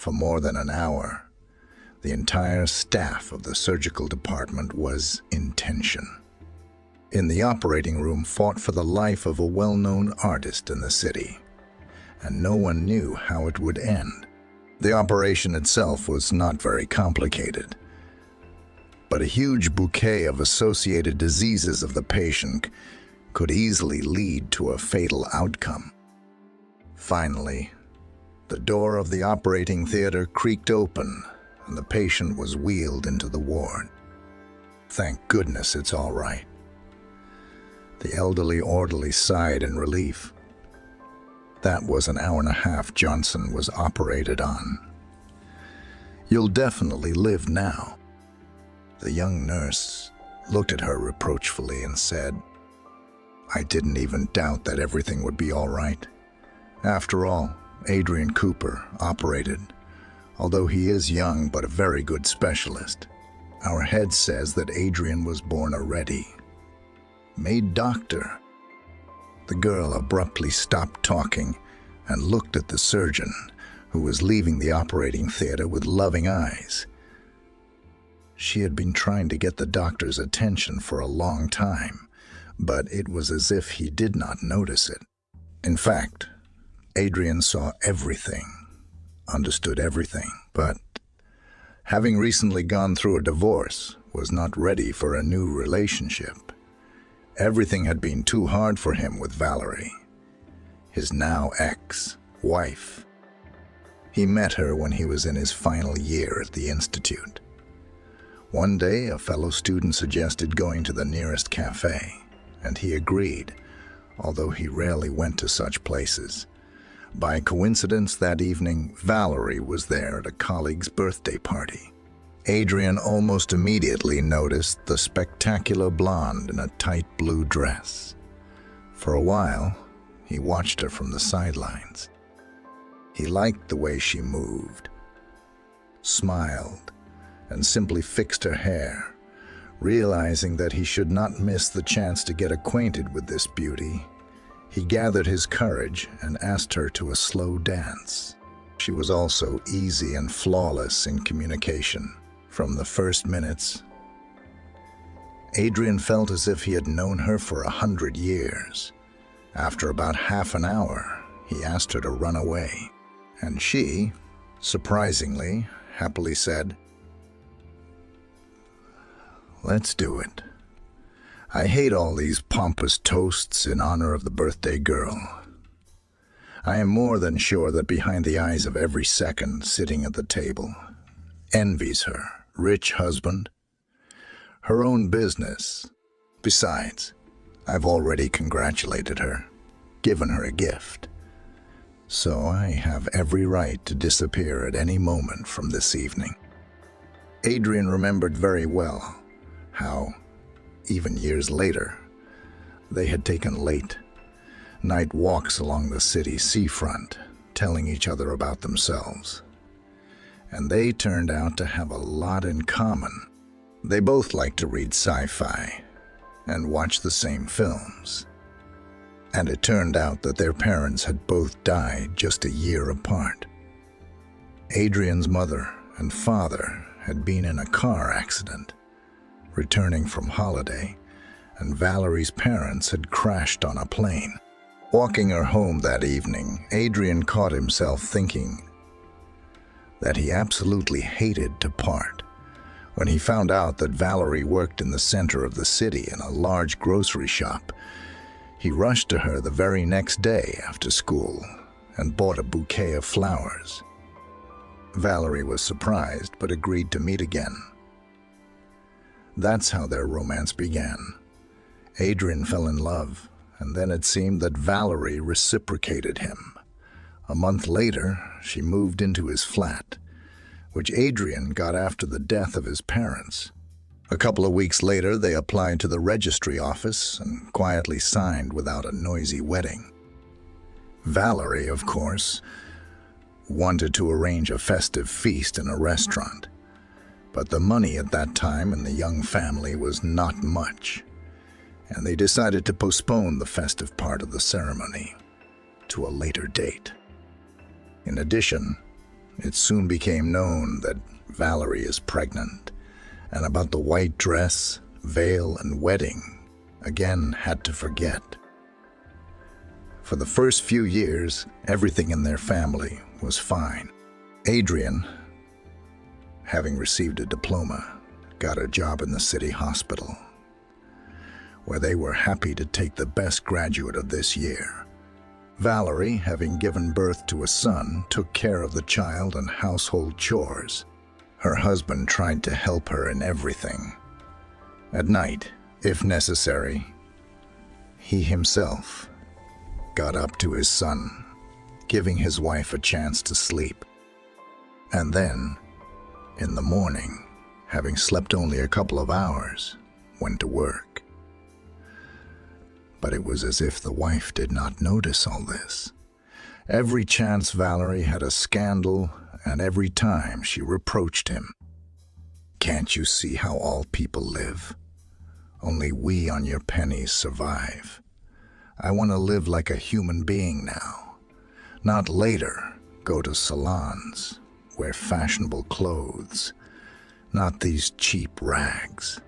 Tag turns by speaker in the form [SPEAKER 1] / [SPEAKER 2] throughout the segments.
[SPEAKER 1] For more than an hour, the entire staff of the surgical department was in tension. In the operating room fought for the life of a well-known artist in the city, and no one knew how it would end. The operation itself was not very complicated, but a huge bouquet of associated diseases of the patient could easily lead to a fatal outcome. Finally, the door of the operating theater creaked open, and the patient was wheeled into the ward. "Thank goodness it's all right." The elderly orderly sighed in relief. That was an hour and a half Johnson was operated on. "You'll definitely live now." The young nurse looked at her reproachfully and said, "I didn't even doubt that everything would be all right. After all, Adrian Cooper operated, although he is young but a very good specialist. Our head says that Adrian was born already. Made doctor." The girl abruptly stopped talking and looked at the surgeon, who was leaving the operating theater with loving eyes. She had been trying to get the doctor's attention for a long time, but it was as if he did not notice it. In fact, Adrian saw everything, understood everything, but having recently gone through a divorce, was not ready for a new relationship. Everything had been too hard for him with Valerie, his now ex-wife. He met her when he was in his final year at the institute. One day, a fellow student suggested going to the nearest cafe, and he agreed, although he rarely went to such places. By coincidence, that evening, Valerie was there at a colleague's birthday party. Adrian almost immediately noticed the spectacular blonde in a tight blue dress. For a while, he watched her from the sidelines. He liked the way she moved, smiled, and simply fixed her hair, realizing that he should not miss the chance to get acquainted with this beauty. He gathered his courage and asked her to a slow dance. She was also easy and flawless in communication. From the first minutes, Adrian felt as if he had known her for 100 years. After about half an hour, he asked her to run away, and she, surprisingly, happily said, "Let's do it. I hate all these pompous toasts in honor of the birthday girl. I am more than sure that behind the eyes of every second sitting at the table envies her rich husband, her own business. Besides, I've already congratulated her, given her a gift. So I have every right to disappear at any moment from this evening." Adrian remembered very well how, even years later, they had taken late night walks along the city's seafront, telling each other about themselves. And they turned out to have a lot in common. They both liked to read sci-fi and watch the same films. And it turned out that their parents had both died just a year apart. Adrian's mother and father had been in a car accident, returning from holiday, and Valerie's parents had crashed on a plane. Walking her home that evening, Adrian caught himself thinking that he absolutely hated to part. When he found out that Valerie worked in the center of the city in a large grocery shop, he rushed to her the very next day after school and bought a bouquet of flowers. Valerie was surprised but agreed to meet again. That's how their romance began. Adrian fell in love, and then it seemed that Valerie reciprocated him. A month later, she moved into his flat, which Adrian got after the death of his parents. A couple of weeks later, they applied to the registry office and quietly signed without a noisy wedding. Valerie, of course, wanted to arrange a festive feast in a restaurant, but the money at that time in the young family was not much, and they decided to postpone the festive part of the ceremony to a later date. In addition, it soon became known that Valerie is pregnant, and about the white dress, veil, and wedding, again had to forget. For the first few years, everything in their family was fine. Adrian, having received a diploma, got a job in the city hospital, where they were happy to take the best graduate of this year. Valerie, having given birth to a son, took care of the child and household chores. Her husband tried to help her in everything. At night, if necessary, he himself got up to his son, giving his wife a chance to sleep. And then, in the morning, having slept only a couple of hours, went to work. But it was as if the wife did not notice all this. Every chance Valerie had a scandal, and every time she reproached him. "Can't you see how all people live? Only we on your pennies survive. I want to live like a human being now, not later go to salons, wear fashionable clothes, not these cheap rags.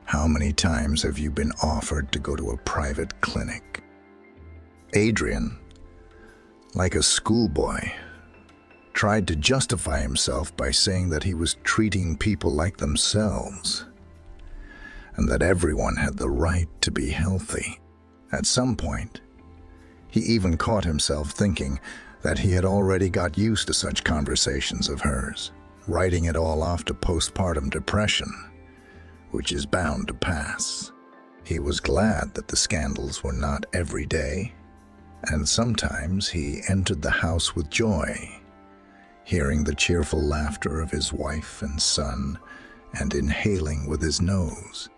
[SPEAKER 1] How many times have you been offered to go to a private clinic?" Adrian, like a schoolboy, tried to justify himself by saying that he was treating people like themselves, and that everyone had the right to be healthy. At some point, he even caught himself thinking that he had already got used to such conversations of hers, writing it all off to postpartum depression, which is bound to pass. He was glad that the scandals were not every day, and sometimes he entered the house with joy, hearing the cheerful laughter of his wife and son, and inhaling with his nose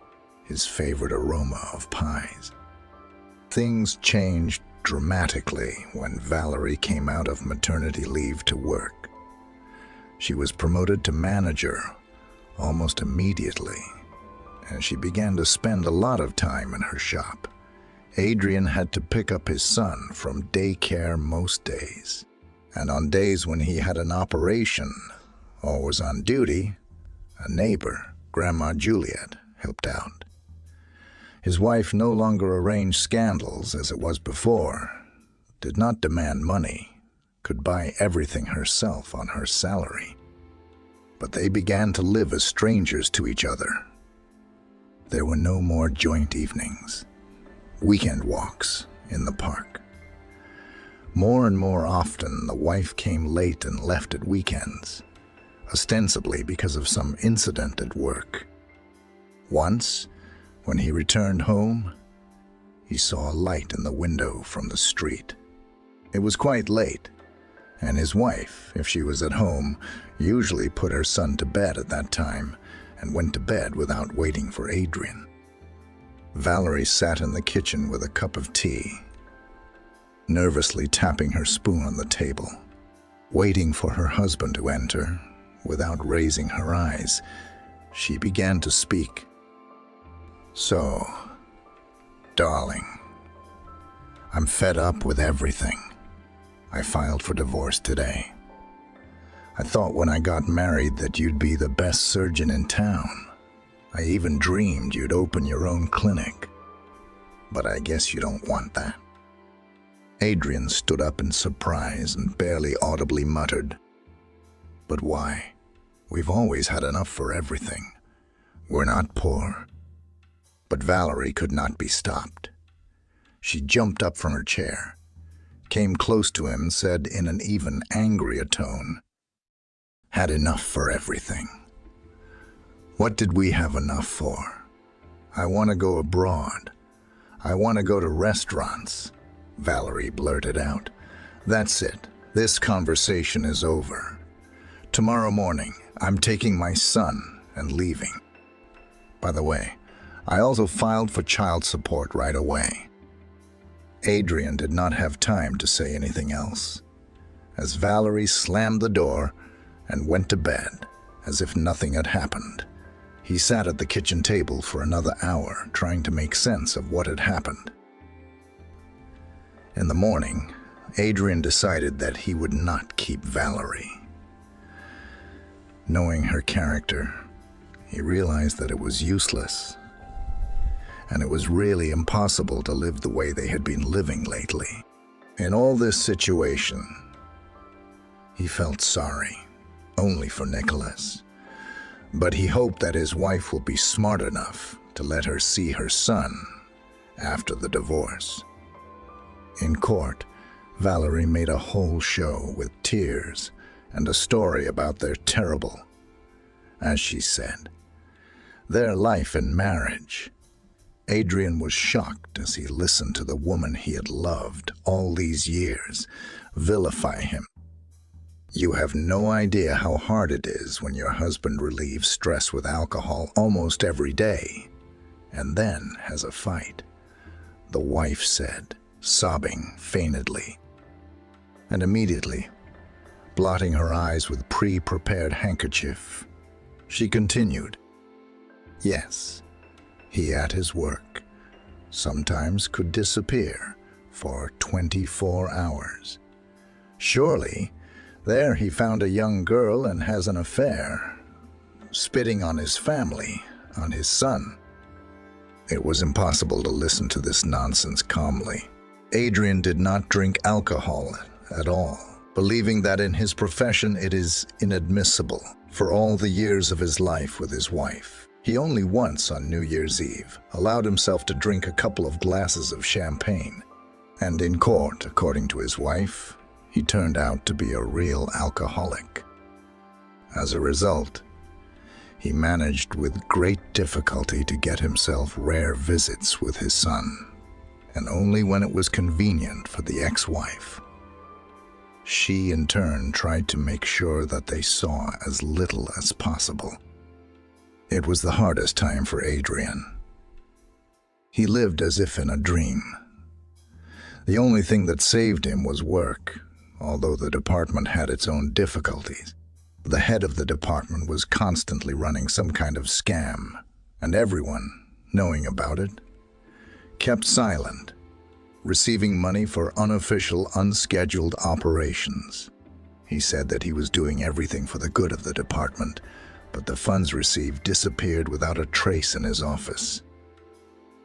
[SPEAKER 1] his favorite aroma of pies. Things changed dramatically when Valerie came out of maternity leave to work. She was promoted to manager almost immediately, and she began to spend a lot of time in her shop. Adrian had to pick up his son from daycare most days, and on days when he had an operation or was on duty, a neighbor, Grandma Juliet, helped out. His wife no longer arranged scandals as it was before, did not demand money, could buy everything herself on her salary. But they began to live as strangers to each other. There were no more joint evenings, weekend walks in the park. More and more often, the wife came late and left at weekends, ostensibly because of some incident at work. Once, when he returned home, he saw a light in the window from the street. It was quite late, and his wife, if she was at home, usually put her son to bed at that time and went to bed without waiting for Adrian. Valerie sat in the kitchen with a cup of tea, nervously tapping her spoon on the table, waiting for her husband to enter. Without raising her eyes, she began to speak. "So, darling, I'm fed up with everything. I filed for divorce today. I thought when I got married that you'd be the best surgeon in town. I even dreamed you'd open your own clinic. But I guess you don't want that." Adrian stood up in surprise and barely audibly muttered, "But why? We've always had enough for everything. We're not poor." But Valerie could not be stopped. She jumped up from her chair, came close to him, and said in an even angrier tone, "Had enough for everything. What did we have enough for? I want to go abroad. I want to go to restaurants." Valerie blurted out. "That's it. This conversation is over. Tomorrow morning, I'm taking my son and leaving. By the way, I also filed for child support right away." Adrian did not have time to say anything else, as Valerie slammed the door and went to bed as if nothing had happened. He sat at the kitchen table for another hour, trying to make sense of what had happened. In the morning, Adrian decided that he would not keep Valerie. Knowing her character, he realized that it was useless, and it was really impossible to live the way they had been living lately. In all this situation, he felt sorry, only for Nicholas. But he hoped that his wife will be smart enough to let her see her son after the divorce. In court, Valerie made a whole show with tears and a story about their terrible, as she said, their life in marriage. Adrian was shocked as he listened to the woman he had loved all these years vilify him. You have no idea how hard it is when your husband relieves stress with alcohol almost every day, and then has a fight, the wife said, sobbing faintly. And immediately, blotting her eyes with pre-prepared handkerchief, she continued, yes, he at his work sometimes could disappear for 24 hours. Surely, there he found a young girl and has an affair, spitting on his family, on his son. It was impossible to listen to this nonsense calmly. Adrian did not drink alcohol at all, believing that in his profession it is inadmissible. For all the years of his life with his wife, he only once on New Year's Eve allowed himself to drink a couple of glasses of champagne. And in court, according to his wife, he turned out to be a real alcoholic. As a result, he managed with great difficulty to get himself rare visits with his son, and only when it was convenient for the ex-wife. She, in turn, tried to make sure that they saw as little as possible. It was the hardest time for Adrian. He lived as if in a dream. The only thing that saved him was work, although the department had its own difficulties. The head of the department was constantly running some kind of scam, and everyone, knowing about it, kept silent, receiving money for unofficial, unscheduled operations. He said that he was doing everything for the good of the department, but the funds received disappeared without a trace in his office.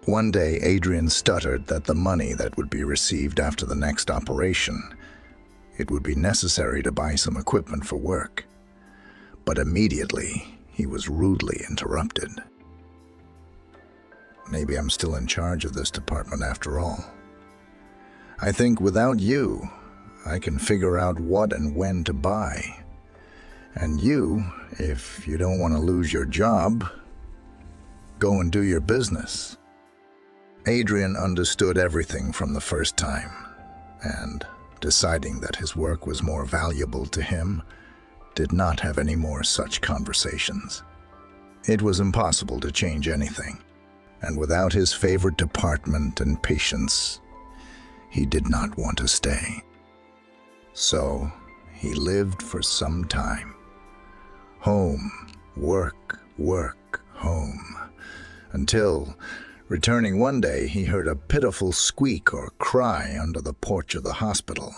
[SPEAKER 1] One day, Adrian stuttered that the money that would be received after the next operation, it would be necessary to buy some equipment for work. But immediately, he was rudely interrupted. Maybe I'm still in charge of this department after all. I think without you, I can figure out what and when to buy. And you, if you don't want to lose your job, go and do your business. Adrian understood everything from the first time, and, deciding that his work was more valuable to him, did not have any more such conversations. It was impossible to change anything, and without his favorite department and patience, he did not want to stay. So, he lived for some time. Home, work, work, home. Until, returning one day, he heard a pitiful squeak or cry under the porch of the hospital.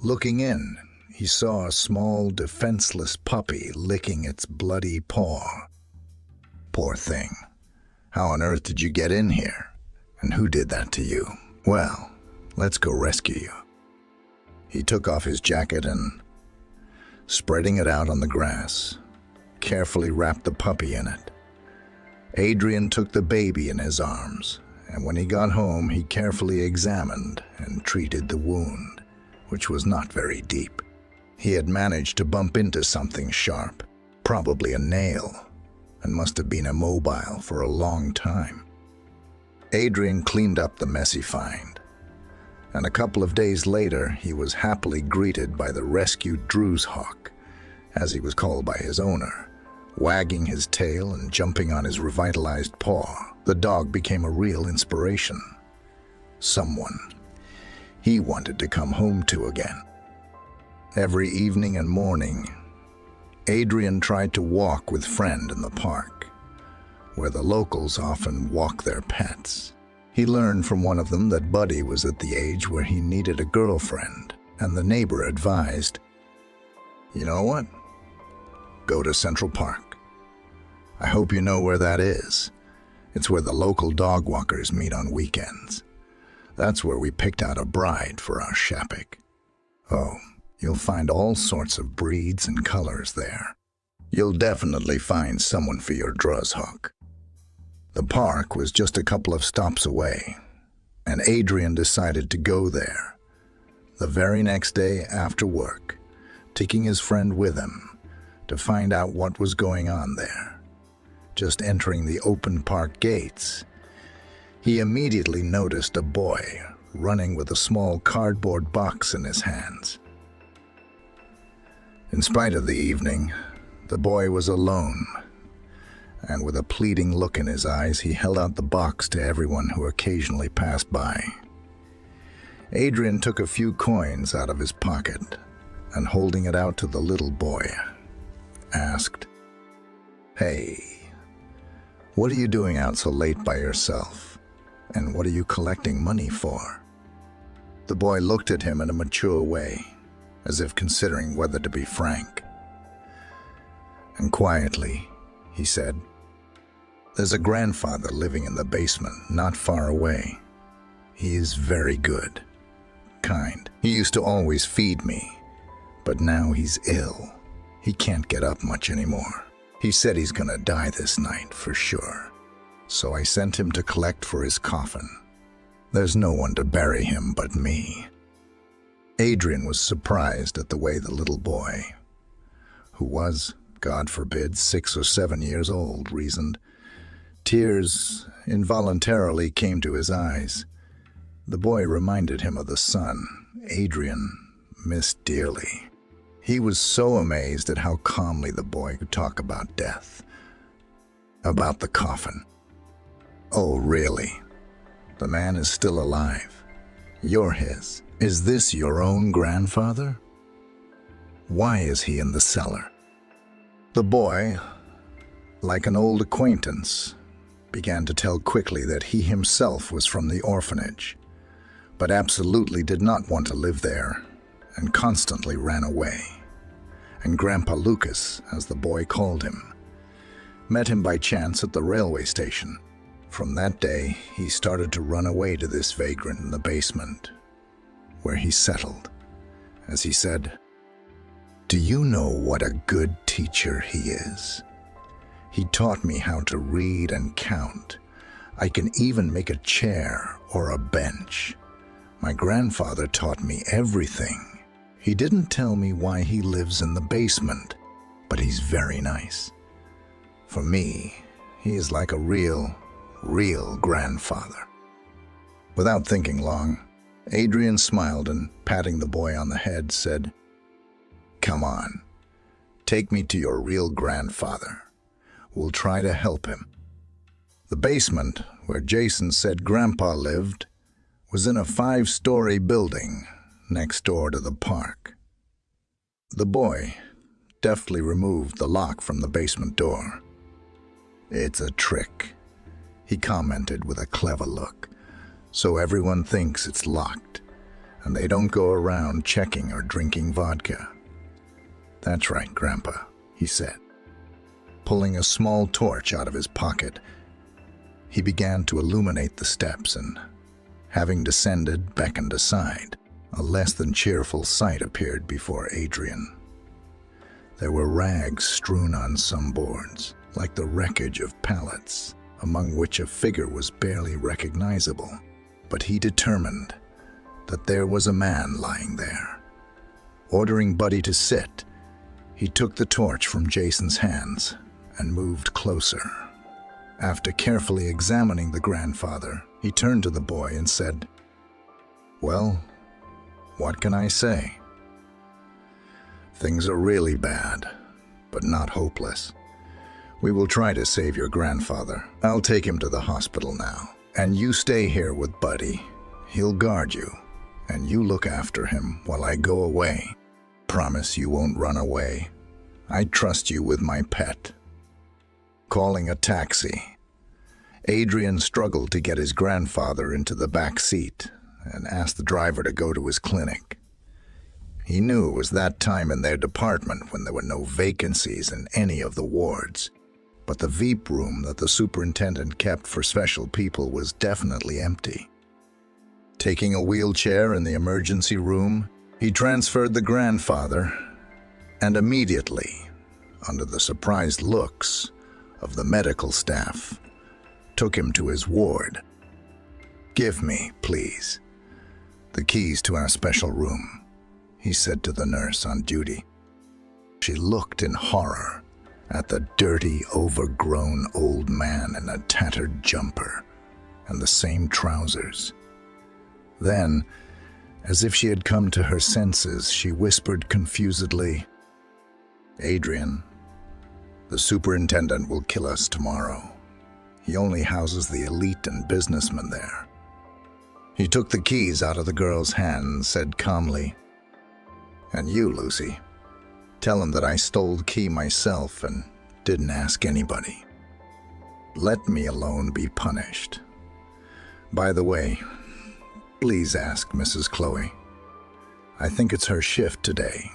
[SPEAKER 1] Looking in, he saw a small, defenseless puppy licking its bloody paw. Poor thing. How on earth did you get in here? And who did that to you? Well, let's go rescue you. He took off his jacket and, spreading it out on the grass, carefully wrapped the puppy in it. Adrian took the baby in his arms, and when he got home, he carefully examined and treated the wound, which was not very deep. He had managed to bump into something sharp, probably a nail, and must have been immobile for a long time. Adrian cleaned up the messy find, and a couple of days later, he was happily greeted by the rescued Drew's hawk, as he was called by his owner. Wagging his tail and jumping on his revitalized paw, the dog became a real inspiration. Someone he wanted to come home to again. Every evening and morning, Adrian tried to walk with Friend in the park, where the locals often walk their pets. He learned from one of them that Buddy was at the age where he needed a girlfriend, and the neighbor advised, "You know what? go to Central Park. I hope you know where that is. It's where the local dog walkers meet on weekends. That's where we picked out a bride for our Shapik. Oh, you'll find all sorts of breeds and colors there. You'll definitely find someone for your Druzhawk. The park was just a couple of stops away, and Adrian decided to go there. The very next day after work, taking his friend with him to find out what was going on there. Just entering the open park gates, he immediately noticed a boy running with a small cardboard box in his hands. In spite of the evening, the boy was alone, and with a pleading look in his eyes, he held out the box to everyone who occasionally passed by. Adrian took a few coins out of his pocket and, holding it out to the little boy, asked, "Hey, what are you doing out so late by yourself? And what are you collecting money for?" The boy looked at him in a mature way, as if considering whether to be frank. And quietly, he said, "There's a grandfather living in the basement not far away. He is very good, kind. He used to always feed me, but now he's ill. He can't get up much anymore. He said he's gonna die this night for sure. So I sent him to collect for his coffin. There's no one to bury him but me." Adrian was surprised at the way the little boy, who was, God forbid, 6 or 7 years old, reasoned. Tears involuntarily came to his eyes. The boy reminded him of the son Adrian missed dearly. He was so amazed at how calmly the boy could talk about death, about the coffin. "Oh, really? The man is still alive. You're his. Is this your own grandfather? Why is he in the cellar?" The boy, like an old acquaintance, began to tell quickly that he himself was from the orphanage, but absolutely did not want to live there and constantly ran away. And Grandpa Lucas, as the boy called him, met him by chance at the railway station. From that day, he started to run away to this vagrant in the basement, where he settled. As he said, "Do you know what a good teacher he is? He taught me how to read and count. I can even make a chair or a bench. My grandfather taught me everything. He didn't tell me why he lives in the basement, but he's very nice. For me, he is like a real grandfather." Without thinking long, Adrian smiled and, patting the boy on the head, said, "Come on, take me to your real grandfather. We'll try to help him." The basement, where Jason said Grandpa lived, was in a 5-story building next door to the park. The boy deftly removed the lock from the basement door. "It's a trick," he commented with a clever look, "so everyone thinks it's locked, and they don't go around checking or drinking vodka." "That's right, Grandpa," he said. Pulling a small torch out of his pocket, he began to illuminate the steps and, having descended, beckoned aside. A less than cheerful sight appeared before Adrian. There were rags strewn on some boards, like the wreckage of pallets, among which a figure was barely recognizable. But he determined that there was a man lying there. Ordering Buddy to sit, he took the torch from Jason's hands and moved closer. After carefully examining the grandfather, he turned to the boy and said, "Well, what can I say? Things are really bad, but not hopeless. We will try to save your grandfather. I'll take him to the hospital now, and you stay here with Buddy. He'll guard you, and you look after him while I go away. Promise you won't run away. I trust you with my pet." Calling a taxi, Adrian struggled to get his grandfather into the back seat and asked the driver to go to his clinic. He knew it was that time in their department when there were no vacancies in any of the wards. But the VIP room that the superintendent kept for special people was definitely empty. Taking a wheelchair in the emergency room, he transferred the grandfather, and immediately, under the surprised looks of the medical staff, took him to his ward. "Give me, please, the keys to our special room," he said to the nurse on duty. She looked in horror at the dirty, overgrown old man in a tattered jumper and the same trousers. Then, as if she had come to her senses, she whispered confusedly, "Adrian, the superintendent will kill us tomorrow. He only houses the elite and businessmen there." He took the keys out of the girl's hand and said calmly, "And you, Lucy, tell him that I stole the key myself and didn't ask anybody. Let me alone be punished. By the way, please ask Mrs. Chloe. I think it's her shift today,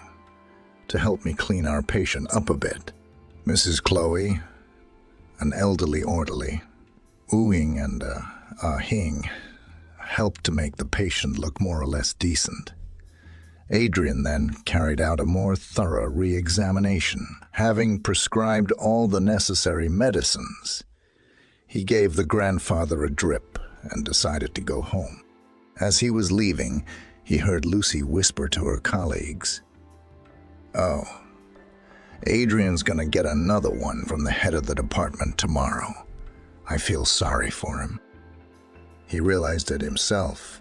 [SPEAKER 1] to help me clean our patient up a bit." Mrs. Chloe, an elderly orderly, oohing and ahing, helped to make the patient look more or less decent. Adrian then carried out a more thorough re-examination. Having prescribed all the necessary medicines, he gave the grandfather a drip and decided to go home. As he was leaving, he heard Lucy whisper to her colleagues, "Oh, Adrian's gonna get another one from the head of the department tomorrow. I feel sorry for him." He realized it himself,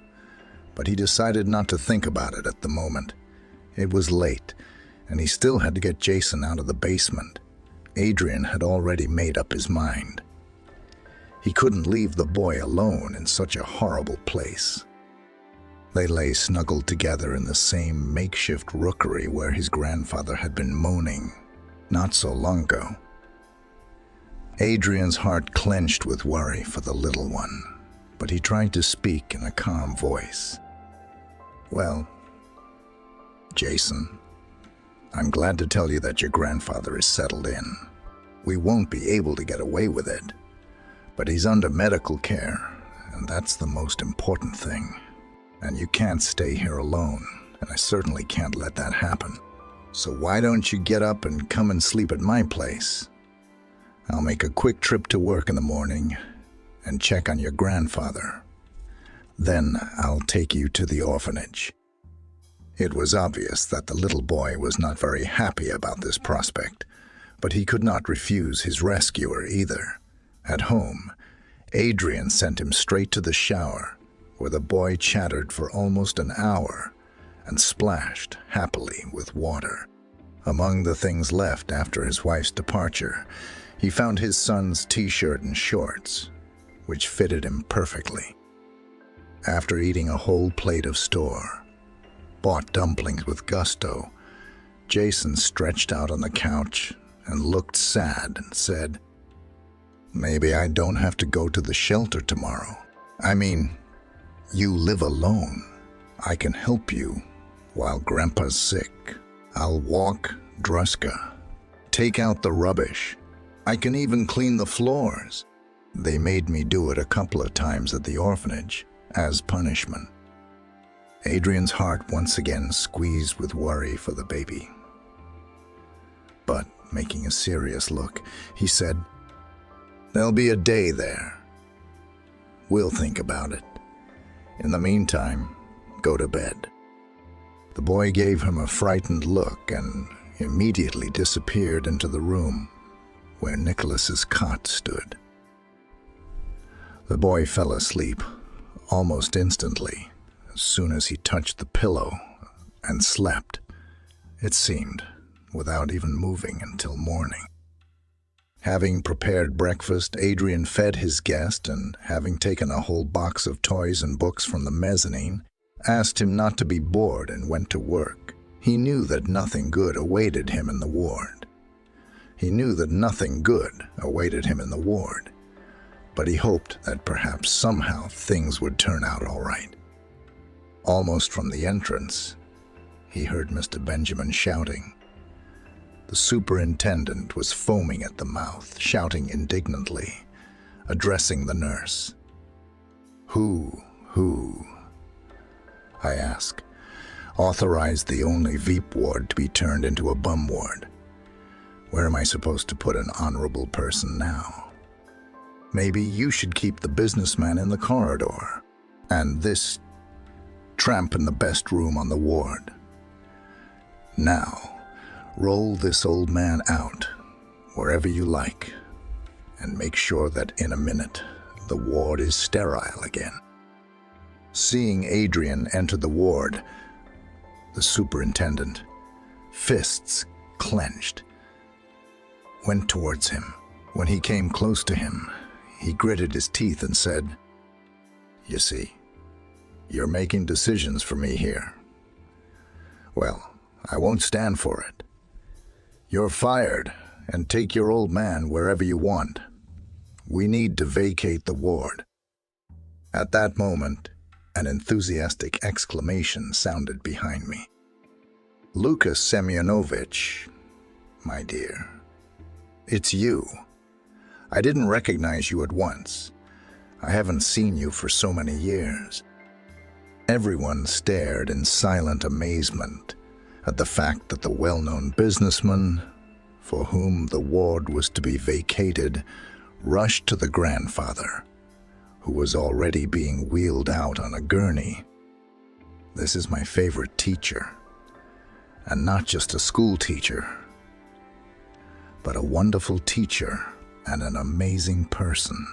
[SPEAKER 1] but he decided not to think about it at the moment. It was late, and he still had to get Jason out of the basement. Adrian had already made up his mind. He couldn't leave the boy alone in such a horrible place. They lay snuggled together in the same makeshift rookery where his grandfather had been moaning not so long ago. Adrian's heart clenched with worry for the little one, but he tried to speak in a calm voice. "Well, Jason, I'm glad to tell you that your grandfather is settled in. We won't be able to get away with it, but he's under medical care, and that's the most important thing. And you can't stay here alone, and I certainly can't let that happen. So why don't you get up and come and sleep at my place? I'll make a quick trip to work in the morning and check on your grandfather. Then I'll take you to the orphanage." It was obvious that the little boy was not very happy about this prospect, but he could not refuse his rescuer either. At home, Adrian sent him straight to the shower, where the boy chattered for almost an hour and splashed happily with water. Among the things left after his wife's departure, he found his son's t-shirt and shorts, which fitted him perfectly. After eating a whole plate of store-bought dumplings with gusto, Jason stretched out on the couch and looked sad and said, "Maybe I don't have to go to the shelter tomorrow. I mean, you live alone. I can help you while Grandpa's sick. I'll walk Druska, take out the rubbish. I can even clean the floors. They made me do it a couple of times at the orphanage as punishment." Adrian's heart once again squeezed with worry for the baby. But, making a serious look, he said, "There'll be a day there. We'll think about it. In the meantime, go to bed." The boy gave him a frightened look and immediately disappeared into the room where Nicholas's cot stood. The boy fell asleep almost instantly as soon as he touched the pillow and slept, it seemed, without even moving until morning. Having prepared breakfast, Adrian fed his guest and, having taken a whole box of toys and books from the mezzanine, asked him not to be bored and went to work. He knew that nothing good awaited him in the ward. But he hoped that perhaps somehow things would turn out all right. Almost from the entrance, he heard Mr. Benjamin shouting. The superintendent was foaming at the mouth, shouting indignantly, addressing the nurse. Who, I asked, authorized the only Veep ward to be turned into a bum ward? Where am I supposed to put an honorable person now? Maybe you should keep the businessman in the corridor, and this tramp in the best room on the ward. Now, roll this old man out, wherever you like, and make sure that in a minute the ward is sterile again. Seeing Adrian enter the ward, the superintendent, fists clenched, went towards him. When he came close to him, he gritted his teeth and said, "You see, you're making decisions for me here. Well, I won't stand for it. You're fired, and take your old man wherever you want. We need to vacate the ward." At that moment, an enthusiastic exclamation sounded behind me. "Lucas Semyonovich, my dear, it's you. I didn't recognize you at once. I haven't seen you for so many years." Everyone stared in silent amazement at the fact that the well-known businessman, for whom the ward was to be vacated, rushed to the grandfather, who was already being wheeled out on a gurney. This is my favorite teacher, and not just a school teacher, but a wonderful teacher and an amazing person.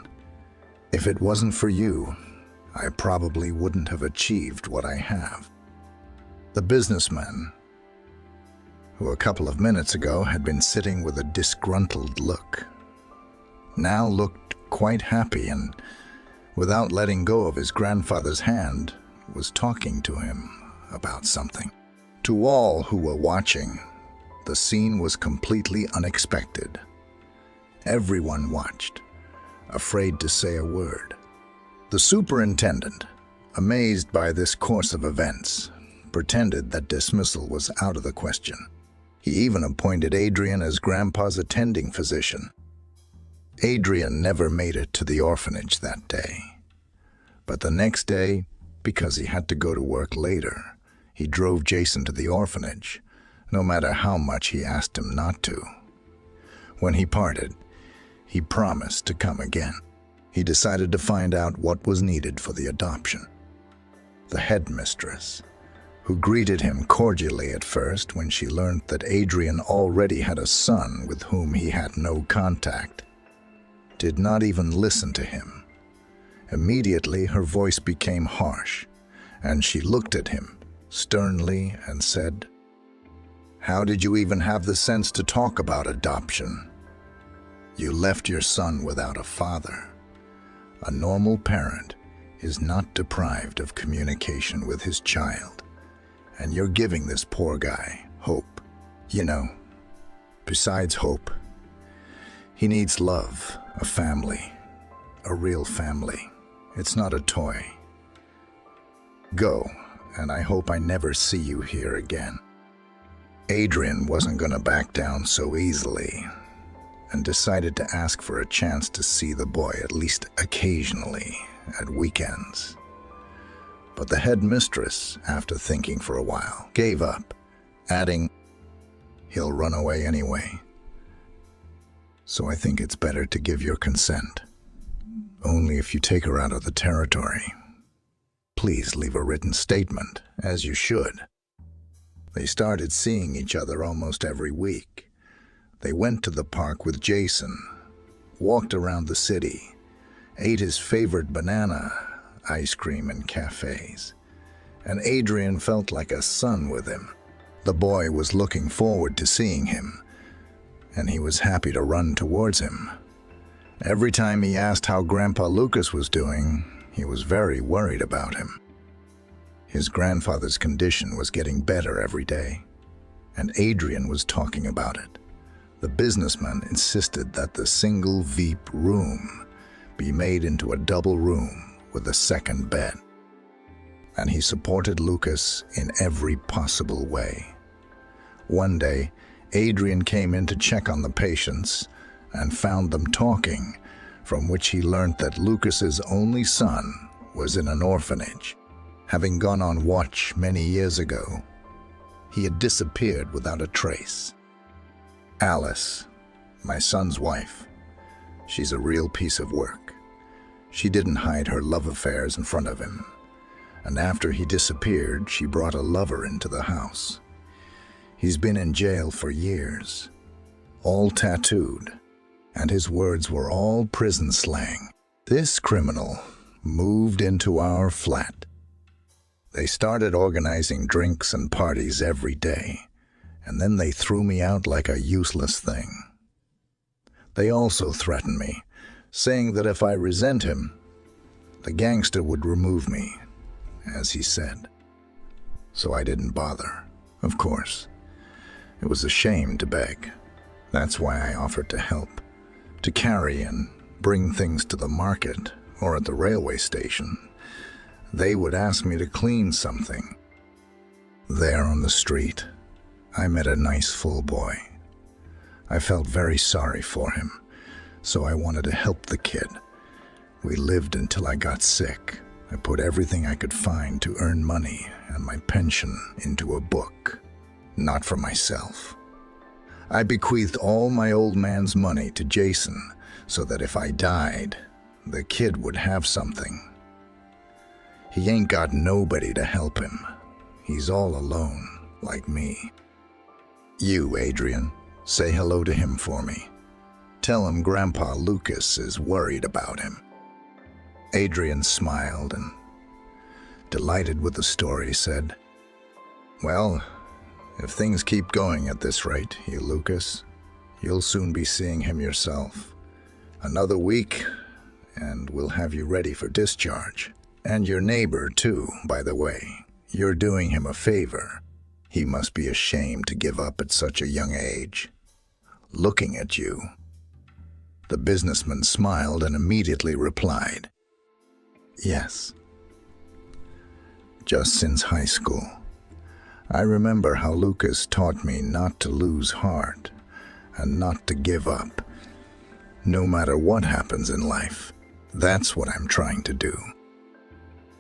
[SPEAKER 1] If it wasn't for you, I probably wouldn't have achieved what I have. The businessman, who a couple of minutes ago had been sitting with a disgruntled look, now looked quite happy and, without letting go of his grandfather's hand, was talking to him about something. To all who were watching, the scene was completely unexpected. Everyone watched, afraid to say a word. The superintendent, amazed by this course of events, pretended that dismissal was out of the question. He even appointed Adrian as Grandpa's attending physician. Adrian never made it to the orphanage that day. But the next day, because he had to go to work later, he drove Jason to the orphanage, no matter how much he asked him not to. When he parted, he promised to come again. He decided to find out what was needed for the adoption. The headmistress, who greeted him cordially at first when she learned that Adrian already had a son with whom he had no contact, did not even listen to him. Immediately, her voice became harsh, and she looked at him sternly and said, "How did you even have the sense to talk about adoption? You left your son without a father. A normal parent is not deprived of communication with his child, and you're giving this poor guy hope. You know, besides hope, he needs love, a family, a real family. It's not a toy. Go, and I hope I never see you here again." Adrian wasn't going to back down so easily, and decided to ask for a chance to see the boy at least occasionally at weekends. But the headmistress, after thinking for a while, gave up, adding, "He'll run away anyway. So I think it's better to give your consent. Only if you take her out of the territory. Please leave a written statement, as you should." They started seeing each other almost every week. They went to the park with Jason, walked around the city, ate his favorite banana, ice cream, and cafes, and Adrian felt like a son with him. The boy was looking forward to seeing him, and he was happy to run towards him. Every time he asked how Grandpa Lucas was doing, he was very worried about him. His grandfather's condition was getting better every day, and Adrian was talking about it. The businessman insisted that the single Veep room be made into a double room with a second bed. and he supported Lucas in every possible way. One day, Adrian came in to check on the patients and found them talking, from which he learned that Lucas's only son was in an orphanage. Having gone on watch many years ago, he had disappeared without a trace. Alice, my son's wife, she's a real piece of work. She didn't hide her love affairs in front of him, and after he disappeared, she brought a lover into the house. He's been in jail for years, all tattooed, and his words were all prison slang. This criminal moved into our flat. They started organizing drinks and parties every day, and then they threw me out like a useless thing. They also threatened me, saying that if I resent him, the gangster would remove me, as he said. So I didn't bother, of course. It was a shame to beg. That's why I offered to help, to carry and bring things to the market or at the railway station. They would ask me to clean something. There on the street, I met a nice full boy. I felt very sorry for him, so I wanted to help the kid. We lived until I got sick. I put everything I could find to earn money and my pension into a book, not for myself. I bequeathed all my old man's money to Jason so that if I died, the kid would have something. He ain't got nobody to help him. He's all alone, like me. You, Adrian, say hello to him for me. Tell him Grandpa Lucas is worried about him. Adrian smiled and, delighted with the story, said, "Well, if things keep going at this rate, you Lucas, you'll soon be seeing him yourself. Another week, and we'll have you ready for discharge. And your neighbor, too, by the way. You're doing him a favor. He must be ashamed to give up at such a young age. Looking at you." The businessman smiled and immediately replied, "Yes. Just since high school. I remember how Lucas taught me not to lose heart and not to give up, no matter what happens in life. That's what I'm trying to do."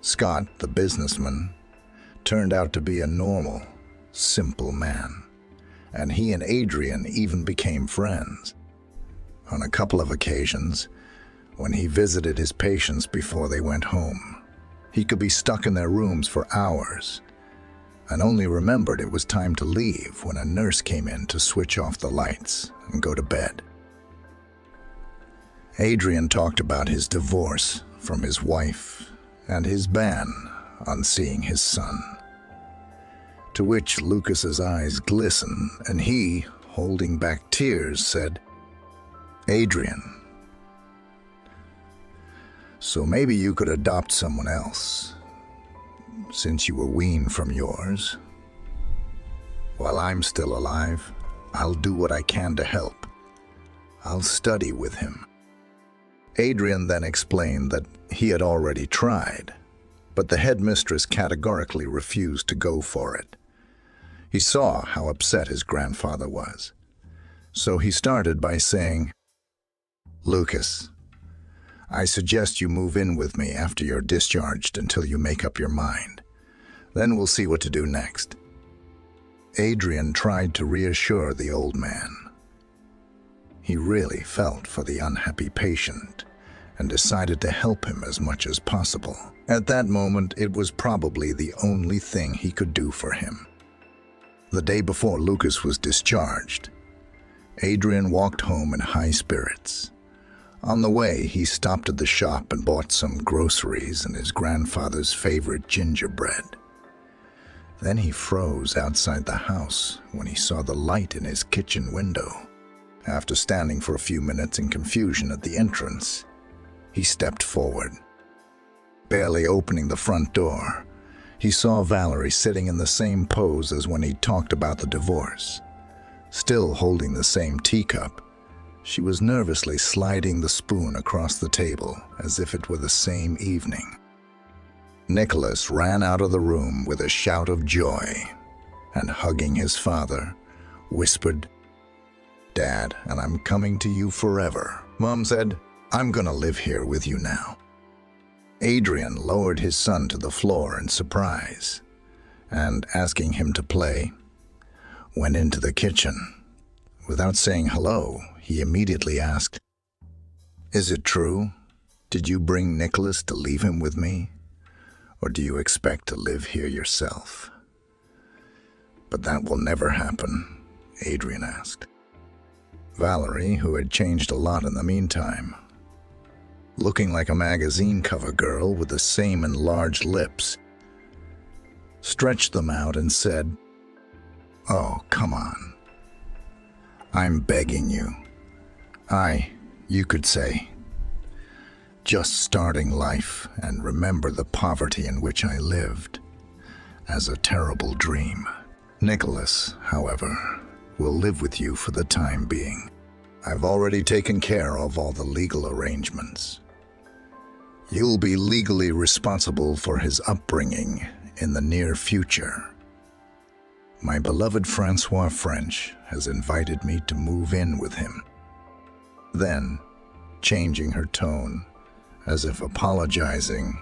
[SPEAKER 1] Scott, the businessman, turned out to be a normal, simple man, and he and Adrian even became friends. On a couple of occasions, when he visited his patients before they went home, he could be stuck in their rooms for hours and only remembered it was time to leave when a nurse came in to switch off the lights and go to bed. Adrian talked about his divorce from his wife and his ban on seeing his son, to which Lucas's eyes glistened, and he, holding back tears, said, "Adrian, so maybe you could adopt someone else, since you were weaned from yours. While I'm still alive, I'll do what I can to help. I'll study with him." Adrian then explained that he had already tried, but the headmistress categorically refused to go for it. He saw how upset his grandfather was, so he started by saying, "Lucas, I suggest you move in with me after you're discharged until you make up your mind. Then we'll see what to do next." Adrian tried to reassure the old man. He really felt for the unhappy patient and decided to help him as much as possible. At that moment, it was probably the only thing he could do for him. The day before Lucas was discharged, Adrian walked home in high spirits. On the way, he stopped at the shop and bought some groceries and his grandfather's favorite gingerbread. Then he froze outside the house when he saw the light in his kitchen window. After standing for a few minutes in confusion at the entrance, he stepped forward. Barely opening the front door, he saw Valerie sitting in the same pose as when he talked about the divorce. Still holding the same teacup, she was nervously sliding the spoon across the table as if it were the same evening. Nicholas ran out of the room with a shout of joy and, hugging his father, whispered, "Dad, and I'm coming to you forever." Mom said, "I'm gonna live here with you now." Adrian lowered his son to the floor in surprise and, asking him to play, went into the kitchen. Without saying hello, he immediately asked, "Is it true? Did you bring Nicholas to leave him with me? Or do you expect to live here yourself?" "But that will never happen," Adrian asked. Valerie, who had changed a lot in the meantime, looking like a magazine cover girl with the same enlarged lips, stretched them out and said, "Oh, come on. I'm begging you. You could say, just starting life and remember the poverty in which I lived as a terrible dream. Nicholas, however, will live with you for the time being. I've already taken care of all the legal arrangements. You'll be legally responsible for his upbringing in the near future. My beloved Francois French has invited me to move in with him." Then, changing her tone, as if apologizing,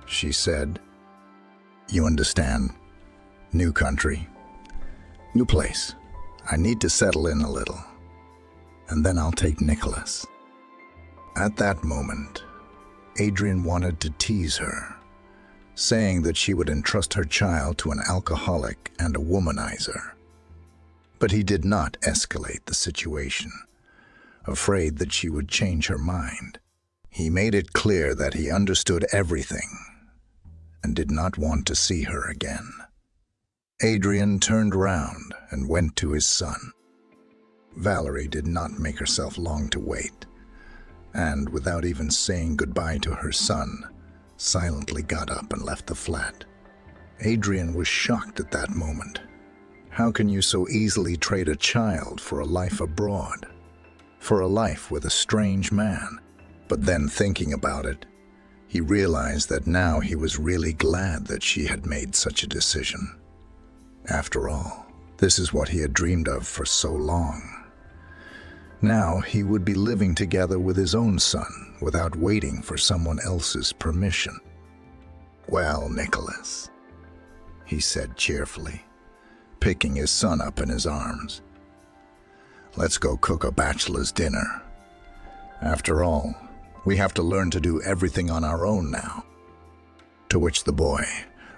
[SPEAKER 1] she said, "You understand, new country, new place. I need to settle in a little, and then I'll take Nicholas." At that moment, Adrian wanted to tease her, saying that she would entrust her child to an alcoholic and a womanizer. But he did not escalate the situation, afraid that she would change her mind. He made it clear that he understood everything and did not want to see her again. Adrian turned round and went to his son. Valerie did not make herself long to wait, and without even saying goodbye to her son, silently got up and left the flat. Adrian was shocked at that moment. How can you so easily trade a child for a life abroad, for a life with a strange man? But then, thinking about it, he realized that now he was really glad that she had made such a decision. After all, this is what he had dreamed of for so long. Now he would be living together with his own son without waiting for someone else's permission. "Well, Nicholas," he said cheerfully, picking his son up in his arms, "let's go cook a bachelor's dinner. After all, we have to learn to do everything on our own now." To which the boy,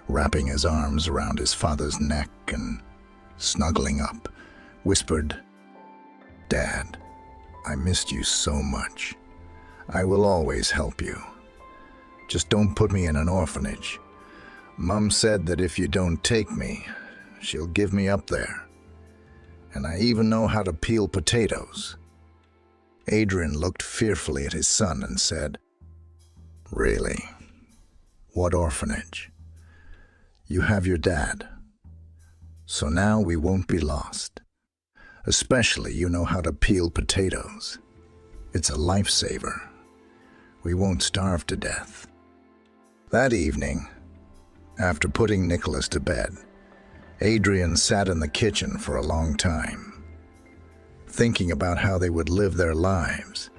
[SPEAKER 1] wrapping his arms around his father's neck and snuggling up, whispered, "Dad, I missed you so much. I will always help you. Just don't put me in an orphanage. Mom said that if you don't take me, she'll give me up there. And I even know how to peel potatoes." Adrian looked fearfully at his son and said, "Really? What orphanage? You have your dad. So now we won't be lost. Especially you know how to peel potatoes. It's a lifesaver. We won't starve to death." That evening, after putting Nicholas to bed, Adrian sat in the kitchen for a long time, thinking about how they would live their lives.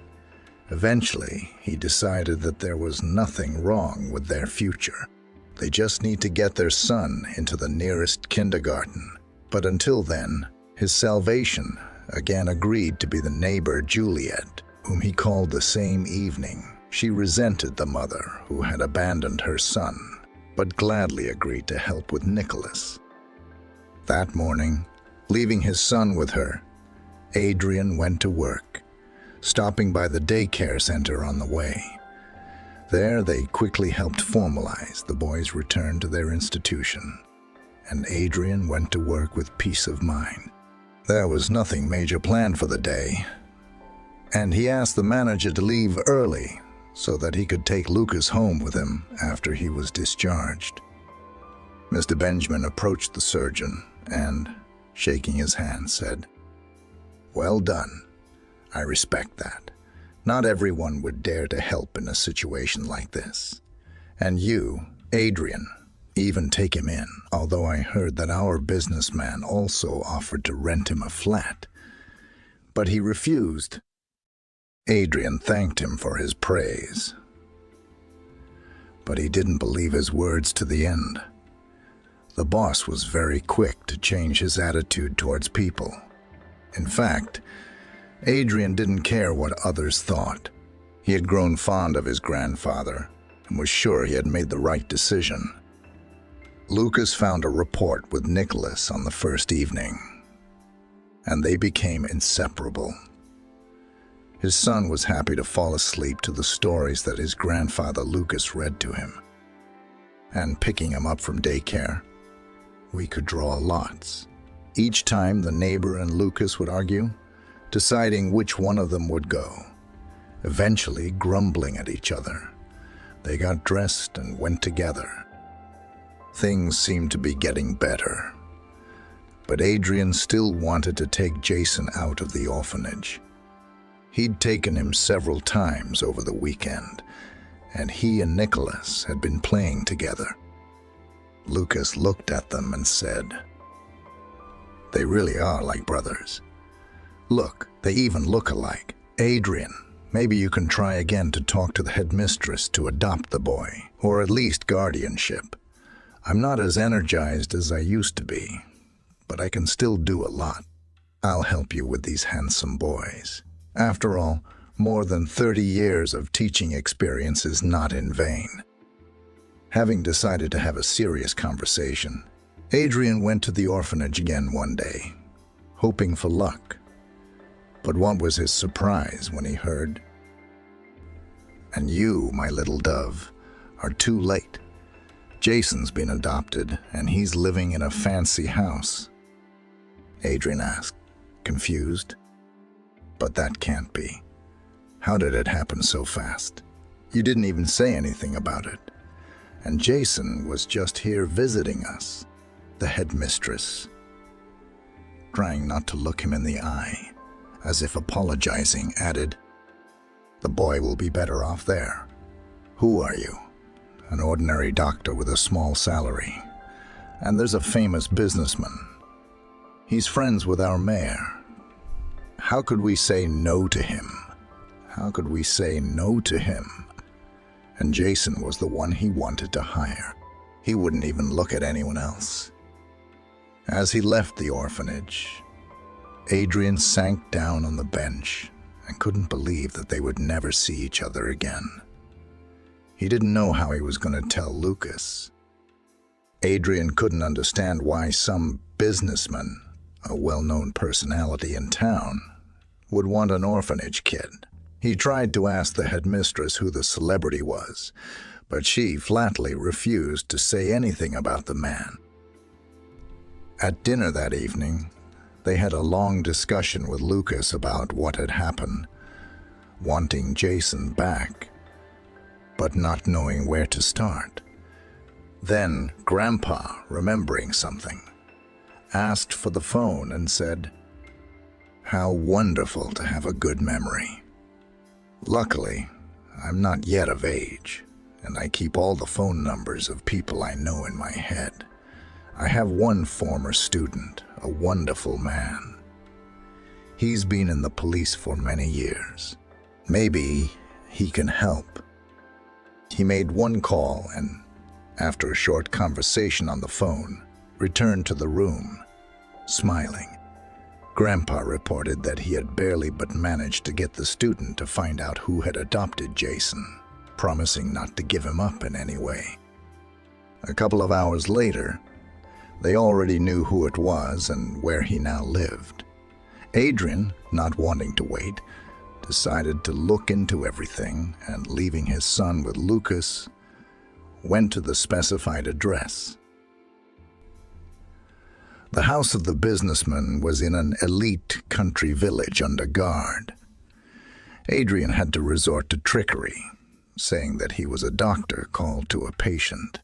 [SPEAKER 1] Eventually, he decided that there was nothing wrong with their future. They just need to get their son into the nearest kindergarten. But until then, his salvation again agreed to be the neighbor Juliet, whom he called the same evening. She resented the mother who had abandoned her son, but gladly agreed to help with Nicholas. That morning, leaving his son with her, Adrian went to work, stopping by the daycare center on the way. There, they quickly helped formalize the boys' return to their institution, and Adrian went to work with peace of mind. There was nothing major planned for the day, and he asked the manager to leave early so that he could take Lucas home with him after he was discharged. Mr. Benjamin approached the surgeon and, shaking his hand, said, "Well done. I respect that. Not everyone would dare to help in a situation like this. And you, Adrian, even take him in, although I heard that our businessman also offered to rent him a flat. But he refused. Adrian thanked him for his praise, but he didn't believe his words to the end. The boss was very quick to change his attitude towards people. In fact, Adrian didn't care what others thought. He had grown fond of his grandfather and was sure he had made the right decision. Lucas found a report with Nicholas on the first evening, and they became inseparable. His son was happy to fall asleep to the stories that his grandfather Lucas read to him. And picking him up from daycare, we could draw lots. Each time the neighbor and Lucas would argue, deciding which one of them would go, eventually grumbling at each other. They got dressed and went together. Things seemed to be getting better, but Adrian still wanted to take Jason out of the orphanage. He'd taken him several times over the weekend, and he and Nicholas had been playing together. Lucas looked at them and said, "They really are like brothers. Look, they even look alike. Adrian, maybe you can try again to talk to the headmistress to adopt the boy, or at least guardianship. I'm not as energized as I used to be, but I can still do a lot. I'll help you with these handsome boys. After all, more than 30 years of teaching experience is not in vain." Having decided to have a serious conversation, Adrian went to the orphanage again one day, hoping for luck. But what was his surprise when he heard, "And you, my little dove, are too late. Jason's been adopted, and he's living in a fancy house." Adrian asked, confused. "But that can't be. How did it happen so fast? You didn't even say anything about it. And Jason was just here visiting us." The headmistress, trying not to look him in the eye, as if apologizing, added, "The boy will be better off there. Who are you?" "An ordinary doctor with a small salary. And there's a famous businessman. He's friends with our mayor. How could we say no to him? How could we say no to him? And Jason was the one he wanted to hire. He wouldn't even look at anyone else." As he left the orphanage, Adrian sank down on the bench and couldn't believe that they would never see each other again. He didn't know how he was going to tell Lucas. Adrian couldn't understand why some businessman, a well-known personality in town, would want an orphanage kid. He tried to ask the headmistress who the celebrity was, but she flatly refused to say anything about the man. At dinner that evening, they had a long discussion with Lucas about what had happened, wanting Jason back, but not knowing where to start. Then Grandpa, remembering something, asked for the phone and said, "How wonderful to have a good memory. Luckily, I'm not yet of age, and I keep all the phone numbers of people I know in my head. I have one former student, a wonderful man. He's been in the police for many years. Maybe he can help." He made one call and, after a short conversation on the phone, returned to the room, smiling. Grandpa reported that he had barely but managed to get the student to find out who had adopted Jason, promising not to give him up in any way. A couple of hours later, they already knew who it was and where he now lived. Adrian, not wanting to wait, decided to look into everything and, leaving his son with Lucas, went to the specified address. The house of the businessman was in an elite country village under guard. Adrian had to resort to trickery, saying that he was a doctor called to a patient.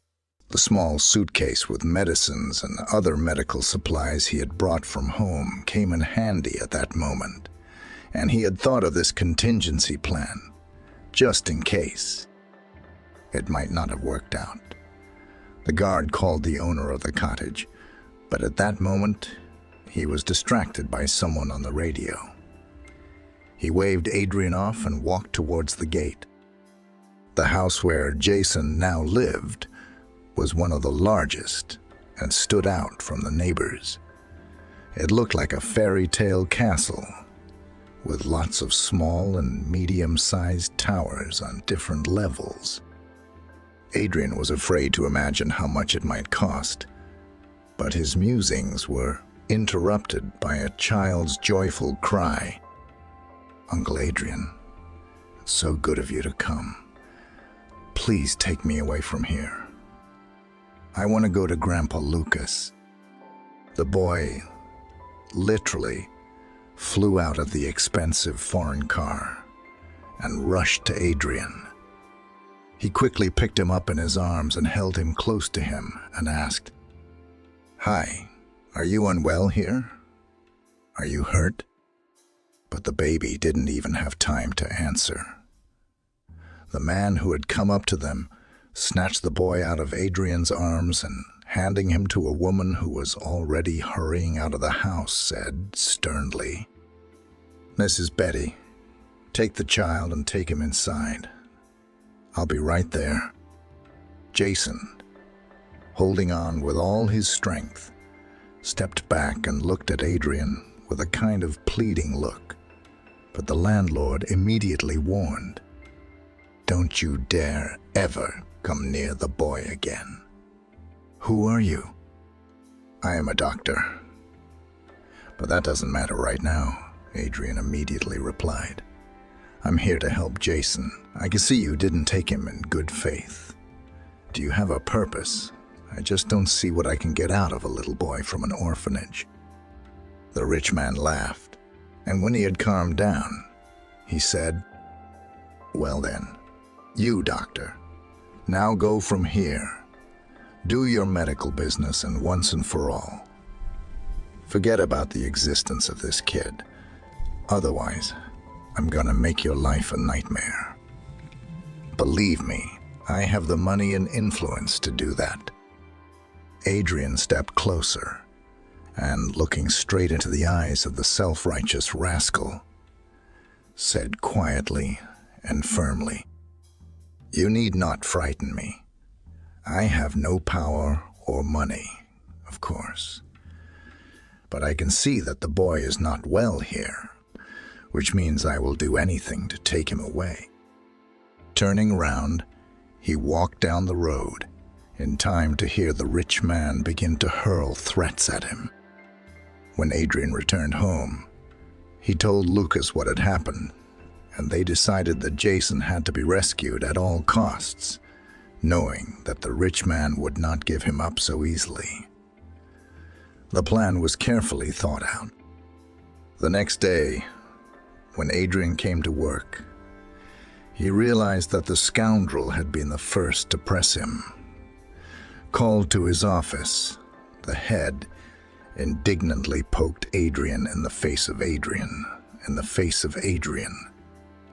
[SPEAKER 1] The small suitcase with medicines and other medical supplies he had brought from home came in handy at that moment, and he had thought of this contingency plan, just in case. It might not have worked out, The guard called the owner of the cottage, but at that moment, he was distracted by someone on the radio. He waved Adrian off and walked towards the gate. The house where Jason now lived was one of the largest and stood out from the neighbors. It looked like a fairy tale castle, with lots of small and medium-sized towers on different levels. Adrian was afraid to imagine how much it might cost, but his musings were interrupted by a child's joyful cry. "Uncle Adrian, it's so good of you to come. Please take me away from here. I want to go to Grandpa Lucas." The boy literally flew out of the expensive foreign car and rushed to Adrian. He quickly picked him up in his arms and held him close to him and asked, "Hi, are you unwell here? Are you hurt?" But the baby didn't even have time to answer. The man who had come up to them snatched the boy out of Adrian's arms and, handing him to a woman who was already hurrying out of the house, said sternly, "Mrs. Betty, take the child and take him inside. I'll be right there." Jason, holding on with all his strength, stepped back and looked at Adrian with a kind of pleading look, but the landlord immediately warned, "Don't you dare ever come near the boy again." "Who are you?" "I am a doctor." "But that doesn't matter right now," Adrian immediately replied. "I'm here to help Jason. I can see you didn't take him in good faith. Do you have a purpose? I just don't see what I can get out of a little boy from an orphanage." The rich man laughed, and when he had calmed down, he said, "Well then, you, doctor, now go from here. Do your medical business, and once and for all, forget about the existence of this kid. Otherwise, I'm gonna make your life a nightmare. Believe me, I have the money and influence to do that." Adrian stepped closer and, looking straight into the eyes of the self-righteous rascal, said quietly and firmly, "You need not frighten me. I have no power or money, of course. But I can see that the boy is not well here, which means I will do anything to take him away." Turning round, he walked down the road in time to hear the rich man begin to hurl threats at him. When Adrian returned home, he told Lucas what had happened, and they decided that Jason had to be rescued at all costs, knowing that the rich man would not give him up so easily. The plan was carefully thought out. The next day, when Adrian came to work, he realized that the scoundrel had been the first to press him. Called to his office, the head indignantly poked Adrian in the face of Adrian, in the face of Adrian.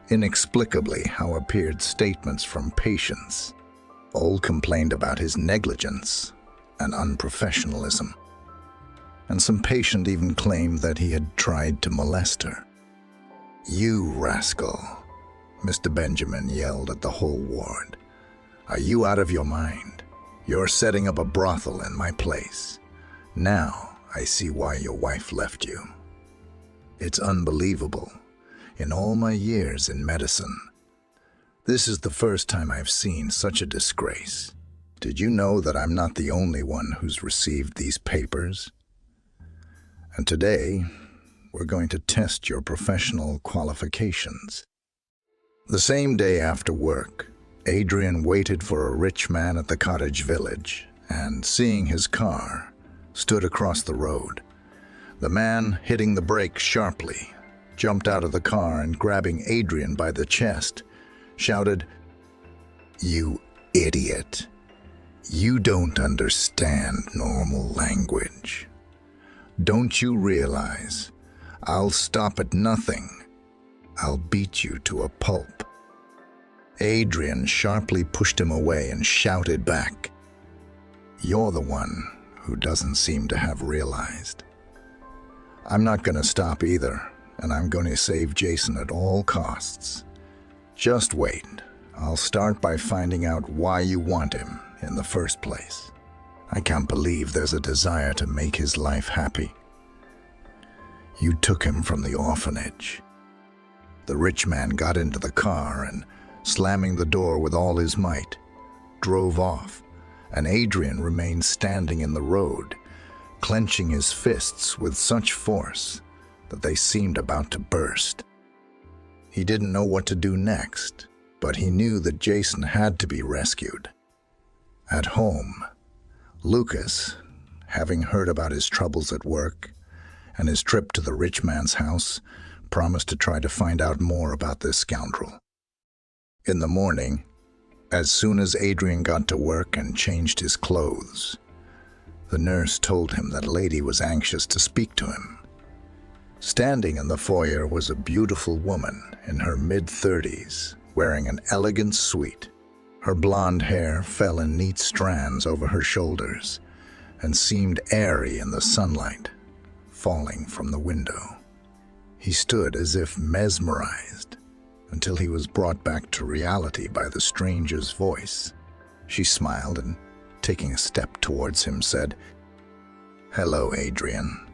[SPEAKER 1] Inexplicably, how appeared statements from patients. All complained about his negligence and unprofessionalism, and some patient even claimed that he had tried to molest her. "You rascal," Mr. Benjamin yelled at the whole ward. "Are you out of your mind? You're setting up a brothel in my place. Now I see why your wife left you. It's unbelievable. In all my years in medicine, this is the first time I've seen such a disgrace. Did you know that I'm not the only one who's received these papers? And today, we're going to test your professional qualifications." The same day after work, Adrian waited for a rich man at the cottage village and, seeing his car, stood across the road. The man, hitting the brake sharply, jumped out of the car and, grabbing Adrian by the chest, shouted, "You idiot! You don't understand normal language. Don't you realize I'll stop at nothing? I'll beat you to a pulp." Adrian sharply pushed him away and shouted back, You're the one who doesn't seem to have realized. I'm not going to stop either, and I'm going to save Jason at all costs. Just wait. I'll start by finding out why you want him in the first place. I can't believe there's a desire to make his life happy. You took him from the orphanage. The rich man got into the car and, slamming the door with all his might, drove off, and Adrian remained standing in the road, clenching his fists with such force that they seemed about to burst. He didn't know what to do next, but he knew that Jason had to be rescued. At home, Lucas, having heard about his troubles at work and his trip to the rich man's house, promised to try to find out more about this scoundrel. In the morning, as soon as Adrian got to work and changed his clothes, the nurse told him that a lady was anxious to speak to him. Standing in the foyer was a beautiful woman in her mid-30s, wearing an elegant suite. Her blonde hair fell in neat strands over her shoulders and seemed airy in the sunlight falling from the window. He stood as if mesmerized until he was brought back to reality by the stranger's voice. She smiled and, taking a step towards him, said, "Hello, Adrian.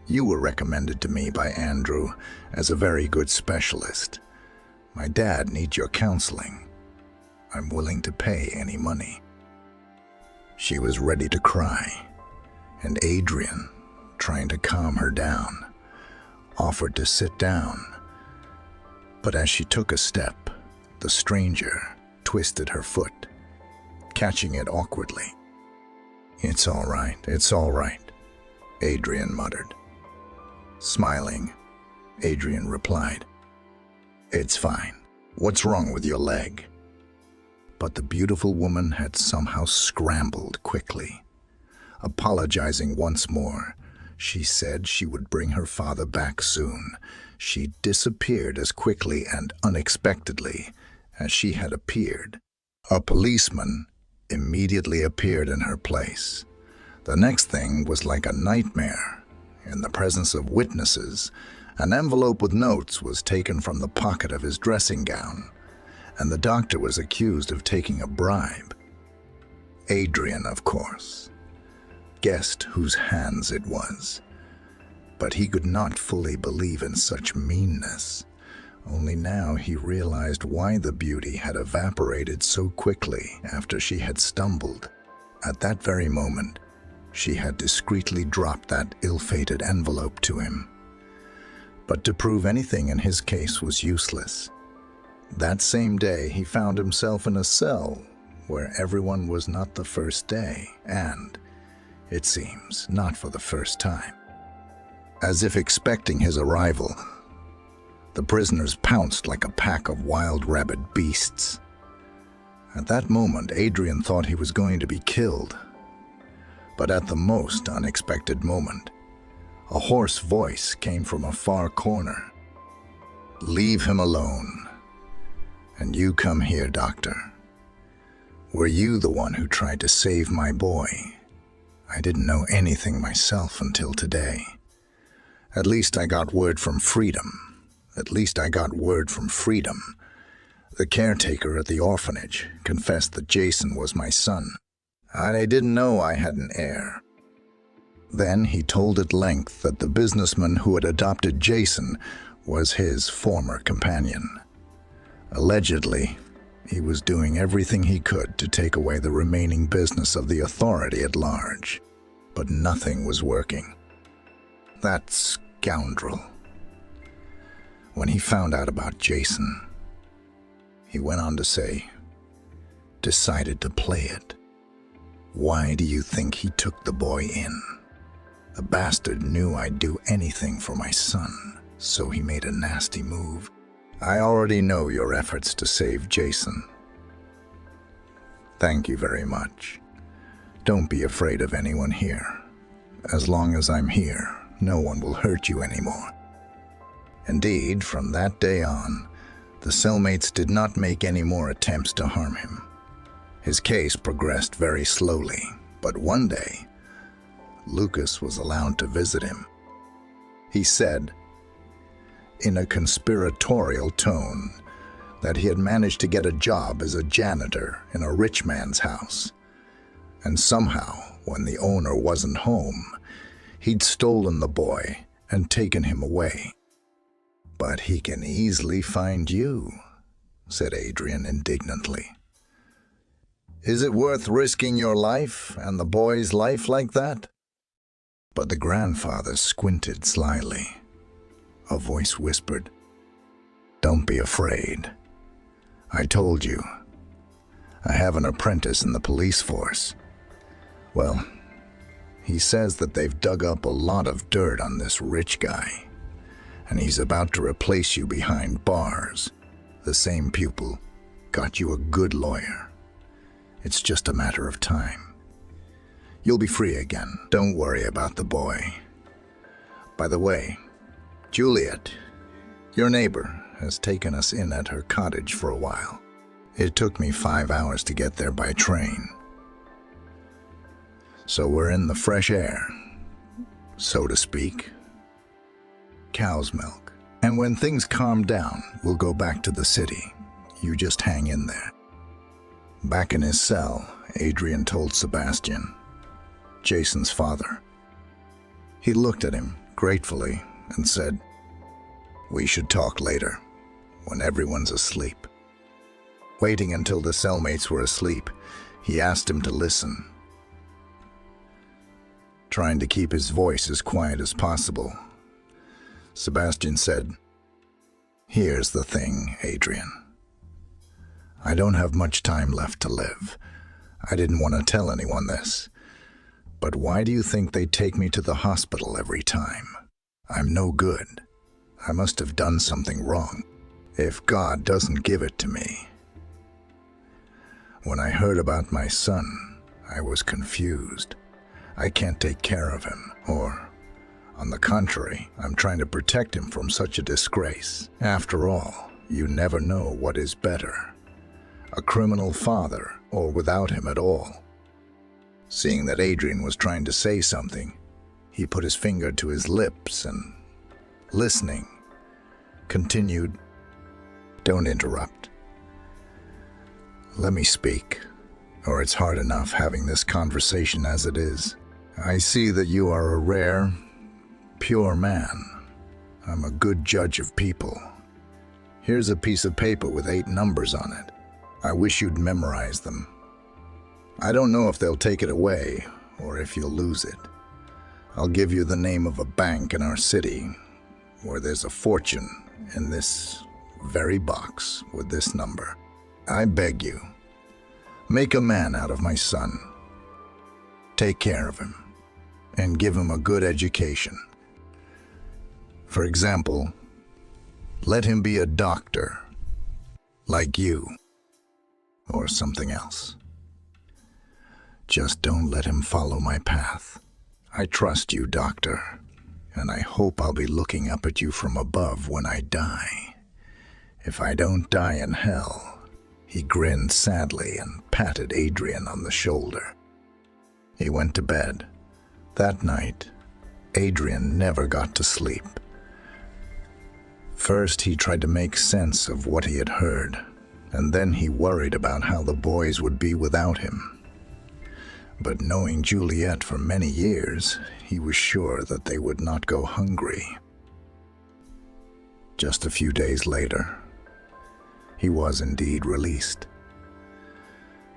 [SPEAKER 1] You were recommended to me by Andrew as a very good specialist. My dad needs your counseling. I'm willing to pay any money." She was ready to cry, and Adrian, trying to calm her down, offered to sit down. But as she took a step, the stranger twisted her foot, catching it awkwardly. It's all right," Adrian muttered. Smiling, Adrian replied, "It's fine. What's wrong with your leg?" But the beautiful woman had somehow scrambled quickly. Apologizing once more, she said she would bring her father back soon. She disappeared as quickly and unexpectedly as she had appeared. A policeman immediately appeared in her place. The next thing was like a nightmare. In the presence of witnesses, an envelope with notes was taken from the pocket of his dressing gown, and the doctor was accused of taking a bribe. Adrian, of course, guessed whose hands it was, but he could not fully believe in such meanness. Only now he realized why the beauty had evaporated so quickly after she had stumbled. At that very moment, she had discreetly dropped that ill-fated envelope to him. But to prove anything in his case was useless. That same day, he found himself in a cell where everyone was not the first day, and, it seems, not for the first time. As if expecting his arrival, the prisoners pounced like a pack of wild rabid beasts. At that moment, Adrian thought he was going to be killed. But at the most unexpected moment, a hoarse voice came from a far corner. "Leave him alone. And you come here, doctor. Were you the one who tried to save my boy? I didn't know anything myself until today. At least I got word from Freedom. The caretaker at the orphanage confessed that Jason was my son. I didn't know I had an heir." Then he told at length that the businessman who had adopted Jason was his former companion. Allegedly, he was doing everything he could to take away the remaining business of the authority at large, but nothing was working. That scoundrel. When he found out about Jason, he went on to say, decided to play it. Why do you think he took the boy in? The bastard knew I'd do anything for my son, so he made a nasty move. I already know your efforts to save Jason. Thank you very much. Don't be afraid of anyone here. As long as I'm here, no one will hurt you anymore. Indeed, from that day on, the cellmates did not make any more attempts to harm him. His case progressed very slowly, But one day, Lucas was allowed to visit him. He said, in a conspiratorial tone, that he had managed to get a job as a janitor in a rich man's house. And somehow, when the owner wasn't home, he'd stolen the boy and taken him away. "But he can easily find you," said Adrian indignantly. "Is it worth risking your life and the boy's life like that?" But the grandfather squinted slyly. A voice whispered, "Don't be afraid. I told you. I have an apprentice in the police force. Well, he says that they've dug up a lot of dirt on this rich guy, and he's about to replace you behind bars. The same pupil got you a good lawyer. It's just a matter of time. You'll be free again. Don't worry about the boy. By the way, Juliet, your neighbor, has taken us in at her cottage for a while. It took me 5 hours to get there by train. So we're in the fresh air, so to speak. Cow's milk. And when things calm down, we'll go back to the city. You just hang in there." Back in his cell, Adrian told Sebastian, Jason's father. He looked at him gratefully and said, "We should talk later, when everyone's asleep." Waiting until the cellmates were asleep, he asked him to listen, trying to keep his voice as quiet as possible. Sebastian said, "Here's the thing, Adrian. I don't have much time left to live. I didn't want to tell anyone this. But why do you think they take me to the hospital every time? I'm no good. I must have done something wrong, if God doesn't give it to me. When I heard about my son, I was confused. I can't take care of him, or, on the contrary, I'm trying to protect him from such a disgrace. After all, you never know what is better, a criminal father or without him at all." Seeing that Adrian was trying to say something, he put his finger to his lips and, listening, continued, "Don't interrupt. Let me speak, or it's hard enough having this conversation as it is. I see that you are a rare, pure man. I'm a good judge of people. Here's a piece of paper with 8 numbers on it. I wish you'd memorize them. I don't know if they'll take it away or if you'll lose it. I'll give you the name of a bank in our city where there's a fortune in this very box with this number. I beg you, make a man out of my son. Take care of him and give him a good education. For example, let him be a doctor, like you, or something else. Just don't let him follow my path. I trust you, doctor, and I hope I'll be looking up at you from above when I die. If I don't die in hell." He grinned sadly and patted Adrian on the shoulder. He went to bed. That night, Adrian never got to sleep. First, he tried to make sense of what he had heard, and then he worried about how the boys would be without him. But knowing Juliet for many years, he was sure that they would not go hungry. Just a few days later, he was indeed released.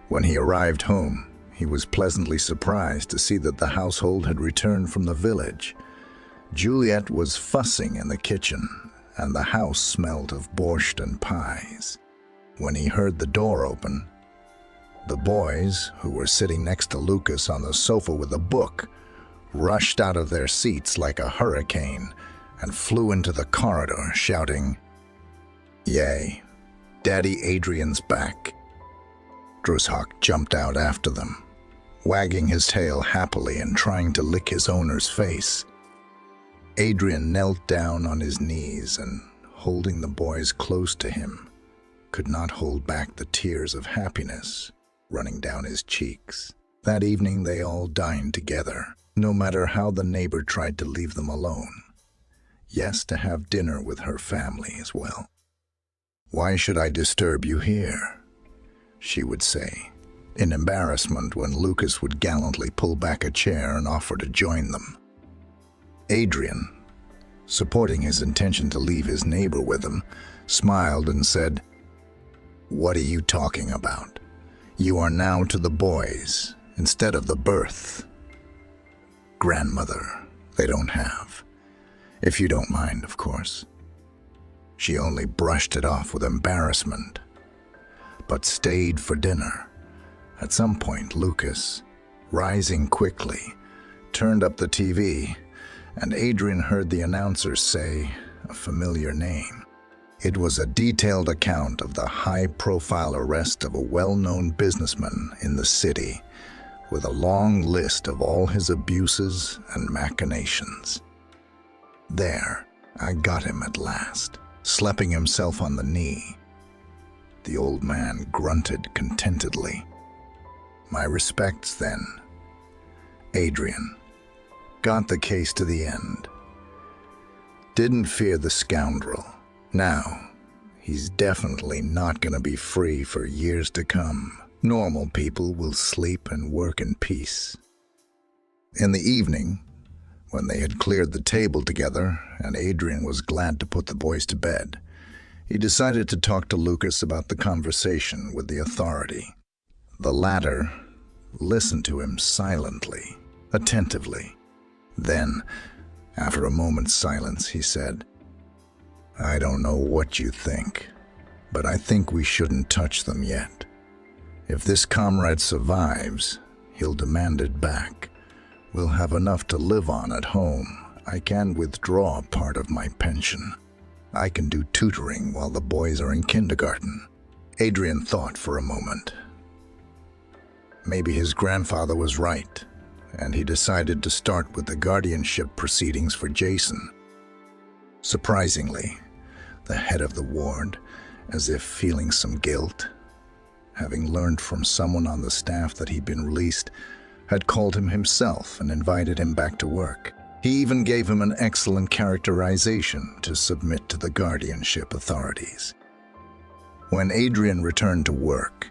[SPEAKER 1] When he arrived home, he was pleasantly surprised to see that the household had returned from the village. Juliet was fussing in the kitchen, and the house smelled of borscht and pies. When he heard the door open, the boys, who were sitting next to Lucas on the sofa with a book, rushed out of their seats like a hurricane and flew into the corridor, shouting, "Yay, Daddy Adrian's back." Drushak jumped out after them, wagging his tail happily and trying to lick his owner's face. Adrian knelt down on his knees and, holding the boys close to him, could not hold back the tears of happiness running down his cheeks. That evening they all dined together, no matter how the neighbor tried to leave them alone. Yes, to have dinner with her family as well. "Why should I disturb you here?" she would say, in embarrassment when Lucas would gallantly pull back a chair and offer to join them. Adrian, supporting his intention to leave his neighbor with him, smiled and said, "What are you talking about? You are now to the boys instead of the birth. Grandmother they don't have. If you don't mind, of course." She only brushed it off with embarrassment, but stayed for dinner. At some point, Lucas, rising quickly, turned up the TV, and Adrian heard the announcer say a familiar name. It was a detailed account of the high-profile arrest of a well-known businessman in the city, with a long list of all his abuses and machinations. "There, I got him at last," slapping himself on the knee. The old man grunted contentedly. "My respects, then." Adrian got the case to the end. Didn't fear the scoundrel. Now, he's definitely not going to be free for years to come. Normal people will sleep and work in peace. In the evening, when they had cleared the table together and Adrian was glad to put the boys to bed, he decided to talk to Lucas about the conversation with the authority. The latter listened to him silently, attentively. Then, after a moment's silence, he said, "I don't know what you think, but I think we shouldn't touch them yet. If this comrade survives, he'll demand it back. We'll have enough to live on at home. I can withdraw part of my pension. I can do tutoring while the boys are in kindergarten." Adrian thought for a moment. Maybe his grandfather was right, and he decided to start with the guardianship proceedings for Jason. Surprisingly, the head of the ward, as if feeling some guilt, having learned from someone on the staff that he'd been released, had called him himself and invited him back to work. He even gave him an excellent characterization to submit to the guardianship authorities. When Adrian returned to work,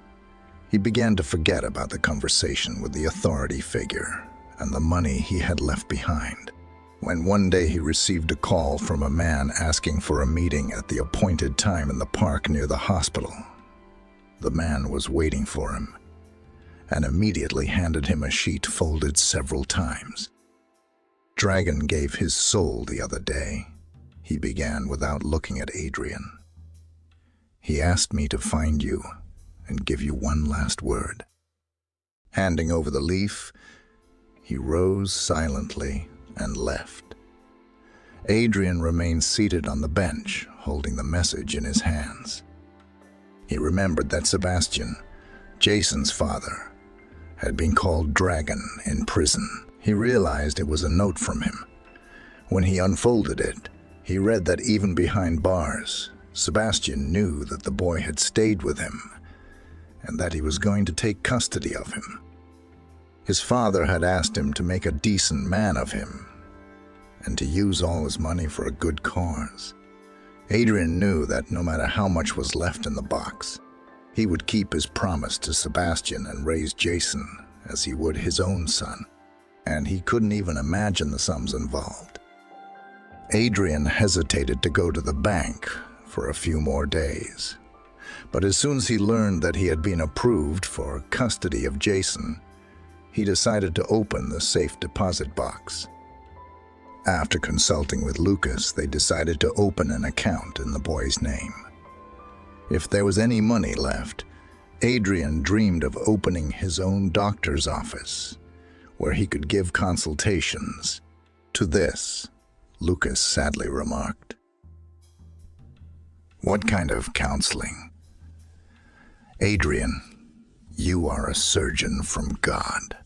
[SPEAKER 1] he began to forget about the conversation with the authority figure and the money he had left behind. When one day he received a call from a man asking for a meeting at the appointed time in the park near the hospital. The man was waiting for him and immediately handed him a sheet folded several times. "Dragon gave his soul the other day," he began without looking at Adrian. "He asked me to find you and give you one last word." Handing over the leaf, he rose silently and left. Adrian remained seated on the bench, holding the message in his hands. He remembered that Sebastian, Jason's father, had been called Dragon in prison. He realized it was a note from him. When he unfolded it, he read that even behind bars, Sebastian knew that the boy had stayed with him and that he was going to take custody of him. His father had asked him to make a decent man of him and to use all his money for a good cause. Adrian knew that no matter how much was left in the box, he would keep his promise to Sebastian and raise Jason as he would his own son, and he couldn't even imagine the sums involved. Adrian hesitated to go to the bank for a few more days, but as soon as he learned that he had been approved for custody of Jason, he decided to open the safe deposit box. After consulting with Lucas, they decided to open an account in the boy's name. If there was any money left, Adrian dreamed of opening his own doctor's office, where he could give consultations. To this, Lucas sadly remarked, "What kind of counseling?" "Adrian, you are a surgeon from God.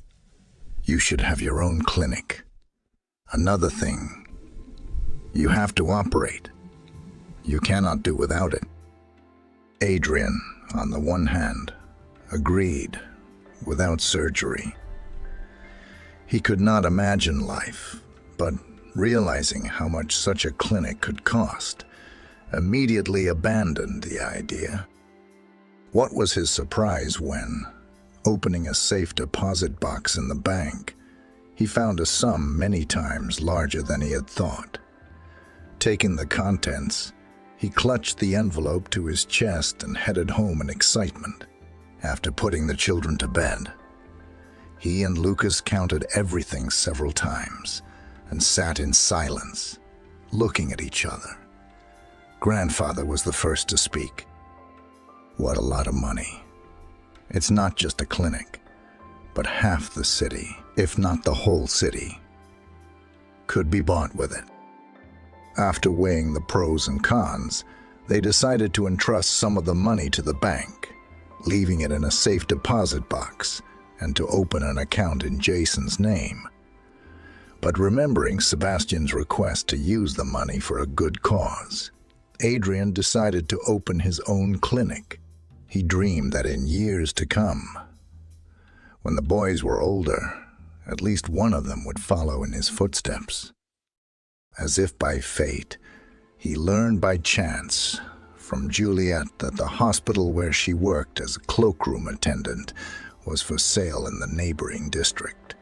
[SPEAKER 1] You should have your own clinic. Another thing, you have to operate. You cannot do without it." Adrian, on the one hand, agreed without surgery, He could not imagine life, but realizing how much such a clinic could cost, immediately abandoned the idea. What was his surprise when, opening a safe deposit box in the bank, he found a sum many times larger than he had thought. Taking the contents, he clutched the envelope to his chest and headed home in excitement. After putting the children to bed, he and Lucas counted everything several times and sat in silence, looking at each other. Grandfather was the first to speak. What a lot of money. It's not just a clinic, but half the city, if not the whole city, could be bought with it. After weighing the pros and cons, they decided to entrust some of the money to the bank, leaving it in a safe deposit box, and to open an account in Jason's name. But remembering Sebastian's request to use the money for a good cause, Adrian decided to open his own clinic. He dreamed that in years to come, when the boys were older, at least one of them would follow in his footsteps. As if by fate, he learned by chance from Juliet that the hospital where she worked as a cloakroom attendant was for sale in the neighboring district.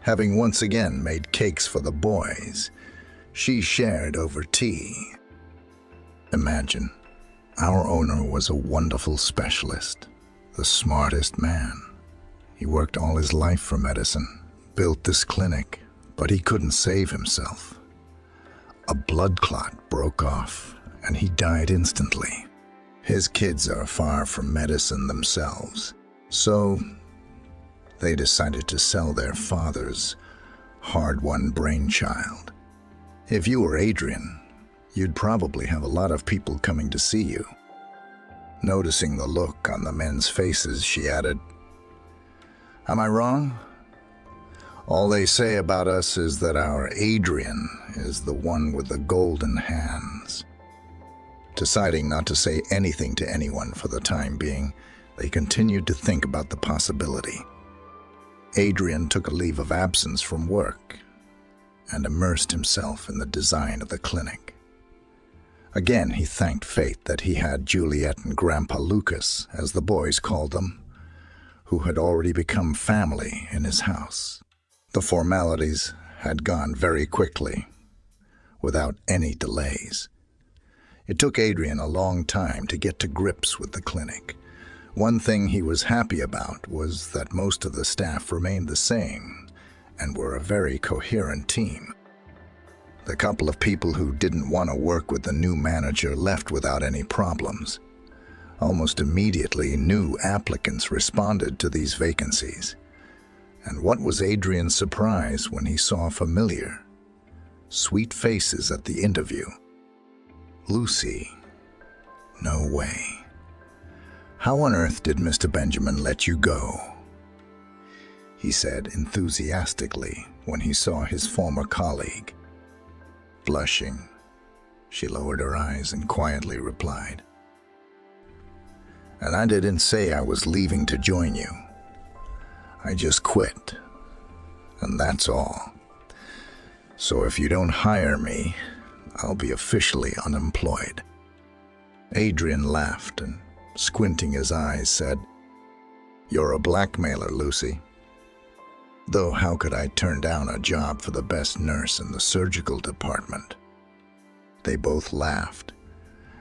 [SPEAKER 1] Having once again made cakes for the boys, she shared over tea. Imagine, our owner was a wonderful specialist, the smartest man. He worked all his life for medicine, built this clinic, but he couldn't save himself. A blood clot broke off, and he died instantly. His kids are far from medicine themselves, so they decided to sell their father's hard-won brainchild. If you were Adrian, you'd probably have a lot of people coming to see you. Noticing the look on the men's faces, she added, "Am I wrong? All they say about us is that our Adrian is the one with the golden hands." Deciding not to say anything to anyone for the time being, they continued to think about the possibility. Adrian took a leave of absence from work and immersed himself in the design of the clinic. Again, he thanked fate that he had Juliet and Grandpa Lucas, as the boys called them, who had already become family in his house. The formalities had gone very quickly, without any delays. It took Adrian a long time to get to grips with the clinic. One thing he was happy about was that most of the staff remained the same and were a very coherent team. The couple of people who didn't want to work with the new manager left without any problems. Almost immediately, new applicants responded to these vacancies. And what was Adrian's surprise when he saw familiar, sweet faces at the interview. Lucy. No way. "How on earth did Mr. Benjamin let you go?" he said enthusiastically when he saw his former colleague. Blushing, she lowered her eyes and quietly replied, "And I didn't say I was leaving to join you. I just quit, and that's all. So if you don't hire me, I'll be officially unemployed." Adrian laughed and, squinting his eyes, said, "You're a blackmailer, Lucy. Though how could I turn down a job for the best nurse in the surgical department?" They both laughed,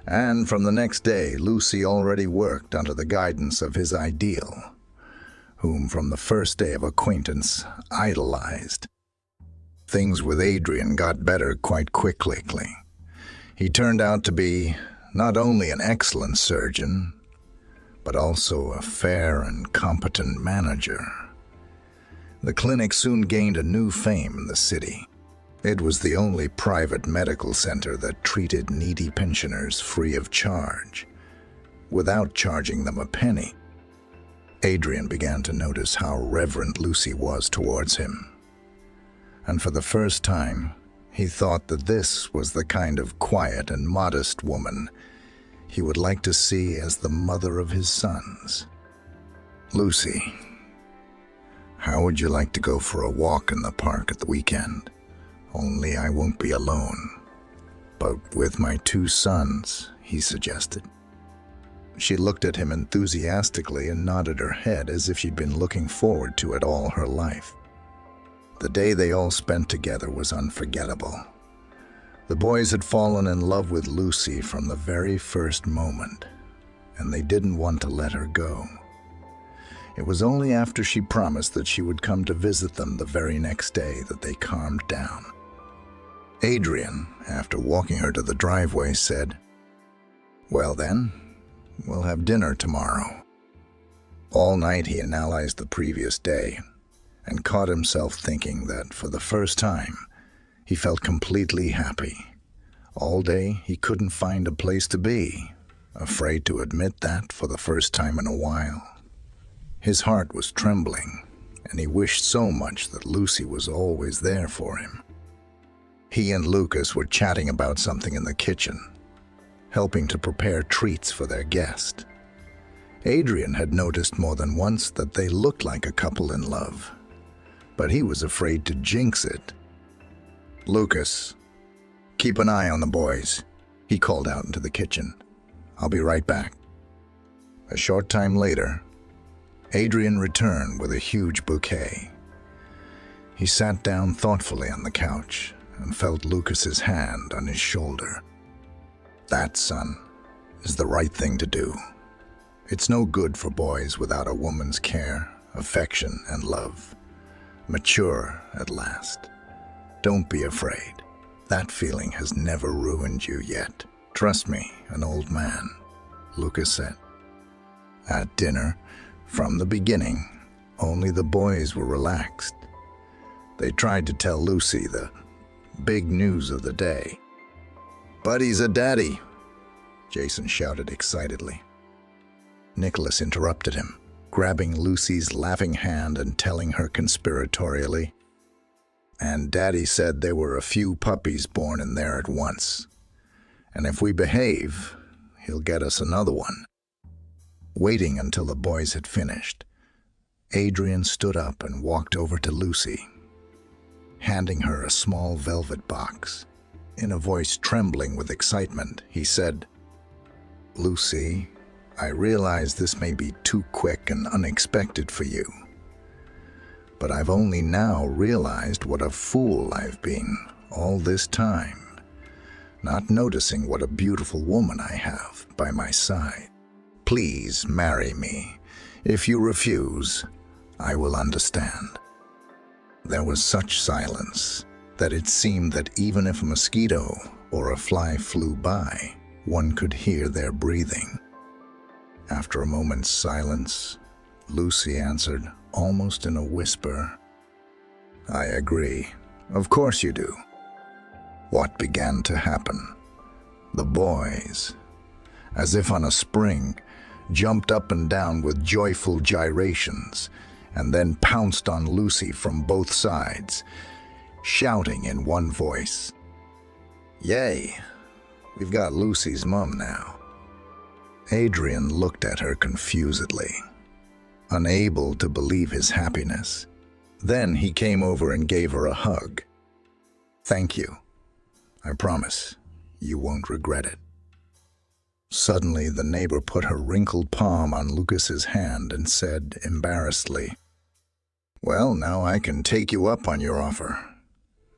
[SPEAKER 1] and from the next day, Lucy already worked under the guidance of his ideal, whom from the first day of acquaintance idolized. Things with Adrian got better quite quickly. He turned out to be not only an excellent surgeon, but also a fair and competent manager. The clinic soon gained a new fame in the city. It was the only private medical center that treated needy pensioners free of charge, without charging them a penny. Adrian began to notice how reverent Lucy was towards him. And for the first time, he thought that this was the kind of quiet and modest woman he would like to see as the mother of his sons. "Lucy, How would you like to go for a walk in the park at the weekend? Only I won't be alone, but with my 2 sons, he suggested. She looked at him enthusiastically and nodded her head as if she'd been looking forward to it all her life. The day they all spent together was unforgettable. The boys had fallen in love with Lucy from the very first moment, and they didn't want to let her go. It was only after she promised that she would come to visit them the very next day that they calmed down. Adrian, after walking her to the driveway, said, "Well then, we'll have dinner tomorrow." All night he analyzed the previous day and caught himself thinking that for the first time, he felt completely happy. All day he couldn't find a place to be, afraid to admit that for the first time in a while. His heart was trembling, and he wished so much that Lucy was always there for him. He and Lucas were chatting about something in the kitchen, helping to prepare treats for their guest. Adrian had noticed more than once that they looked like a couple in love, but he was afraid to jinx it. "Lucas, keep an eye on the boys," he called out into the kitchen. "I'll be right back." A short time later, Adrian returned with a huge bouquet. He sat down thoughtfully on the couch and felt Lucas's hand on his shoulder. "That, son, is the right thing to do. It's no good for boys without a woman's care, affection, and love. Mature at last. Don't be afraid. That feeling has never ruined you yet. Trust me, an old man," Lucas said. At dinner, from the beginning, only the boys were relaxed. They tried to tell Lucy the big news of the day. "Buddy's a daddy," Jason shouted excitedly. Nicholas interrupted him, grabbing Lucy's laughing hand and telling her conspiratorially, "And Daddy said there were a few puppies born in there at once. And if we behave, he'll get us another one." Waiting until the boys had finished, Adrian stood up and walked over to Lucy, handing her a small velvet box. In a voice trembling with excitement, he said, "Lucy, I realize this may be too quick and unexpected for you, but I've only now realized what a fool I've been all this time, not noticing what a beautiful woman I have by my side. Please marry me. If you refuse, I will understand." There was such silence that it seemed that even if a mosquito or a fly flew by, one could hear their breathing. After a moment's silence, Lucy answered, almost in a whisper, "I agree. Of course you do." What began to happen? The boys, as if on a spring, jumped up and down with joyful gyrations, and then pounced on Lucy from both sides, shouting in one voice, "Yay! We've got Lucy's mom now." Adrian looked at her confusedly, unable to believe his happiness. Then he came over and gave her a hug. "Thank you. I promise you won't regret it." Suddenly, the neighbor put her wrinkled palm on Lucas's hand and said embarrassedly, "Well, now I can take you up on your offer.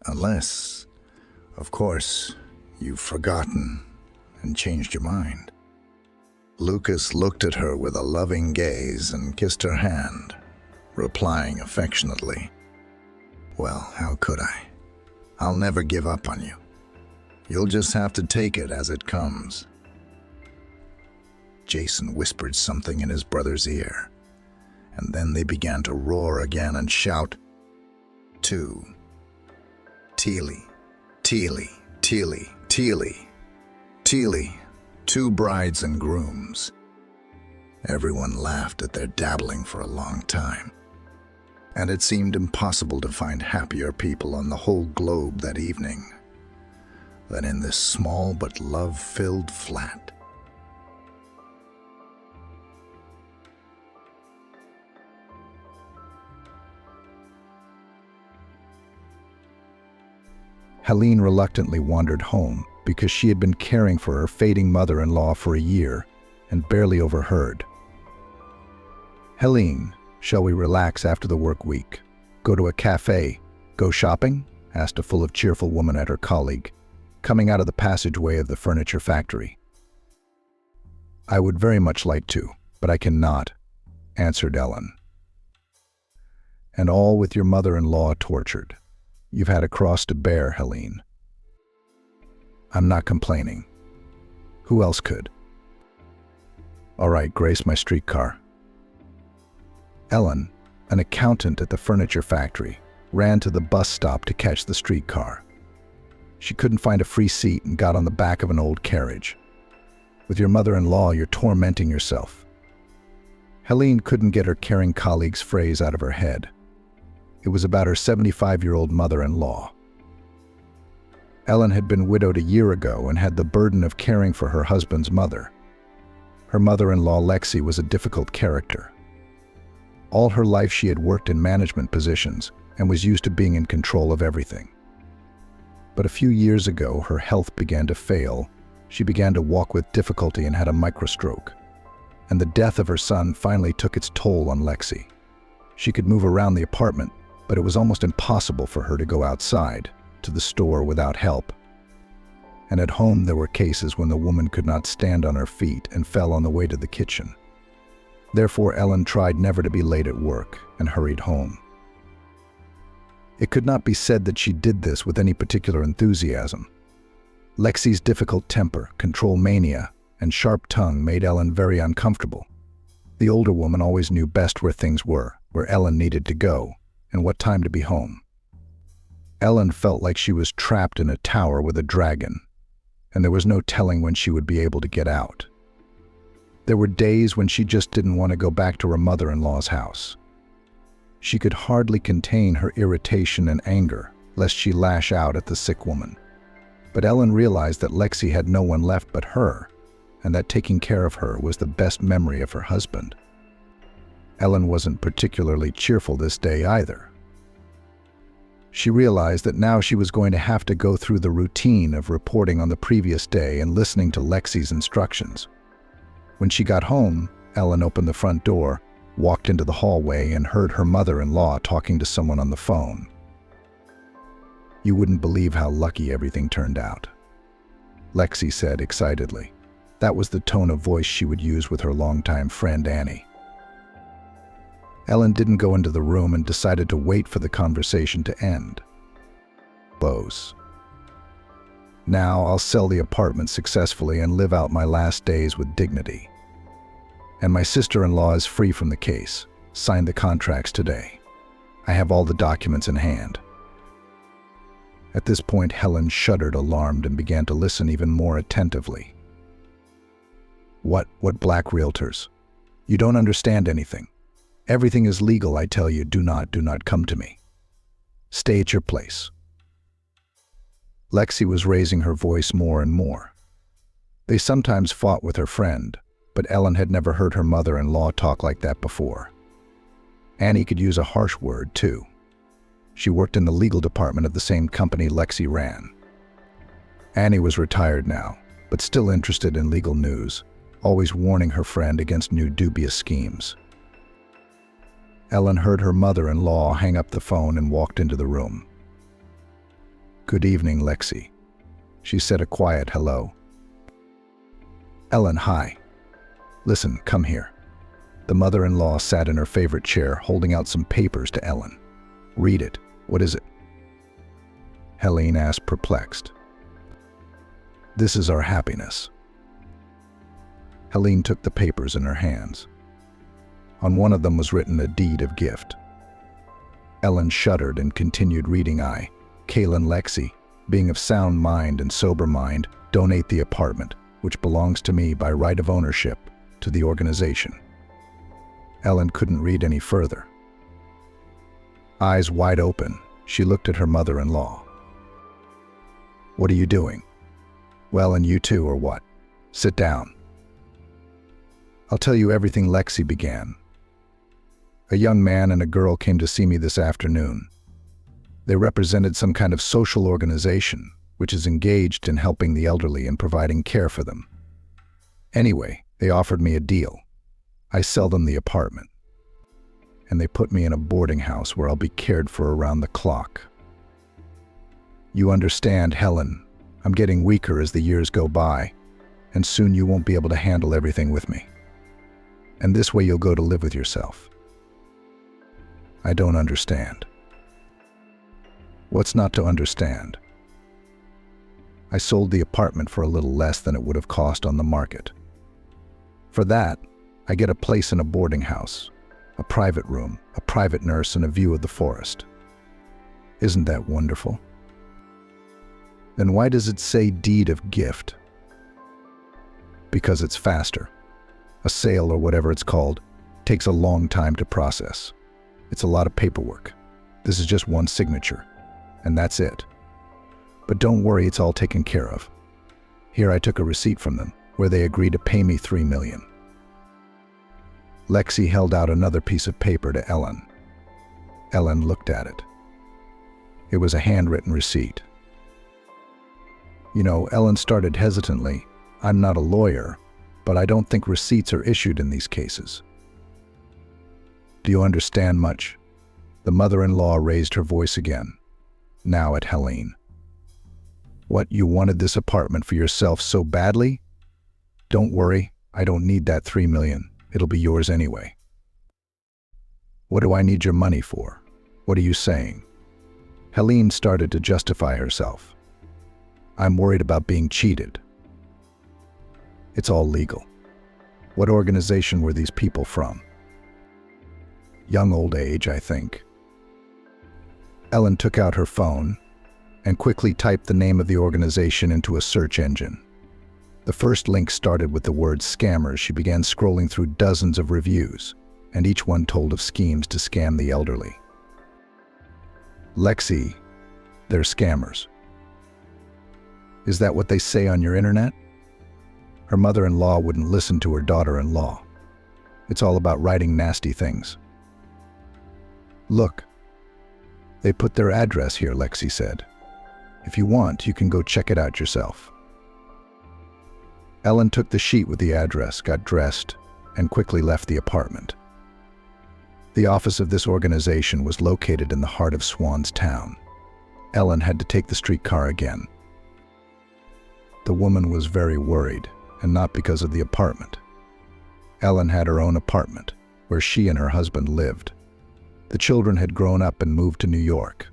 [SPEAKER 1] Unless, of course, you've forgotten and changed your mind." Lucas looked at her with a loving gaze and kissed her hand, replying affectionately, "Well, how could I? I'll never give up on you. You'll just have to take it as it comes." Jason whispered something in his brother's ear, and then they began to roar again and shout, "Two. Teely, Teely, Teely, Teely, Teely, 2 brides and grooms." Everyone laughed at their dabbling for a long time, and it seemed impossible to find happier people on the whole globe that evening than in this small but love-filled flat. Helene reluctantly wandered home because she had been caring for her fading mother-in-law for a year and barely overheard. "Helene, shall we relax after the work week? Go to a cafe? Go shopping?" asked a full of cheerful woman at her colleague, coming out of the passageway of the furniture factory. "I would very much like to, but I cannot," answered Ellen. "And all with your mother-in-law tortured. You've had a cross to bear, Helene." "I'm not complaining. Who else could?" "All right, grace my streetcar." Ellen, an accountant at the furniture factory, ran to the bus stop to catch the streetcar. She couldn't find a free seat and got on the back of an old carriage. "With your mother-in-law, you're tormenting yourself." Helene couldn't get her caring colleague's phrase out of her head. It was about her 75-year-old mother-in-law. Ellen had been widowed a year ago and had the burden of caring for her husband's mother. Her mother-in-law, Lexi, was a difficult character. All her life she had worked in management positions and was used to being in control of everything. But a few years ago, her health began to fail. She began to walk with difficulty and had a microstroke. And the death of her son finally took its toll on Lexi. She could move around the apartment, but it was almost impossible for her to go outside, to the store without help. And at home there were cases when the woman could not stand on her feet and fell on the way to the kitchen. Therefore, Ellen tried never to be late at work and hurried home. It could not be said that she did this with any particular enthusiasm. Lexi's difficult temper, control mania, and sharp tongue made Ellen very uncomfortable. The older woman always knew best where things were, where Ellen needed to go, and what time to be home. Ellen felt like she was trapped in a tower with a dragon, and there was no telling when she would be able to get out. There were days when she just didn't want to go back to her mother-in-law's house. She could hardly contain her irritation and anger, lest she lash out at the sick woman. But Ellen realized that Lexi had no one left but her, and that taking care of her was the best memory of her husband. Ellen wasn't particularly cheerful this day either. She realized that now she was going to have to go through the routine of reporting on the previous day and listening to Lexi's instructions. When she got home, Ellen opened the front door, walked into the hallway, and heard her mother-in-law talking to someone on the phone. "You wouldn't believe how lucky everything turned out," Lexi said excitedly. That was the tone of voice she would use with her longtime friend Annie. Ellen didn't go into the room and decided to wait for the conversation to end. Close. "Now I'll sell the apartment successfully and live out my last days with dignity. And my sister-in-law is free from the case. Signed the contracts today. I have all the documents in hand." At this point, Helen shuddered, alarmed, and began to listen even more attentively. What black realtors? You don't understand anything. Everything is legal, I tell you. Do not come to me. Stay at your place." Lexi was raising her voice more and more. They sometimes fought with her friend, but Ellen had never heard her mother-in-law talk like that before. Annie could use a harsh word, too. She worked in the legal department of the same company Lexi ran. Annie was retired now, but still interested in legal news, always warning her friend against new dubious schemes. Ellen heard her mother-in-law hang up the phone and walked into the room. "Good evening, Lexi." She said a quiet hello. "Ellen, hi. Listen, come here." The mother-in-law sat in her favorite chair, holding out some papers to Ellen. "Read it. What is it?" Helene asked, perplexed. "This is our happiness." Helene took the papers in her hands. On one of them was written a deed of gift. Ellen shuddered and continued reading. "I, Kaylin Lexi, being of sound mind and sober mind, donate the apartment, which belongs to me by right of ownership, to the organization." Ellen couldn't read any further. Eyes wide open, she looked at her mother-in-law. "What are you doing?" "Well, and you too, or what? Sit down." "I'll tell you everything," Lexi began. "A young man and a girl came to see me this afternoon. They represented some kind of social organization, which is engaged in helping the elderly and providing care for them. Anyway, they offered me a deal. I sell them the apartment, and they put me in a boarding house where I'll be cared for around the clock. You understand, Helen, I'm getting weaker as the years go by, and soon you won't be able to handle everything with me. And this way you'll go to live with yourself. I don't understand. What's not to understand? I sold the apartment for a little less than it would have cost on the market. For that, I get a place in a boarding house, a private room, a private nurse, and a view of the forest. Isn't that wonderful? Then why does it say deed of gift? Because it's faster. A sale, or whatever it's called, takes a long time to process. It's a lot of paperwork. This is just one signature, and that's it. But don't worry, it's all taken care of. Here I took a receipt from them, where they agreed to pay me $3 million. Lexi held out another piece of paper to Ellen. Ellen looked at it. It was a handwritten receipt. You know, Ellen started hesitantly. I'm not a lawyer, but I don't think receipts are issued in these cases. Do you understand much? The mother-in-law raised her voice again, now at Helene. What, you wanted this apartment for yourself so badly? Don't worry, I don't need that $3 million. It'll be yours anyway. What do I need your money for? What are you saying? Helene started to justify herself. I'm worried about being cheated. It's all legal. What organization were these people from? Young Old Age, I think. Ellen took out her phone and quickly typed the name of the organization into a search engine. The first link started with the word scammers. She began scrolling through dozens of reviews, and each one told of schemes to scam the elderly. Lexi, they're scammers. Is that what they say on your internet? Her mother-in-law wouldn't listen to her daughter-in-law. It's all about writing nasty things. Look, they put their address here, Lexi said. If you want, you can go check it out yourself. Ellen took the sheet with the address, got dressed, and quickly left the apartment. The office of this organization was located in the heart of Swan's Town. Ellen had to take the streetcar again. The woman was very worried, and not because of the apartment. Ellen had her own apartment, where she and her husband lived. The children had grown up and moved to New York.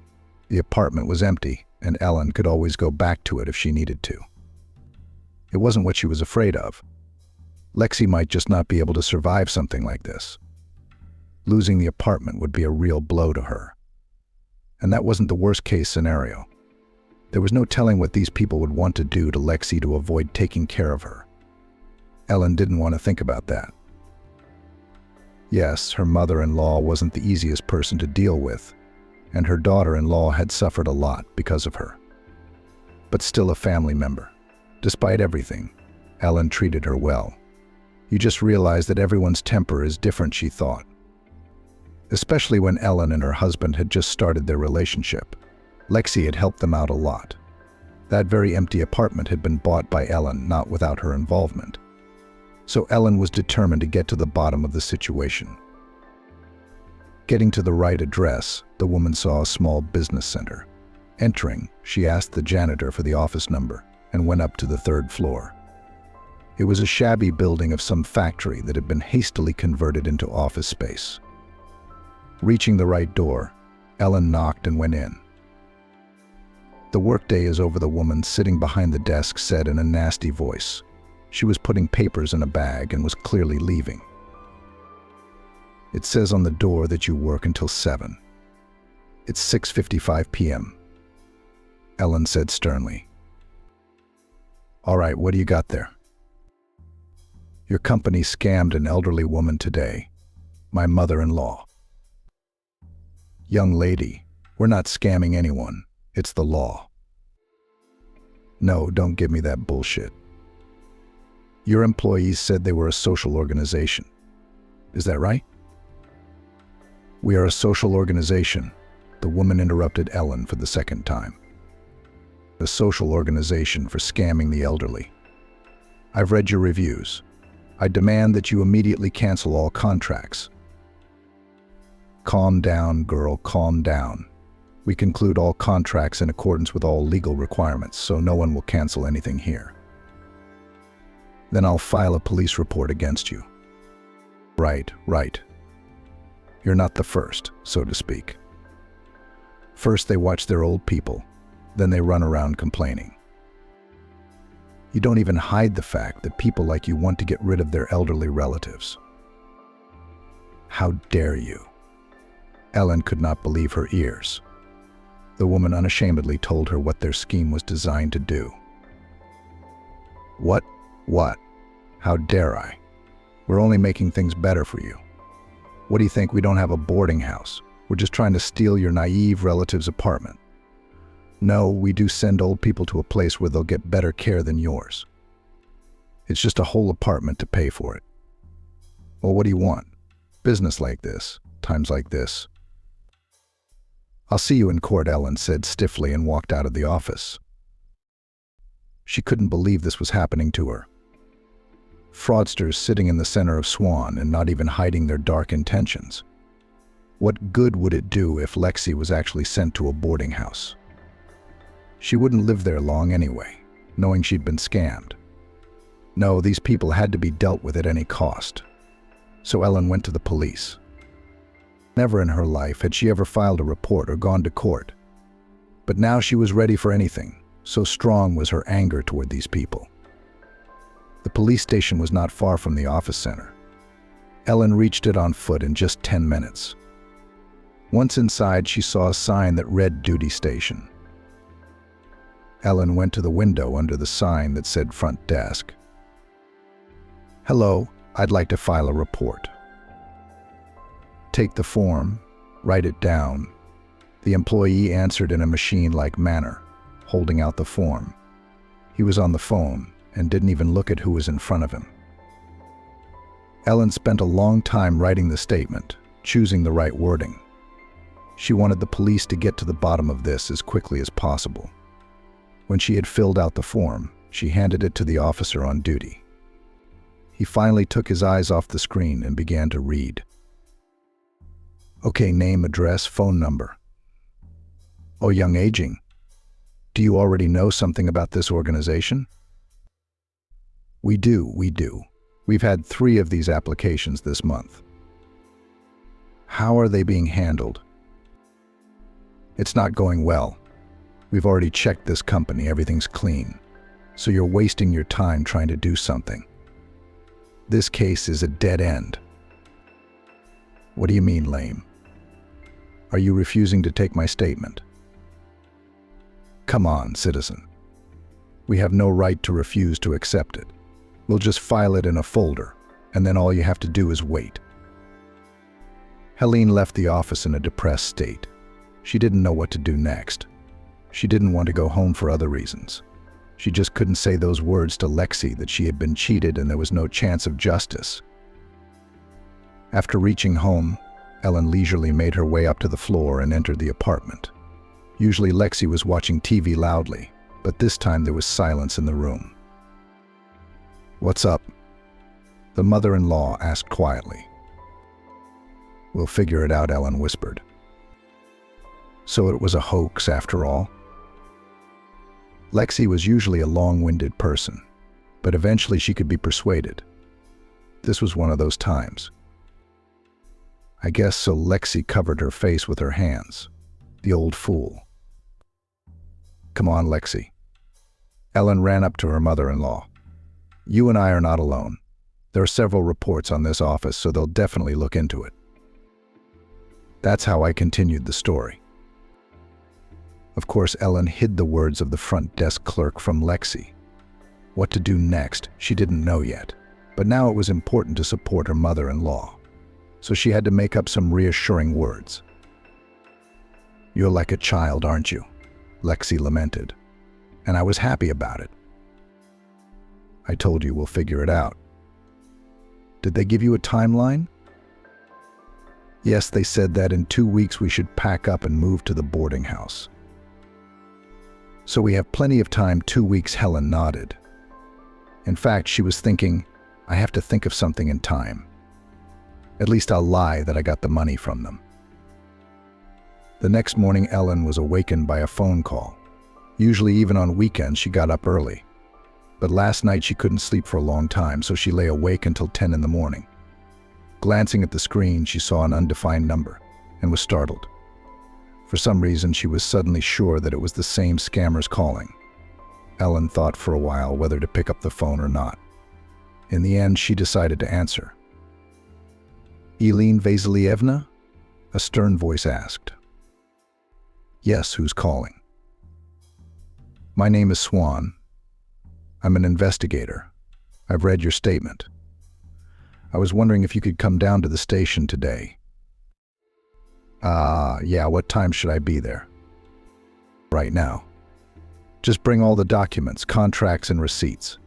[SPEAKER 1] The apartment was empty, and Ellen could always go back to it if she needed to. It wasn't what she was afraid of. Lexi might just not be able to survive something like this. Losing the apartment would be a real blow to her. And that wasn't the worst-case scenario. There was no telling what these people would want to do to Lexi to avoid taking care of her. Ellen didn't want to think about that. Yes, her mother-in-law wasn't the easiest person to deal with, and her daughter-in-law had suffered a lot because of her. But still a family member. Despite everything, Ellen treated her well. You just realize that everyone's temper is different, she thought. Especially when Ellen and her husband had just started their relationship. Lexi had helped them out a lot. That very empty apartment had been bought by Ellen, not without her involvement. So Ellen was determined to get to the bottom of the situation. Getting to the right address, the woman saw a small business center. Entering, she asked the janitor for the office number and went up to the third floor. It was a shabby building of some factory that had been hastily converted into office space. Reaching the right door, Ellen knocked and went in. The workday is over, the woman sitting behind the desk said in a nasty voice. She was putting papers in a bag and was clearly leaving. It says on the door that you work until 7. It's 6:55 p.m. Ellen said sternly. All right, what do you got there? Your company scammed an elderly woman today, my mother-in-law. Young lady, we're not scamming anyone. It's the law. No, don't give me that bullshit. Your employees said they were a social organization. Is that right? We are a social organization. The woman interrupted Ellen for the second time. A social organization for scamming the elderly. I've read your reviews. I demand that you immediately cancel all contracts. Calm down, girl, calm down. We conclude all contracts in accordance with all legal requirements, so no one will cancel anything here. Then I'll file a police report against you. Right. You're not the first, so to speak. First they watch their old people, then they run around complaining. You don't even hide the fact that people like you want to get rid of their elderly relatives. How dare you? Ellen could not believe her ears. The woman unashamedly told her what their scheme was designed to do. What? How dare I? We're only making things better for you. What do you think, we don't have a boarding house? We're just trying to steal your naive relative's apartment. No, we do send old people to a place where they'll get better care than yours. It's just a whole apartment to pay for it. Well, what do you want? Business like this, times like this. I'll see you in court, Ellen said stiffly and walked out of the office. She couldn't believe this was happening to her. Fraudsters sitting in the center of Swan and not even hiding their dark intentions. What good would it do if Lexi was actually sent to a boarding house? She wouldn't live there long anyway, knowing she'd been scammed. No, these people had to be dealt with at any cost. So Ellen went to the police. Never in her life had she ever filed a report or gone to court. But now she was ready for anything, so strong was her anger toward these people. The police station was not far from the office center. Ellen reached it on foot in just 10 minutes. Once inside, she saw a sign that read Duty Station. Ellen went to the window under the sign that said Front Desk. Hello, I'd like to file a report. Take the form, write it down. The employee answered in a machine-like manner, holding out the form. He was on the phone and didn't even look at who was in front of him. Ellen spent a long time writing the statement, choosing the right wording. She wanted the police to get to the bottom of this as quickly as possible. When she had filled out the form, she handed it to the officer on duty. He finally took his eyes off the screen and began to read. Okay, name, address, phone number. Oh, young aging. Do you already know something about this organization? We do. We've had 3 of these applications this month. How are they being handled? It's not going well. We've already checked this company, everything's clean. So you're wasting your time trying to do something. This case is a dead end. What do you mean, lame? Are you refusing to take my statement? Come on, citizen. We have no right to refuse to accept it. We'll just file it in a folder, and then all you have to do is wait. Helene left the office in a depressed state. She didn't know what to do next. She didn't want to go home for other reasons. She just couldn't say those words to Lexi that she had been cheated and there was no chance of justice. After reaching home, Ellen leisurely made her way up to the floor and entered the apartment. Usually Lexi was watching TV loudly, but this time there was silence in the room. What's up? The mother-in-law asked quietly. We'll figure it out, Ellen whispered. So it was a hoax after all? Lexi was usually a long-winded person, but eventually she could be persuaded. This was one of those times. I guess so. Lexi covered her face with her hands. The old fool. Come on, Lexi. Ellen ran up to her mother-in-law. You and I are not alone. There are several reports on this office, so they'll definitely look into it. That's how I continued the story. Of course, Ellen hid the words of the front desk clerk from Lexi. What to do next, she didn't know yet, but now it was important to support her mother-in-law, so she had to make up some reassuring words. You're like a child, aren't you? Lexi lamented, and I was happy about it. I told you we'll figure it out. Did they give you a timeline? Yes, they said that in 2 weeks we should pack up and move to the boarding house. So we have plenty of time. 2 weeks, Helen nodded. In fact, she was thinking, I have to think of something in time. At least I'll lie that I got the money from them. The next morning, Ellen was awakened by a phone call. Usually, even on weekends, she got up early. But last night she couldn't sleep for a long time, so she lay awake until 10 in the morning. Glancing at the screen, she saw an undefined number and was startled. For some reason, she was suddenly sure that it was the same scammers calling. Ellen thought for a while whether to pick up the phone or not. In the end, she decided to answer. Eileen Vasilievna? A stern voice asked. Yes, who's calling? My name is Swan. I'm an investigator. I've read your statement. I was wondering if you could come down to the station today. Yeah, what time should I be there? Right now. Just bring all the documents, contracts, and receipts.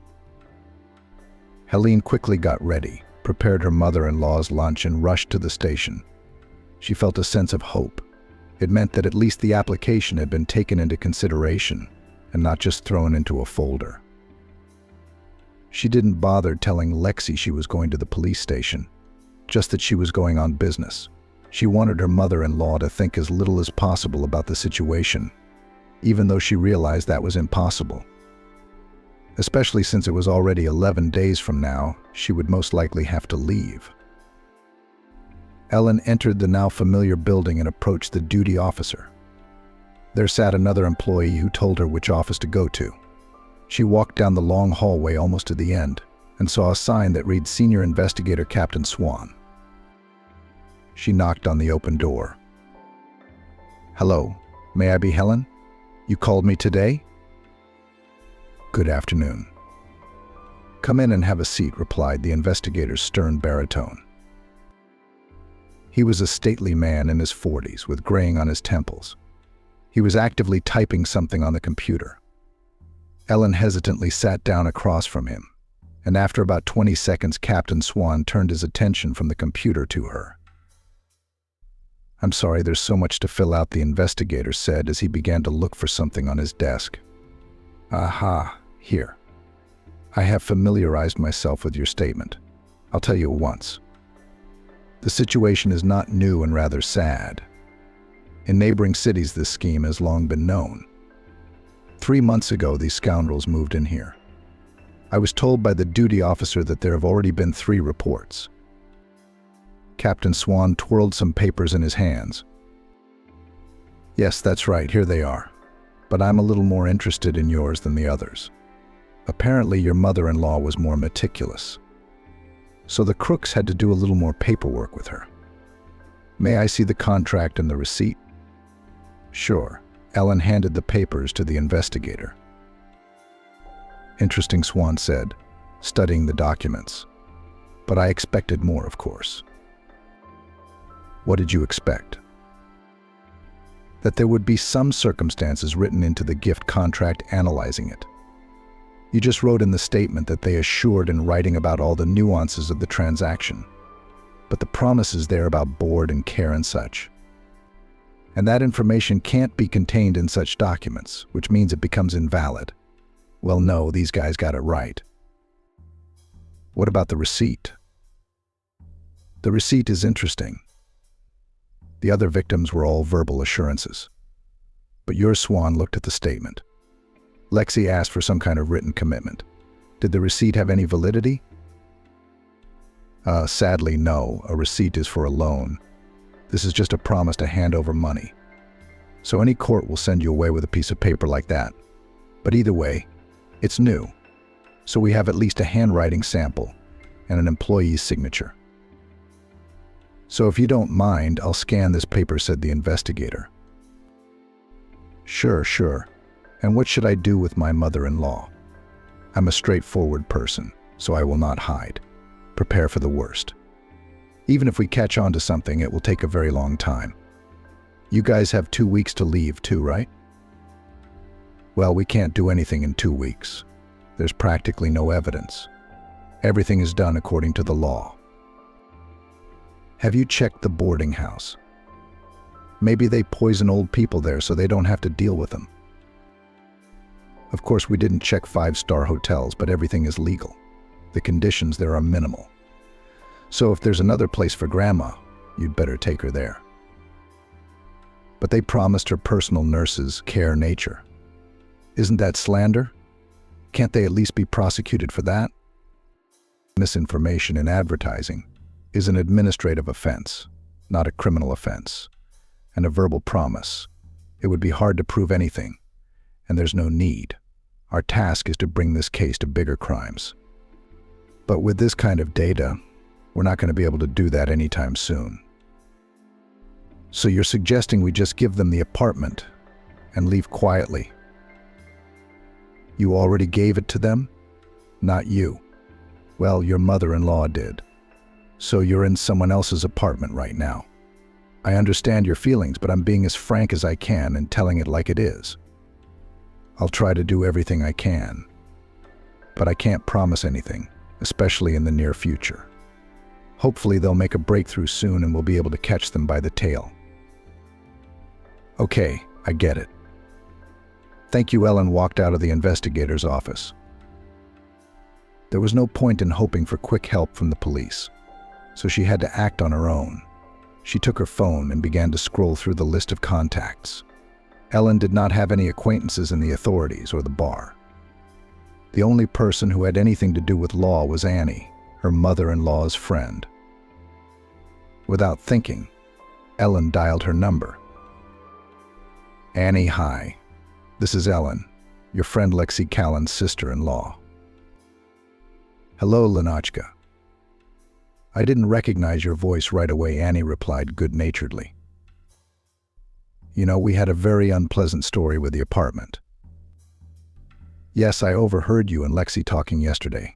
[SPEAKER 1] Helene quickly got ready, prepared her mother-in-law's lunch, and rushed to the station. She felt a sense of hope. It meant that at least the application had been taken into consideration and not just thrown into a folder. She didn't bother telling Lexi she was going to the police station, just that she was going on business. She wanted her mother-in-law to think as little as possible about the situation, even though she realized that was impossible. Especially since it was already 11 days from now, she would most likely have to leave. Ellen entered the now familiar building and approached the duty officer. There sat another employee who told her which office to go to. She walked down the long hallway almost to the end and saw a sign that read Senior Investigator Captain Swan. She knocked on the open door. Hello, may I be Helen? You called me today? Good afternoon. Come in and have a seat, replied the investigator's stern baritone. He was a stately man in his 40s with graying on his temples. He was actively typing something on the computer. Ellen hesitantly sat down across from him, and after about 20 seconds, Captain Swan turned his attention from the computer to her. I'm sorry, there's so much to fill out, the investigator said as he began to look for something on his desk. Aha, here. I have familiarized myself with your statement. I'll tell you once. The situation is not new and rather sad. In neighboring cities, this scheme has long been known. 3 months ago, these scoundrels moved in here. I was told by the duty officer that there have already been 3 reports. Captain Swan twirled some papers in his hands. Yes, that's right, here they are. But I'm a little more interested in yours than the others. Apparently, your mother-in-law was more meticulous. So the crooks had to do a little more paperwork with her. May I see the contract and the receipt? Sure. Ellen handed the papers to the investigator. Interesting, Swan said, studying the documents. But I expected more, of course. What did you expect? That there would be some circumstances written into the gift contract analyzing it. You just wrote in the statement that they assured in writing about all the nuances of the transaction. But the promises there about board and care and such. And that information can't be contained in such documents, which means it becomes invalid. Well, no, these guys got it right. What about the receipt? The receipt is interesting. The other victims were all verbal assurances. But your Swan looked at the statement. Lexi asked for some kind of written commitment. Did the receipt have any validity? Sadly, no. A receipt is for a loan. This is just a promise to hand over money. So any court will send you away with a piece of paper like that. But either way, it's new. So we have at least a handwriting sample and an employee's signature. So if you don't mind, I'll scan this paper, said the investigator. Sure. And what should I do with my mother-in-law? I'm a straightforward person, so I will not hide. Prepare for the worst. Even if we catch on to something, it will take a very long time. You guys have 2 weeks to leave too, right? Well, we can't do anything in 2 weeks. There's practically no evidence. Everything is done according to the law. Have you checked the boarding house? Maybe they poison old people there so they don't have to deal with them. Of course, we didn't check 5-star hotels, but everything is legal. The conditions there are minimal. So if there's another place for Grandma, you'd better take her there. But they promised her personal nurses care nature. Isn't that slander? Can't they at least be prosecuted for that? Misinformation in advertising is an administrative offense, not a criminal offense, and a verbal promise. It would be hard to prove anything, and there's no need. Our task is to bring this case to bigger crimes. But with this kind of data, we're not going to be able to do that anytime soon. So you're suggesting we just give them the apartment and leave quietly? You already gave it to them? Not you. Well, your mother-in-law did. So you're in someone else's apartment right now. I understand your feelings, but I'm being as frank as I can and telling it like it is. I'll try to do everything I can, but I can't promise anything, especially in the near future. Hopefully they'll make a breakthrough soon and we'll be able to catch them by the tail. Okay, I get it. Thank you. Ellen walked out of the investigator's office. There was no point in hoping for quick help from the police, so she had to act on her own. She took her phone and began to scroll through the list of contacts. Ellen did not have any acquaintances in the authorities or the bar. The only person who had anything to do with law was Annie, her mother-in-law's friend. Without thinking, Ellen dialed her number. Annie, hi. This is Ellen, your friend Lexi Callan's sister-in-law. Hello, Lenachka. I didn't recognize your voice right away, Annie replied good-naturedly. You know, we had a very unpleasant story with the apartment. Yes, I overheard you and Lexi talking yesterday.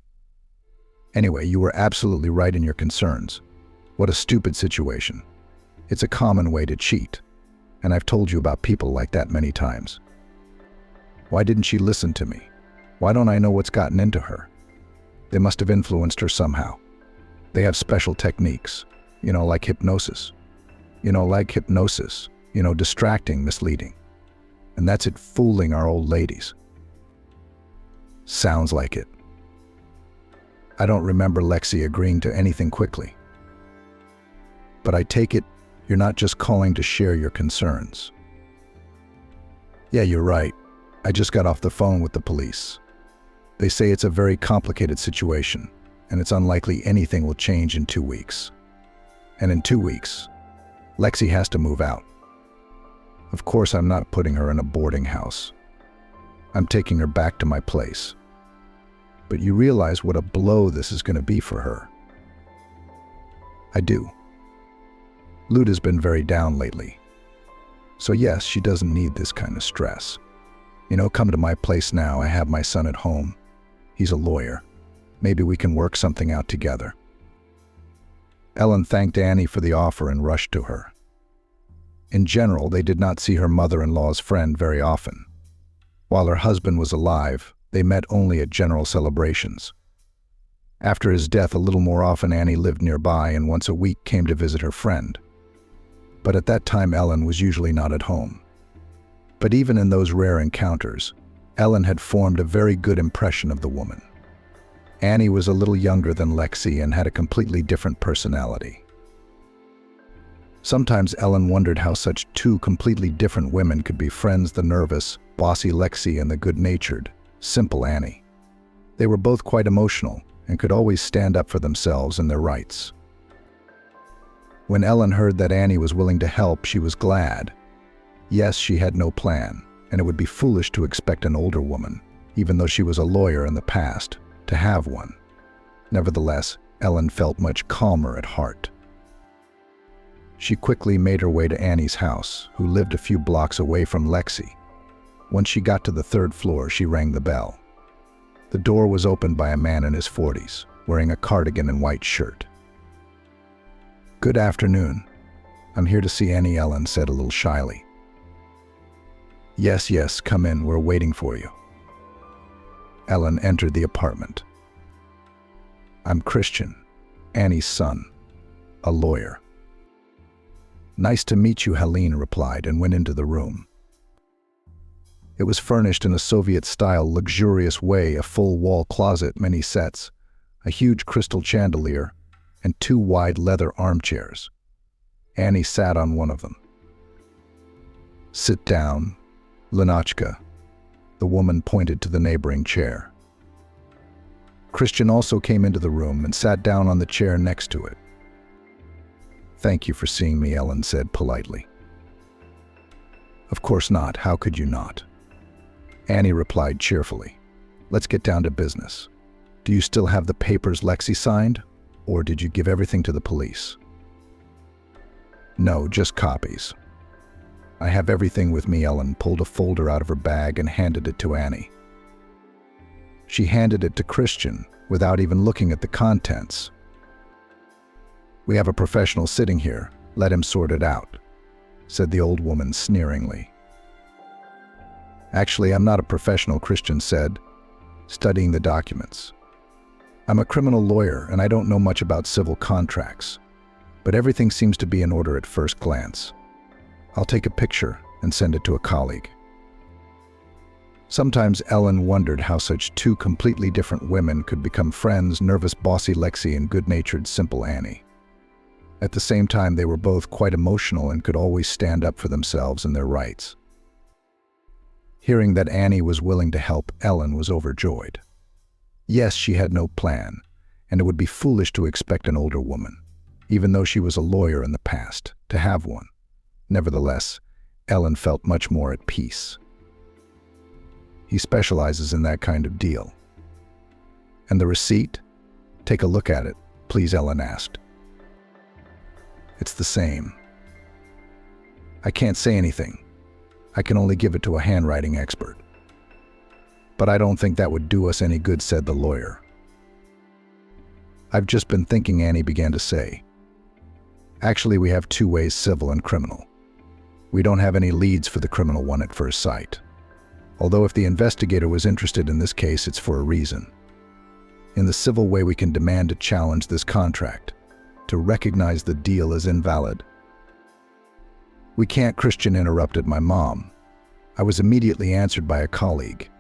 [SPEAKER 1] Anyway, you were absolutely right in your concerns. What a stupid situation. It's a common way to cheat, and I've told you about people like that many times. Why didn't she listen to me? Why don't I know what's gotten into her? They must have influenced her somehow. They have special techniques, like hypnosis. Distracting, misleading. And that's it, fooling our old ladies. Sounds like it. I don't remember Lexi agreeing to anything quickly. But I take it you're not just calling to share your concerns. Yeah, you're right. I just got off the phone with the police. They say it's a very complicated situation, and it's unlikely anything will change in 2 weeks. And in 2 weeks, Lexi has to move out. Of course, I'm not putting her in a boarding house. I'm taking her back to my place. But you realize what a blow this is going to be for her. I do. Luda's been very down lately. So yes, she doesn't need this kind of stress. Come to my place now. I have my son at home. He's a lawyer. Maybe we can work something out together. Ellen thanked Annie for the offer and rushed to her. In general, they did not see her mother-in-law's friend very often. While her husband was alive, they met only at general celebrations. After his death, a little more often, Annie lived nearby and once a week came to visit her friend. But at that time, Ellen was usually not at home. But even in those rare encounters, Ellen had formed a very good impression of the woman. Annie was a little younger than Lexi and had a completely different personality. Sometimes Ellen wondered how such two completely different women could be friends, the nervous, bossy Lexi and the good-natured, simple Annie. They were both quite emotional and could always stand up for themselves and their rights. When Ellen heard that Annie was willing to help, she was glad. Yes, she had no plan, and it would be foolish to expect an older woman, even though she was a lawyer in the past, to have one. Nevertheless, Ellen felt much calmer at heart. She quickly made her way to Annie's house, who lived a few blocks away from Lexi. Once she got to the 3rd floor, she rang the bell. The door was opened by a man in his 40s, wearing a cardigan and white shirt. Good afternoon. I'm here to see Annie, Ellen said a little shyly. Yes, come in, we're waiting for you. Ellen entered the apartment. I'm Christian, Annie's son, a lawyer. "Nice to meet you," Helene replied and went into the room. It was furnished in a Soviet-style luxurious way, a full-wall closet, many sets, a huge crystal chandelier, and 2 wide leather armchairs. Annie sat on one of them. "Sit down, Lenotchka." The woman pointed to the neighboring chair. Christian also came into the room and sat down on the chair next to it. "Thank you for seeing me," Ellen said politely. "Of course not. How could you not?" Annie replied cheerfully. "Let's get down to business. Do you still have the papers Lexi signed, or did you give everything to the police?" "No, just copies." "I have everything with me." Ellen pulled a folder out of her bag and handed it to Annie. She handed it to Christian without even looking at the contents. "We have a professional sitting here. Let him sort it out," said the old woman sneeringly. "Actually, I'm not a professional," Christian said, studying the documents. "I'm a criminal lawyer and I don't know much about civil contracts, but everything seems to be in order at first glance. I'll take a picture and send it to a colleague." Sometimes Ellen wondered how such 2 completely different women could become friends, nervous, bossy Lexi and good-natured, simple Annie. At the same time, they were both quite emotional and could always stand up for themselves and their rights. Hearing that Annie was willing to help, Ellen was overjoyed. Yes, she had no plan, and it would be foolish to expect an older woman, even though she was a lawyer in the past, to have one. Nevertheless, Ellen felt much more at peace. "He specializes in that kind of deal." "And the receipt? Take a look at it, please," Ellen asked. "It's the same." "I can't say anything. I can only give it to a handwriting expert." "But I don't think that would do us any good," said the lawyer. "I've just been thinking," Annie began to say. "Actually, we have 2 ways, civil and criminal. We don't have any leads for the criminal one at first sight. Although if the investigator was interested in this case, it's for a reason. In the civil way, we can demand to challenge this contract, to recognize the deal as invalid." "We can't," Christian interrupted my mom. I was immediately answered by a colleague.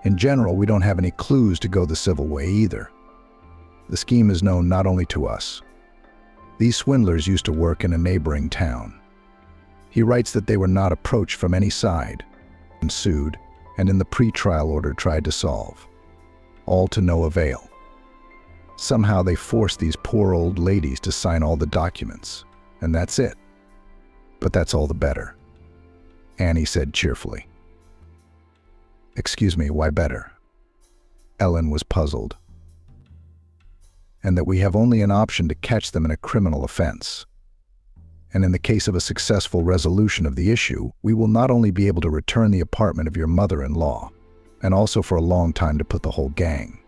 [SPEAKER 1] "In general, we don't have any clues to go the civil way either. The scheme is known not only to us. These swindlers used to work in a neighboring town. He writes that they were not approached from any side, and sued, and in the pre-trial order tried to solve. All to no avail. Somehow they forced these poor old ladies to sign all the documents, and that's it. But that's all the better," Annie said cheerfully. "Excuse me, why better?" Ellen was puzzled. "And that we have only an option to catch them in a criminal offense. And in the case of a successful resolution of the issue, we will not only be able to return the apartment of your mother-in-law, and also for a long time to put the whole gang."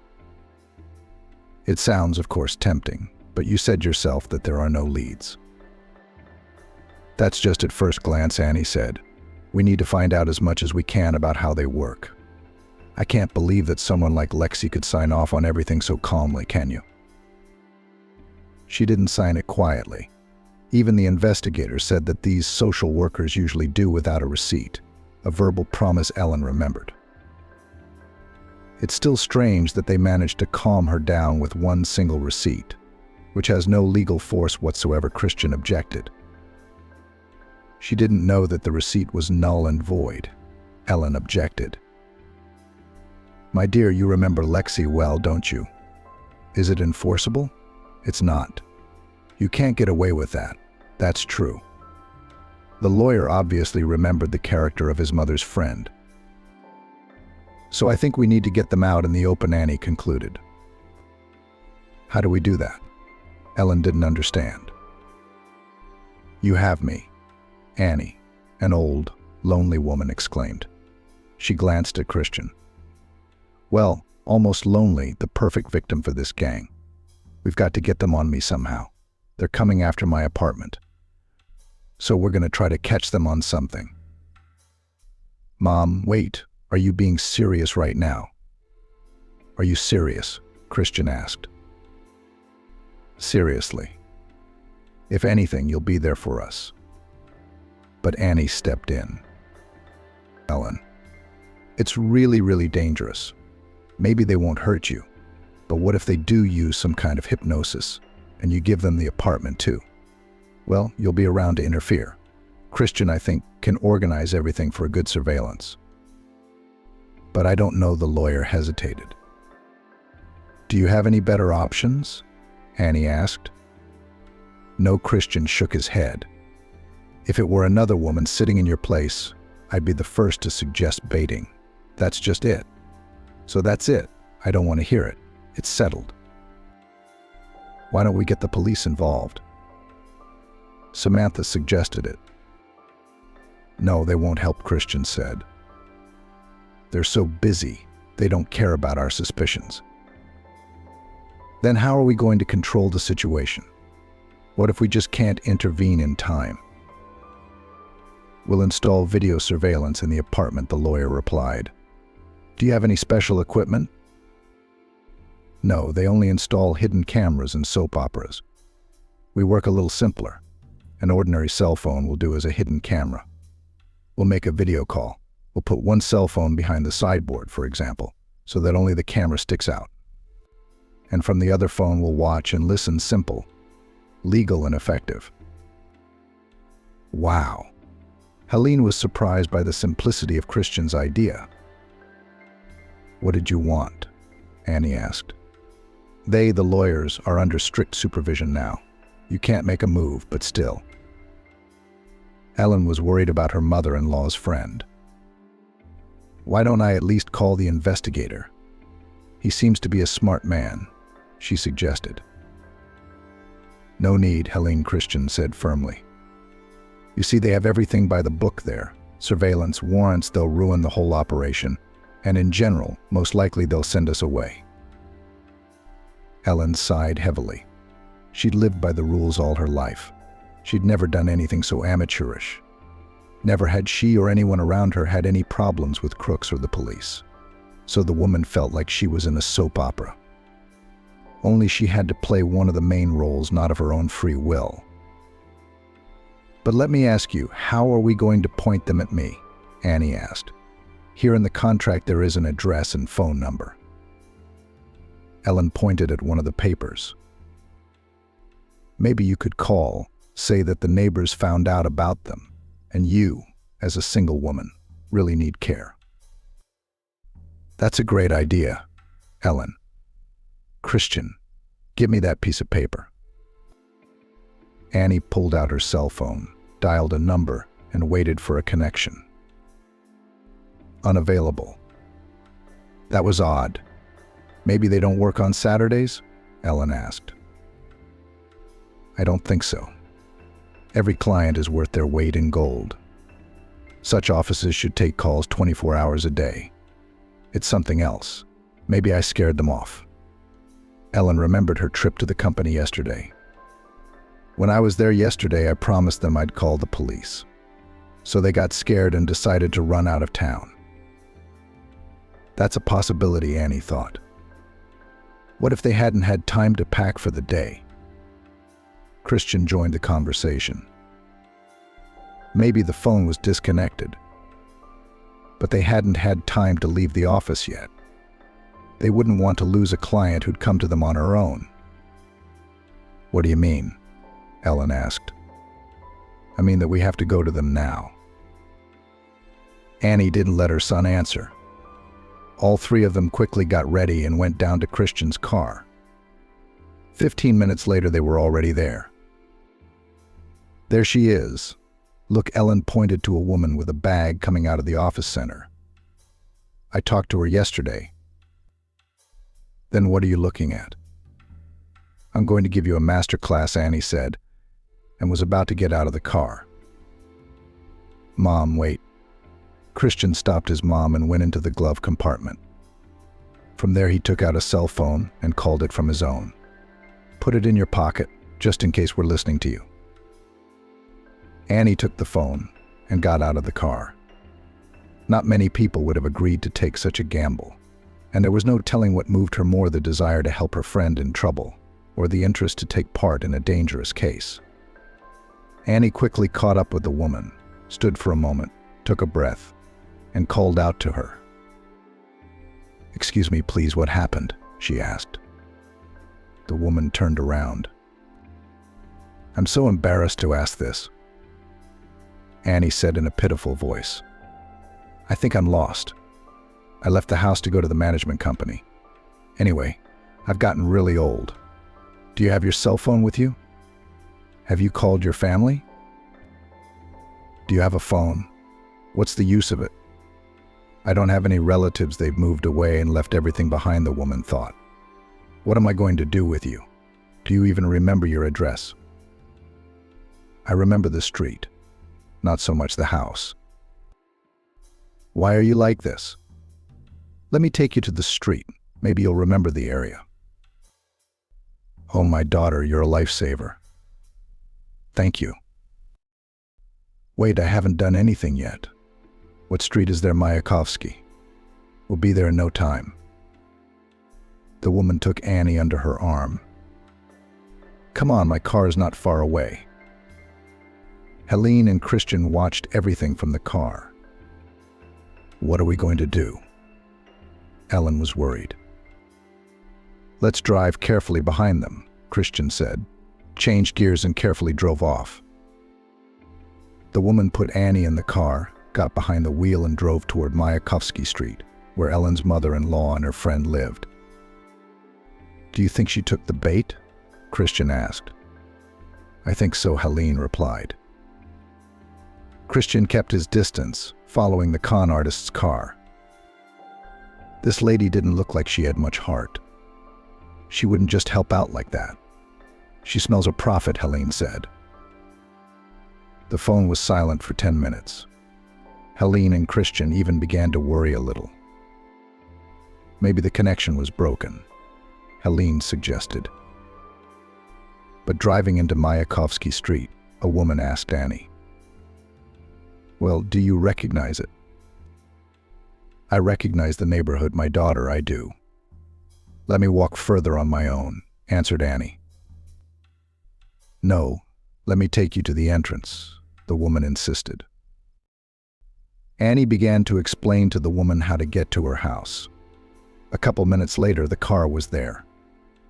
[SPEAKER 1] "It sounds, of course, tempting, but you said yourself that there are no leads." "That's just at first glance," Annie said. "We need to find out as much as we can about how they work. I can't believe that someone like Lexi could sign off on everything so calmly, can you?" "She didn't sign it quietly. Even the investigator said that these social workers usually do without a receipt, a verbal promise," Ellen remembered. "It's still strange that they managed to calm her down with 1 single receipt, which has no legal force whatsoever," Christian objected. "She didn't know that the receipt was null and void," Ellen objected. "My dear, you remember Lexi well, don't you? Is it enforceable? It's not. You can't get away with that. That's true." The lawyer obviously remembered the character of his mother's friend. "So I think we need to get them out in the open," Annie concluded. "How do we do that?" Ellen didn't understand. "You have me," Annie, an old, lonely woman, exclaimed. She glanced at Christian. "Well, almost lonely, the perfect victim for this gang. We've got to get them on me somehow. They're coming after my apartment. So we're going to try to catch them on something." "Mom, wait. Are you being serious right now?" "Are you serious?" Christian asked. "Seriously. If anything, you'll be there for us." But Annie stepped in. "Ellen, it's really dangerous. Maybe they won't hurt you, but what if they do use some kind of hypnosis and you give them the apartment too? Well, you'll be around to interfere. Christian, I think, can organize everything for a good surveillance." "But I don't know," the lawyer hesitated. "Do you have any better options?" Annie asked. No, Christian shook his head. "If it were another woman sitting in your place, I'd be the first to suggest baiting. That's just it." "So that's it. I don't want to hear it. It's settled." "Why don't we get the police involved?" Samantha suggested it. "No, they won't help," Christian said. "They're so busy, they don't care about our suspicions." "Then how are we going to control the situation? What if we just can't intervene in time?" "We'll install video surveillance in the apartment," the lawyer replied. "Do you have any special equipment?" "No, they only install hidden cameras in soap operas. We work a little simpler. An ordinary cell phone will do as a hidden camera. We'll make a video call. We'll put one cell phone behind the sideboard, for example, so that only the camera sticks out. And from the other phone we'll watch and listen. Simple, legal, and effective." Wow. Helene was surprised by the simplicity of Christian's idea. "What did you want?" Annie asked. "They, the lawyers, are under strict supervision now. You can't make a move, but still." Ellen was worried about her mother-in-law's friend. "Why don't I at least call the investigator? He seems to be a smart man," she suggested. "No need," Helene, Christian said firmly. "You see, they have everything by the book there. Surveillance, warrants, they'll ruin the whole operation. And in general, most likely they'll send us away." Ellen sighed heavily. She'd lived by the rules all her life. She'd never done anything so amateurish. Never had she or anyone around her had any problems with crooks or the police. So the woman felt like she was in a soap opera. Only she had to play one of the main roles, not of her own free will. "But let me ask you, how are we going to point them at me?" Annie asked. "Here in the contract there is an address and phone number." Ellen pointed at one of the papers. "Maybe you could call, say that the neighbors found out about them, and you, as a single woman, really need care." "That's a great idea, Ellen. Christian, give me that piece of paper." Annie pulled out her cell phone, dialed a number, and waited for a connection. Unavailable. That was odd. "Maybe they don't work on Saturdays?" Ellen asked. "I don't think so. Every client is worth their weight in gold. Such offices should take calls 24 hours a day. It's something else. Maybe I scared them off." Ellen remembered her trip to the company yesterday. "When I was there yesterday, I promised them I'd call the police. So they got scared and decided to run out of town." That's a possibility, Annie thought. What if they hadn't had time to pack for the day? Christian joined the conversation. Maybe the phone was disconnected, but they hadn't had time to leave the office yet. They wouldn't want to lose a client who'd come to them on her own. "What do you mean?" Ellen asked. "I mean that we have to go to them now." Annie didn't let her son answer. All three of them quickly got ready and went down to Christian's car. 15 minutes later, they were already there. "There she is." Look, Ellen pointed to a woman with a bag coming out of the office center. "I talked to her yesterday." "Then what are you looking at?" "I'm going to give you a master class," Annie said, and was about to get out of the car. "Mom, wait." Christian stopped his mom and went into the glove compartment. From there, he took out a cell phone and called it from his own. "Put it in your pocket, just in case we're listening to you." Annie took the phone and got out of the car. Not many people would have agreed to take such a gamble, and there was no telling what moved her more, the desire to help her friend in trouble or the interest to take part in a dangerous case. Annie quickly caught up with the woman, stood for a moment, took a breath, and called out to her. "Excuse me, please, what happened?" she asked. The woman turned around. "I'm so embarrassed to ask this," Annie said in a pitiful voice. "I think I'm lost. I left the house to go to the management company. Anyway, I've gotten really old. Do you have your cell phone with you? Have you called your family? Do you have a phone? What's the use of it? I don't have any relatives. They've moved away and left everything behind," the woman thought. "What am I going to do with you? Do you even remember your address?" "I remember the street, not so much the house." "Why are you like this?" "Let me take you to the street. Maybe you'll remember the area." "Oh, my daughter, you're a lifesaver." "Thank you." "Wait, I haven't done anything yet. What street is there, Mayakovsky? We'll be there in no time." The woman took Annie under her arm. "Come on, my car is not far away." Helene and Christian watched everything from the car. "What are we going to do?" Ellen was worried. "Let's drive carefully behind them," Christian said, changed gears and carefully drove off. The woman put Annie in the car, got behind the wheel and drove toward Mayakovsky Street, where Ellen's mother-in-law and her friend lived. "Do you think she took the bait?" Christian asked. "I think so," Helene replied. Christian kept his distance, following the con artist's car. This lady didn't look like she had much heart. She wouldn't just help out like that. "She smells a profit," Helene said. The phone was silent for 10 minutes. Helene and Christian even began to worry a little. Maybe the connection was broken, Helene suggested. But driving into Mayakovsky Street, a woman asked Annie, "Well, do you recognize it?" "I recognize the neighborhood, my daughter, I do." "Let me walk further on my own," answered Annie. "No, let me take you to the entrance," the woman insisted. Annie began to explain to the woman how to get to her house. A couple minutes later, the car was there.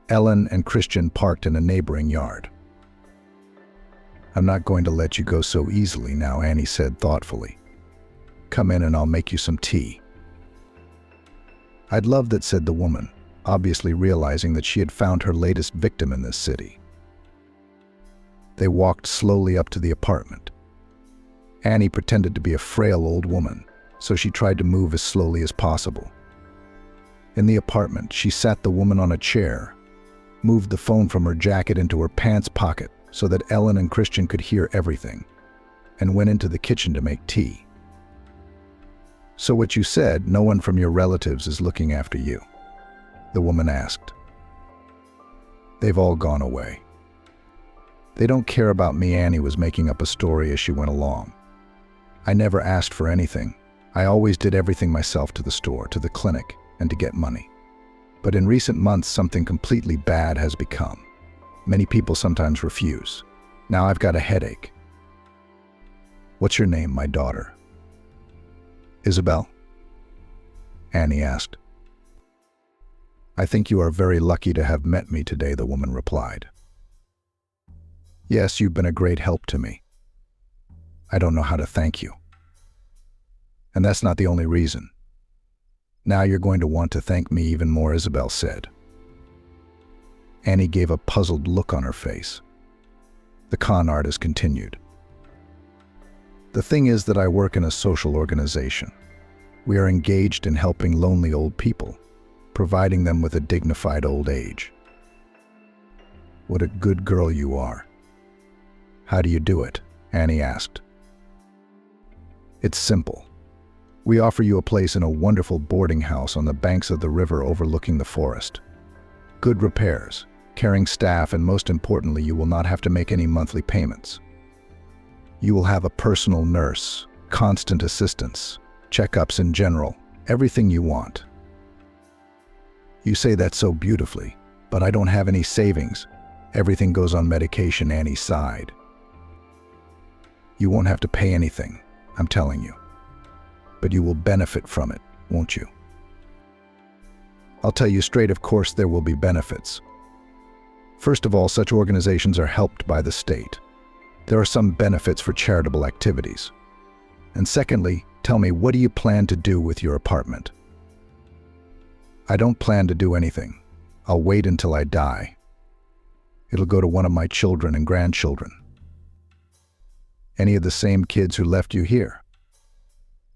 [SPEAKER 1] Ellen and Christian parked in a neighboring yard. "I'm not going to let you go so easily now," Annie said thoughtfully. "Come in and I'll make you some tea." "I'd love that," said the woman, obviously realizing that she had found her latest victim in this city. They walked slowly up to the apartment. Annie pretended to be a frail old woman, so she tried to move as slowly as possible. In the apartment, she sat the woman on a chair, moved the phone from her jacket into her pants pocket so that Ellen and Christian could hear everything, and went into the kitchen to make tea. "So what you said, no one from your relatives is looking after you?" the woman asked. "They've all gone away. They don't care about me." Annie was making up a story as she went along. "I never asked for anything. I always did everything myself, to the store, to the clinic, and to get money. But in recent months, something completely bad has become. Many people sometimes refuse. Now I've got a headache." "What's your name, my daughter?" "Isabel?" Annie asked. "I think you are very lucky to have met me today," the woman replied. "Yes, you've been a great help to me. I don't know how to thank you. And that's not the only reason. Now you're going to want to thank me even more," Isabel said. Annie gave a puzzled look on her face. The con artist continued. "The thing is that I work in a social organization. We are engaged in helping lonely old people, providing them with a dignified old age." "What a good girl you are. How do you do it?" Annie asked. "It's simple. We offer you a place in a wonderful boarding house on the banks of the river overlooking the forest. Good repairs, caring staff, and most importantly, you will not have to make any monthly payments. You will have a personal nurse, constant assistance, checkups in general, everything you want." "You say that so beautifully, but I don't have any savings. Everything goes on medication," Annie sighed. You won't have to pay anything, I'm telling you. But you will benefit from it, won't you? I'll tell you straight, of course there will be benefits. First of all, such organizations are helped by the state. There are some benefits for charitable activities. And secondly, tell me, what do you plan to do with your apartment? I don't plan to do anything. I'll wait until I die. It'll go to one of my children and grandchildren. Any of the same kids who left you here.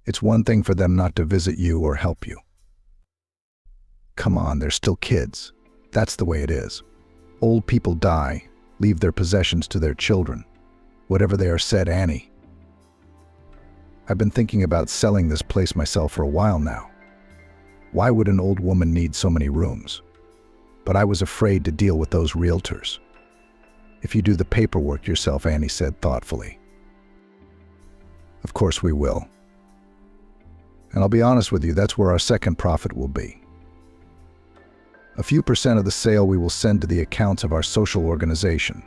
[SPEAKER 1] It's one thing for them not to visit you or help you. Come on, they're still kids. That's the way it is. Old people die, leave their possessions to their children. Whatever they are, said Annie. I've been thinking about selling this place myself for a while now. Why would an old woman need so many rooms? But I was afraid to deal with those realtors. If you do the paperwork yourself, Annie said thoughtfully. Of course we will. And I'll be honest with you, that's where our second profit will be. A few percent of the sale we will send to the accounts of our social organization.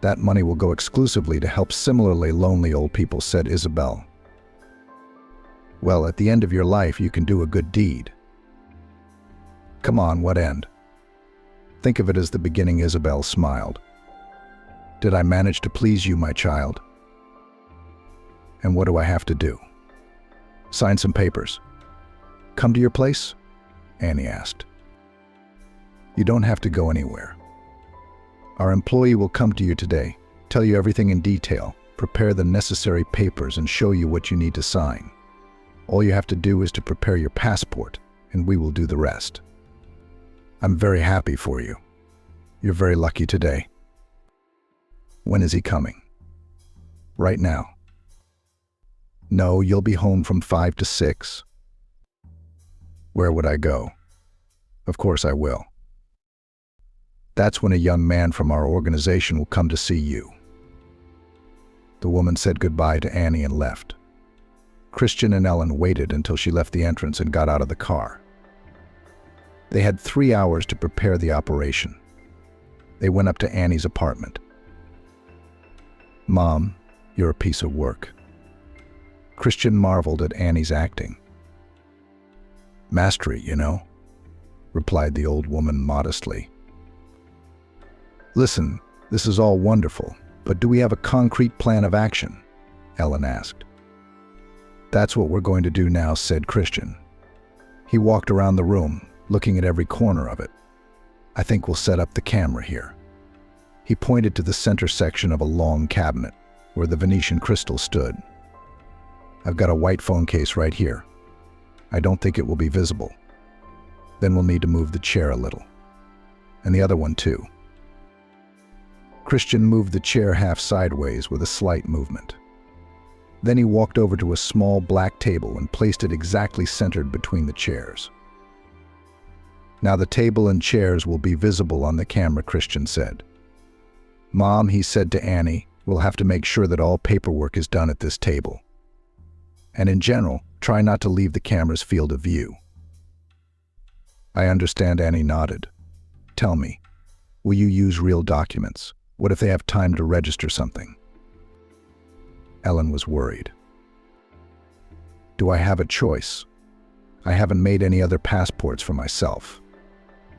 [SPEAKER 1] That money will go exclusively to help similarly lonely old people, said Isabel. Well, at the end of your life, you can do a good deed. Come on, what end? Think of it as the beginning, Isabel smiled. Did I manage to please you, my child? And what do I have to do? Sign some papers. Come to your place? Annie asked. You don't have to go anywhere. Our employee will come to you today, tell you everything in detail, prepare the necessary papers, and show you what you need to sign. All you have to do is to prepare your passport, and we will do the rest. I'm very happy for you. You're very lucky today. When is he coming? Right now. No, you'll be home from 5 to 6. Where would I go? Of course I will. That's when a young man from our organization will come to see you. The woman said goodbye to Annie and left. Christian and Ellen waited until she left the entrance and got out of the car. They had 3 hours to prepare the operation. They went up to Annie's apartment. Mom, you're a piece of work. Christian marveled at Annie's acting. Mastery, you know, replied the old woman modestly. Listen, this is all wonderful, but do we have a concrete plan of action? Ellen asked. That's what we're going to do now, said Christian. He walked around the room, looking at every corner of it. I think we'll set up the camera here. He pointed to the center section of a long cabinet, where the Venetian crystal stood. I've got a white phone case right here. I don't think it will be visible. Then we'll need to move the chair a little. And the other one too. Christian moved the chair half sideways with a slight movement. Then he walked over to a small black table and placed it exactly centered between the chairs. Now the table and chairs will be visible on the camera, Christian said. Mom, he said to Annie, we'll have to make sure that all paperwork is done at this table. And in general, try not to leave the camera's field of view. I understand, Annie nodded. Tell me, will you use real documents? What if they have time to register something? Ellen was worried. Do I have a choice? I haven't made any other passports for myself.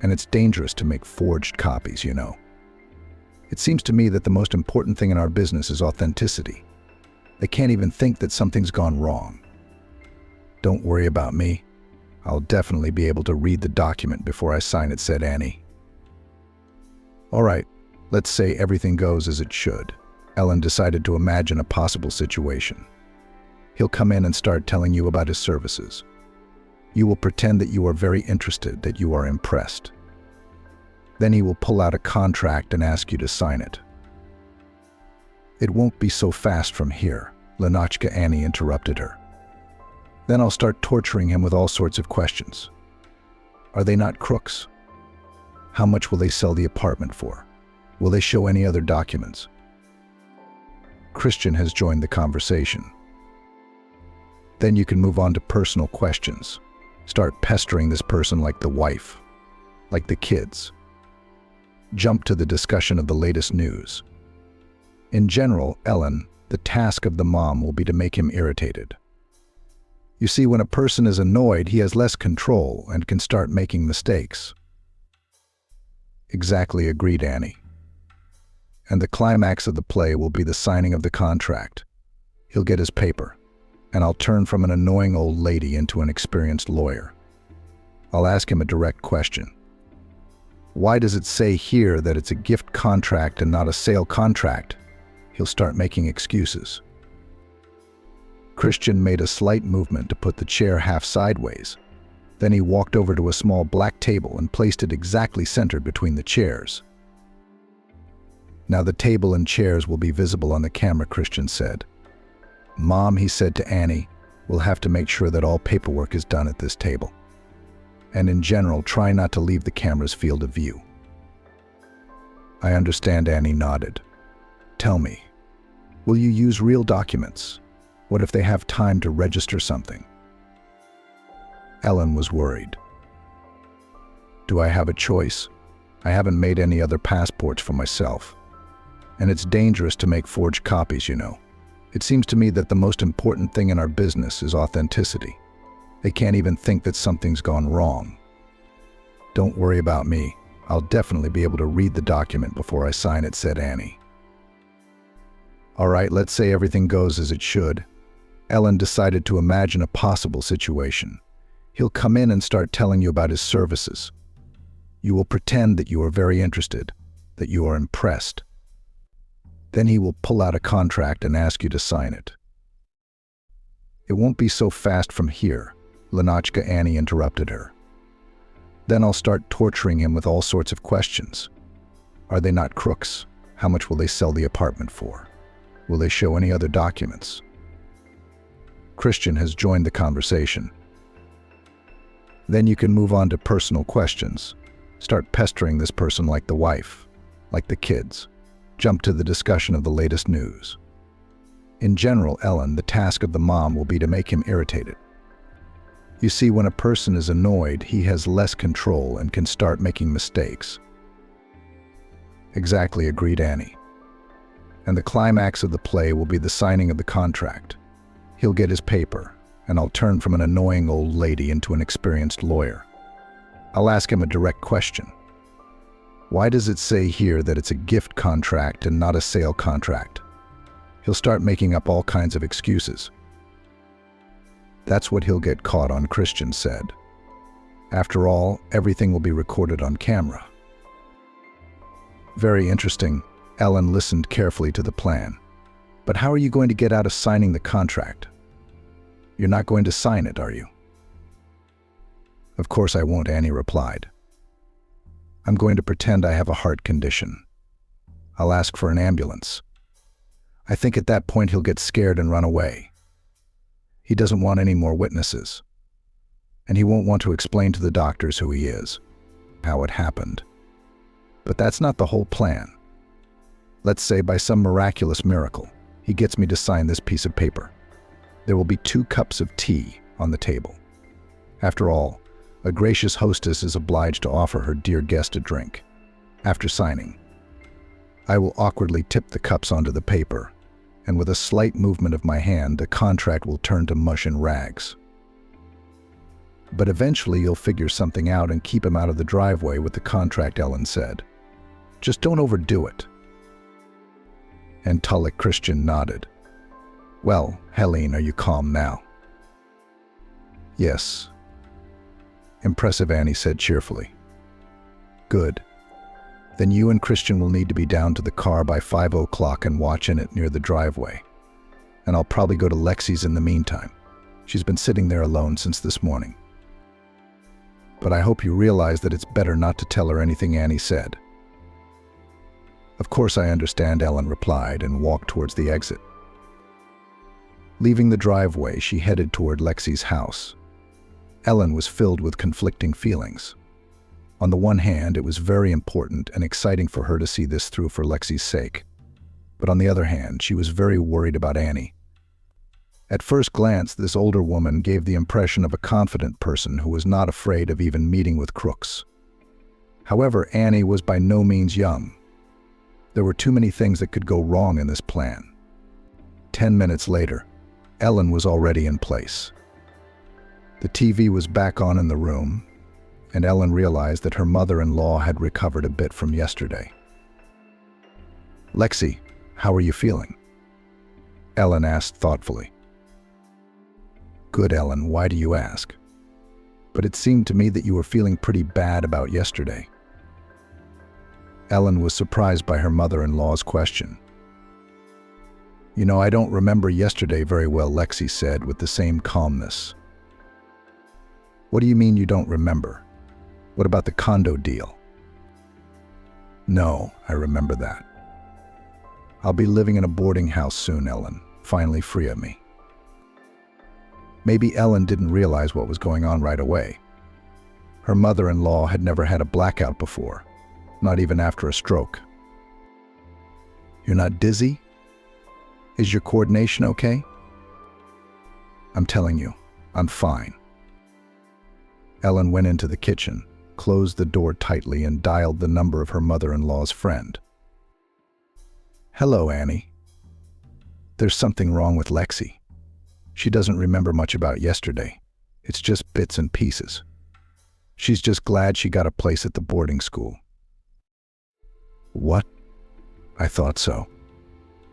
[SPEAKER 1] And it's dangerous to make forged copies, you know. It seems to me that the most important thing in our business is authenticity. They can't even think that something's gone wrong. Don't worry about me. I'll definitely be able to read the document before I sign it, said Annie. All right, let's say everything goes as it should. Ellen decided to imagine a possible situation. He'll come in and start telling you about his services. You will pretend that you are very interested, that you are impressed. Then he will pull out a contract and ask you to sign it. It won't be so fast from here, Lenotchka Annie interrupted her. Then I'll start torturing him with all sorts of questions. Are they not crooks? How much will they sell the apartment for? Will they show any other documents? Christian has joined the conversation. Then you can move on to personal questions. Start pestering this person like the wife, like the kids. Jump to the discussion of the latest news. In general, Ellen, The task of the mom will be to make him irritated. You see, when a person is annoyed, he has less control and can start making mistakes. Exactly, agreed Annie. And the climax of the play will be the signing of the contract. He'll get his paper, and I'll turn from an annoying old lady into an experienced lawyer. I'll ask him a direct question. Why does it say here that it's a gift contract and not a sale contract? He'll start making excuses. Christian made a slight movement to put the chair half sideways. Then he walked over to a small black table and placed it exactly centered between the chairs. Now the table and chairs will be visible on the camera, Christian said. Mom, he said to Annie, will have to make sure that all paperwork is done at this table. And in general, try not to leave the camera's field of view. I understand, Annie nodded. Tell me, will you use real documents? What if they have time to register something? Ellen was worried. Do I have a choice? I haven't made any other passports for myself. And it's dangerous to make forged copies, you know. It seems to me that the most important thing in our business is authenticity. They can't even think that something's gone wrong. Don't worry about me. I'll definitely be able to read the document before I sign it, said Annie. All right, let's say everything goes as it should. Ellen decided to imagine a possible situation. He'll come in and start telling you about his services. You will pretend that you are very interested, that you are impressed. Then he will pull out a contract and ask you to sign it. It won't be so fast from here, Lenotchka, Annie interrupted her. Then I'll start torturing him with all sorts of questions. Are they not crooks? How much will they sell the apartment for? Will they show any other documents? Christian has joined the conversation. Then you can move on to personal questions. Start pestering this person like the wife, like the kids. Jump to the discussion of the latest news. In general, Ellen, the task of the mom will be to make him irritated. You see, when a person is annoyed, he has less control and can start making mistakes. Exactly, agreed Annie. And the climax of the play will be the signing of the contract. He'll get his paper, and I'll turn from an annoying old lady into an experienced lawyer. I'll ask him a direct question. Why does it say here that it's a gift contract and not a sale contract? He'll start making up all kinds of excuses. That's what he'll get caught on, Christian said. After all, everything will be recorded on camera. Very interesting. Ellen listened carefully to the plan. But how are you going to get out of signing the contract? You're not going to sign it, are you? Of course I won't, Annie replied. I'm going to pretend I have a heart condition. I'll ask for an ambulance. I think at that point he'll get scared and run away. He doesn't want any more witnesses. And he won't want to explain to the doctors who he is, how it happened. But that's not the whole plan. Let's say by some miraculous miracle, he gets me to sign this piece of paper. There will be 2 cups of tea on the table. After all, a gracious hostess is obliged to offer her dear guest a drink. After signing, I will awkwardly tip the cups onto the paper, and with a slight movement of my hand, the contract will turn to mush and rags. But eventually you'll figure something out and keep him out of the driveway with the contract, Ellen said. Just don't overdo it. And Tulloch Christian nodded. Well, Helene, are you calm now? Yes. Impressive, Annie said cheerfully. Good. Then you and Christian will need to be down to the car by 5 o'clock and watch in it near the driveway. And I'll probably go to Lexi's in the meantime. She's been sitting there alone since this morning. But I hope you realize that it's better not to tell her anything, Annie said. Of course I understand, Ellen replied and walked towards the exit. Leaving the driveway, she headed toward Lexi's house. Ellen was filled with conflicting feelings. On the one hand, it was very important and exciting for her to see this through for Lexi's sake. But on the other hand, she was very worried about Annie. At first glance, this older woman gave the impression of a confident person who was not afraid of even meeting with crooks. However, Annie was by no means young. There were too many things that could go wrong in this plan. 10 minutes later, Ellen was already in place. The TV was back on in the room, and Ellen realized that her mother-in-law had recovered a bit from yesterday. "Lexi, how are you feeling?" Ellen asked thoughtfully. "Good, Ellen, why do you ask? But it seemed to me that you were feeling pretty bad about yesterday." Ellen was surprised by her mother-in-law's question. "You know, I don't remember yesterday very well," Lexi said with the same calmness. "What do you mean you don't remember? What about the condo deal?" "No, I remember that. I'll be living in a boarding house soon, Ellen, finally free of me." Maybe Ellen didn't realize what was going on right away. Her mother-in-law had never had a blackout before, not even after a stroke. "You're not dizzy? Is your coordination okay?" "I'm telling you, I'm fine." Ellen went into the kitchen, closed the door tightly, and dialed the number of her mother-in-law's friend. "Hello, Annie. There's something wrong with Lexi. She doesn't remember much about yesterday. It's just bits and pieces. She's just glad she got a place at the boarding school." "What? I thought so,"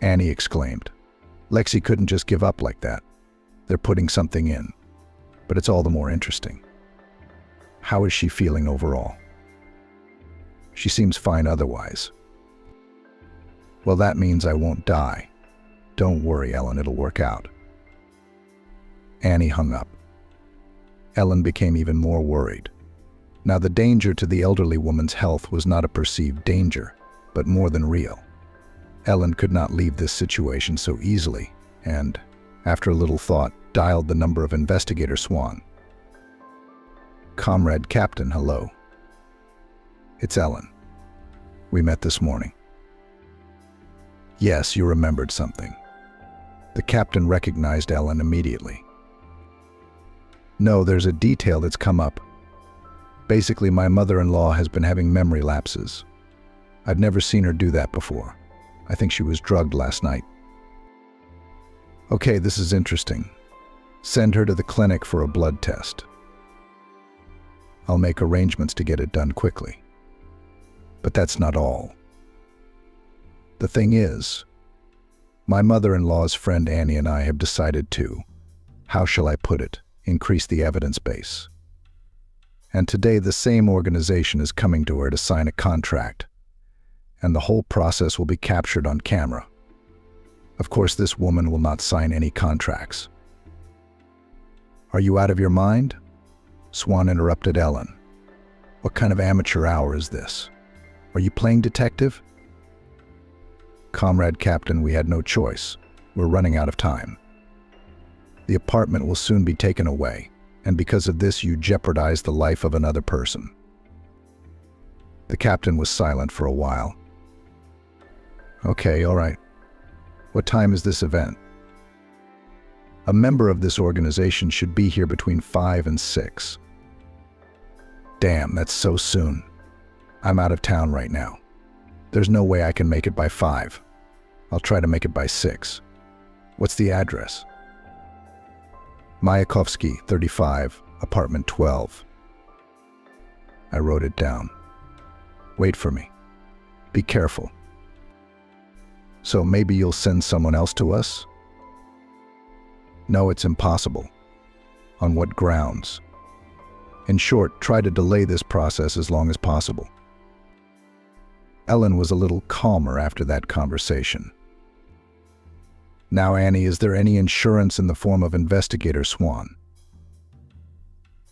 [SPEAKER 1] Annie exclaimed. "Lexi couldn't just give up like that. They're putting something in, but it's all the more interesting. How is she feeling overall?" "She seems fine otherwise." "Well, that means I won't die. Don't worry, Ellen, it'll work out." Annie hung up. Ellen became even more worried. Now, the danger to the elderly woman's health was not a perceived danger, but more than real. Ellen could not leave this situation so easily, and, after a little thought, dialed the number of Investigator Swan. "Comrade Captain, hello. It's Ellen. We met this morning." "Yes, you remembered something." The captain recognized Ellen immediately. "No, there's a detail that's come up. Basically, my mother-in-law has been having memory lapses. I've never seen her do that before. I think she was drugged last night." "Okay, this is interesting. Send her to the clinic for a blood test. I'll make arrangements to get it done quickly. But that's not all. The thing is, my mother-in-law's friend Annie and I have decided to, how shall I put it, increase the evidence base. And today the same organization is coming to her to sign a contract, and the whole process will be captured on camera. Of course, this woman will not sign any contracts." "Are you out of your mind?" Swan interrupted Ellen. "What kind of amateur hour is this? Are you playing detective?" "Comrade Captain, we had no choice. We're running out of time. The apartment will soon be taken away, and because of this you jeopardize the life of another person." The captain was silent for a while. "Okay, all right. What time is this event?" "A member of this organization should be here between 5 and 6. "Damn, that's so soon. I'm out of town right now. There's no way I can make it by 5. I'll try to make it by 6. What's the address?" "Mayakovsky, 35, apartment 12. I wrote it down. "Wait for me. Be careful." "So maybe you'll send someone else to us?" "No, it's impossible." "On what grounds?" "In short, try to delay this process as long as possible." Ellen was a little calmer after that conversation. "Now, Annie, is there any insurance in the form of Investigator Swan?"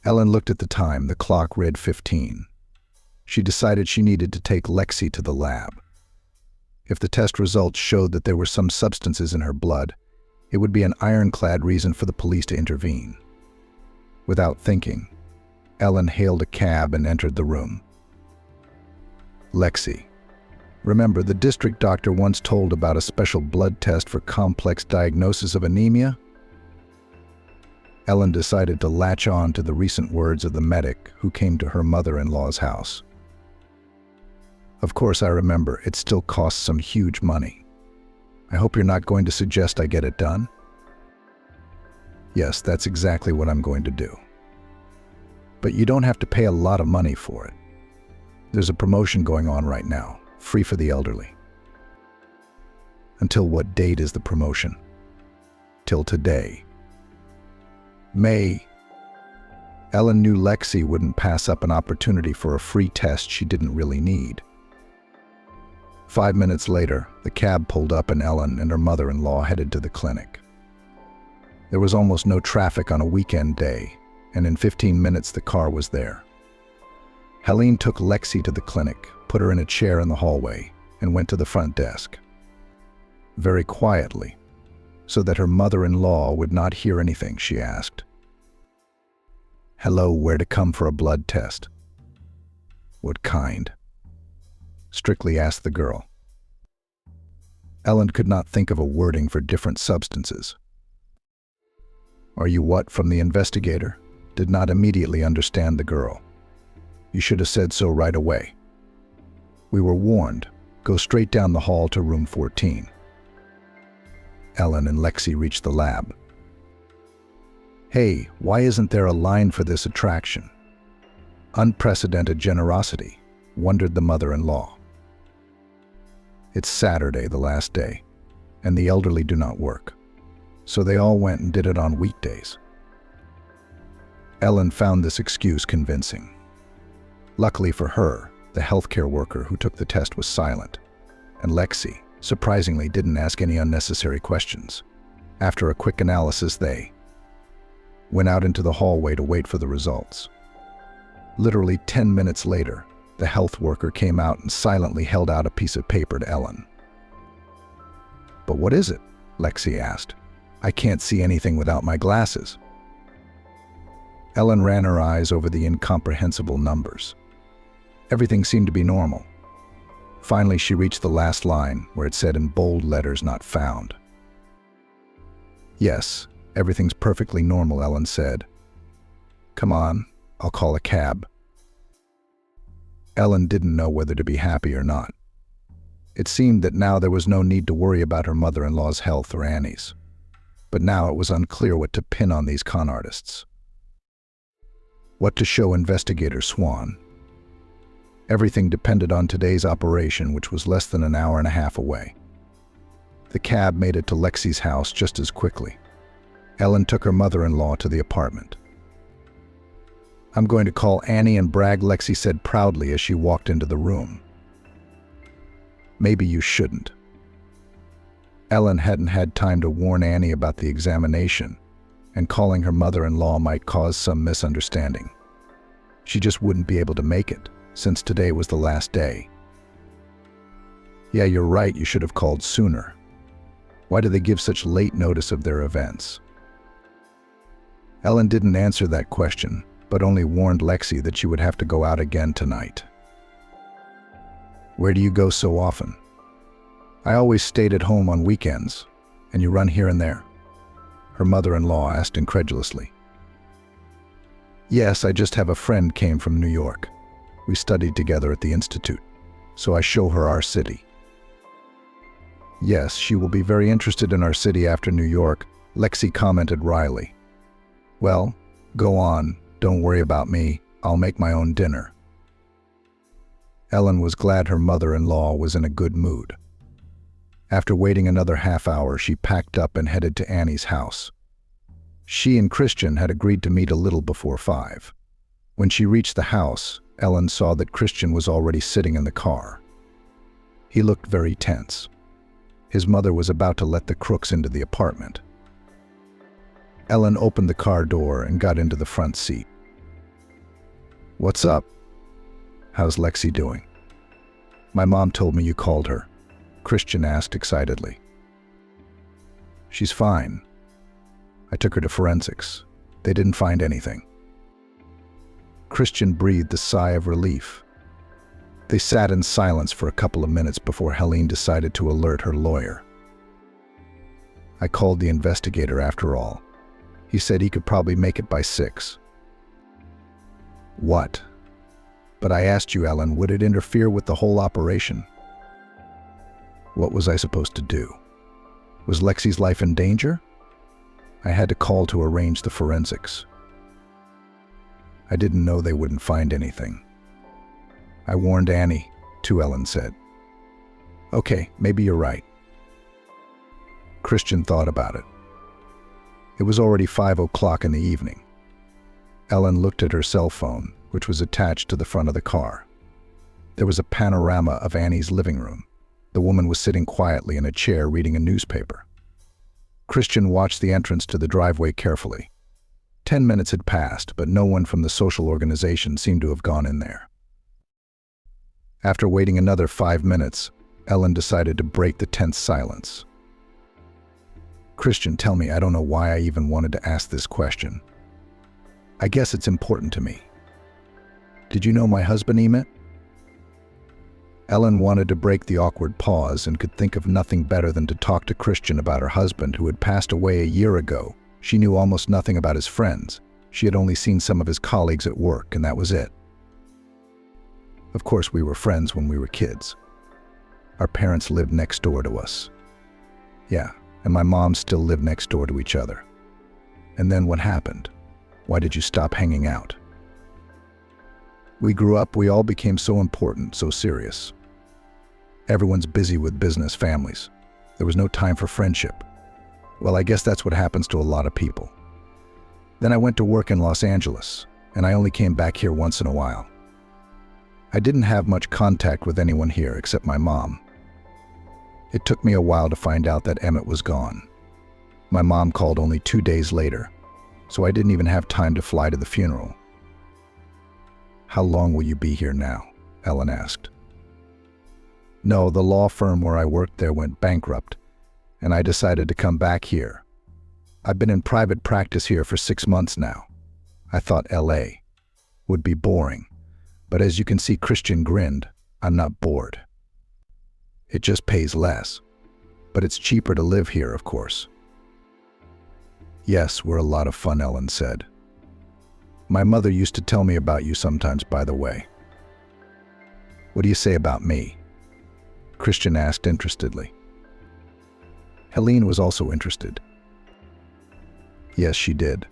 [SPEAKER 1] Ellen looked at the time. The clock read 15. She decided she needed to take Lexi to the lab. If the test results showed that there were some substances in her blood, it would be an ironclad reason for the police to intervene. Without thinking, Ellen hailed a cab and entered the room. "Lexi, remember the district doctor once told about a special blood test for complex diagnosis of anemia?" Ellen decided to latch on to the recent words of the medic who came to her mother-in-law's house. "Of course I remember. It still costs some huge money. I hope you're not going to suggest I get it done? Yes, that's exactly what I'm going to do. But you don't have to pay a lot of money for it. There's a promotion going on right now, free for the elderly. Until what date is the promotion? Till today. May. Ellen knew Lexi wouldn't pass up an opportunity for a free test she didn't really need. 5 minutes later, the cab pulled up and Ellen and her mother-in-law headed to the clinic. There was almost no traffic on a weekend day, and in 15 minutes the car was there. Helene took Lexi to the clinic, put her in a chair in the hallway, and went to the front desk. Very quietly, so that her mother-in-law would not hear anything, she asked, "Hello, where to come for a blood test?" "What kind?" strictly asked the girl. Ellen could not think of a wording for different substances. "Are you what?" from the investigator, did not immediately understand the girl. "You should have said so right away." "We were warned. Go straight down the hall to room 14. Ellen and Lexi reached the lab. "Hey, why isn't there a line for this attraction?" Unprecedented generosity, wondered the mother-in-law. It's Saturday, the last day, and the elderly do not work, so they all went and did it on weekdays. Ellen found this excuse convincing. Luckily for her, the healthcare worker who took the test was silent, and Lexi, surprisingly, didn't ask any unnecessary questions. After a quick analysis, they went out into the hallway to wait for the results. Literally 10 minutes later, the health worker came out and silently held out a piece of paper to Ellen. "But what is it?" Lexi asked. "I can't see anything without my glasses." Ellen ran her eyes over the incomprehensible numbers. Everything seemed to be normal. Finally, she reached the last line, where it said in bold letters, "Not found." "Yes, everything's perfectly normal," Ellen said. "Come on, I'll call a cab." Ellen didn't know whether to be happy or not. It seemed that now there was no need to worry about her mother-in-law's health or Annie's. But now it was unclear what to pin on these con artists. What to show investigator Swan. Everything depended on today's operation, which was less than an hour and a half away. The cab made it to Lexi's house just as quickly. Ellen took her mother-in-law to the apartment. "I'm going to call Annie and brag," Lexi said proudly as she walked into the room. "Maybe you shouldn't." Ellen hadn't had time to warn Annie about the examination, and calling her mother-in-law might cause some misunderstanding. She just wouldn't be able to make it, since today was the last day. "Yeah, you're right, you should have called sooner. Why do they give such late notice of their events?" Ellen didn't answer that question, but only warned Lexi that she would have to go out again tonight. "Where do you go so often?" "I always stayed at home on weekends, and you run here and there?" her mother-in-law asked incredulously. "Yes, I just have a friend came from New York. We studied together at the Institute, so I show her our city." "Yes, she will be very interested in our city after New York," Lexi commented wryly. "Well, go on. Don't worry about me. I'll make my own dinner." Ellen was glad her mother-in-law was in a good mood. After waiting another half hour, she packed up and headed to Annie's house. She and Christian had agreed to meet a little before 5. When she reached the house, Ellen saw that Christian was already sitting in the car. He looked very tense. His mother was about to let the crooks into the apartment. Ellen opened the car door and got into the front seat. "What's up? How's Lexi doing?" "My mom told me you called her," Christian asked excitedly. "She's fine. I took her to forensics. They didn't find anything." Christian breathed a sigh of relief. They sat in silence for a couple of minutes before Helene decided to alert her lawyer. "I called the investigator after all. He said he could probably make it by 6. "What?" "But I asked you, Ellen, would it interfere with the whole operation?" "What was I supposed to do?" Was Lexi's life in danger? I had to call to arrange the forensics. I didn't know they wouldn't find anything. I warned Annie, too, Ellen said. Okay, maybe you're right. Christian thought about it. It was already 5 o'clock in the evening. Ellen looked at her cell phone, which was attached to the front of the car. There was a panorama of Annie's living room. The woman was sitting quietly in a chair reading a newspaper. Christian watched the entrance to the driveway carefully. 10 minutes had passed, but no one from the social organization seemed to have gone in there. After waiting another 5 minutes, Ellen decided to break the tense silence. Christian, tell me, I don't know why I even wanted to ask this question. I guess it's important to me. Did you know my husband, Emmett? Ellen wanted to break the awkward pause and could think of nothing better than to talk to Christian about her husband who had passed away a year ago. She knew almost nothing about his friends. She had only seen some of his colleagues at work, and that was it. Of course, we were friends when we were kids. Our parents lived next door to us. Yeah, and my mom still lived next door to each other. And then what happened? Why did you stop hanging out? We grew up, we all became so important, so serious. Everyone's busy with business, families. There was no time for friendship. Well, I guess that's what happens to a lot of people. Then I went to work in Los Angeles, and I only came back here once in a while. I didn't have much contact with anyone here except my mom. It took me a while to find out that Emmett was gone. My mom called only 2 days later, so I didn't even have time to fly to the funeral. How long will you be here now? Ellen asked. No, the law firm where I worked there went bankrupt, and I decided to come back here. I've been in private practice here for 6 months now. I thought LA would be boring, but as you can see, Christian grinned. I'm not bored. It just pays less, but it's cheaper to live here, of course. Yes, we're a lot of fun, Ellen said. My mother used to tell me about you sometimes, by the way. What do you say about me? Christian asked interestedly. Helene was also interested. Yes, she did.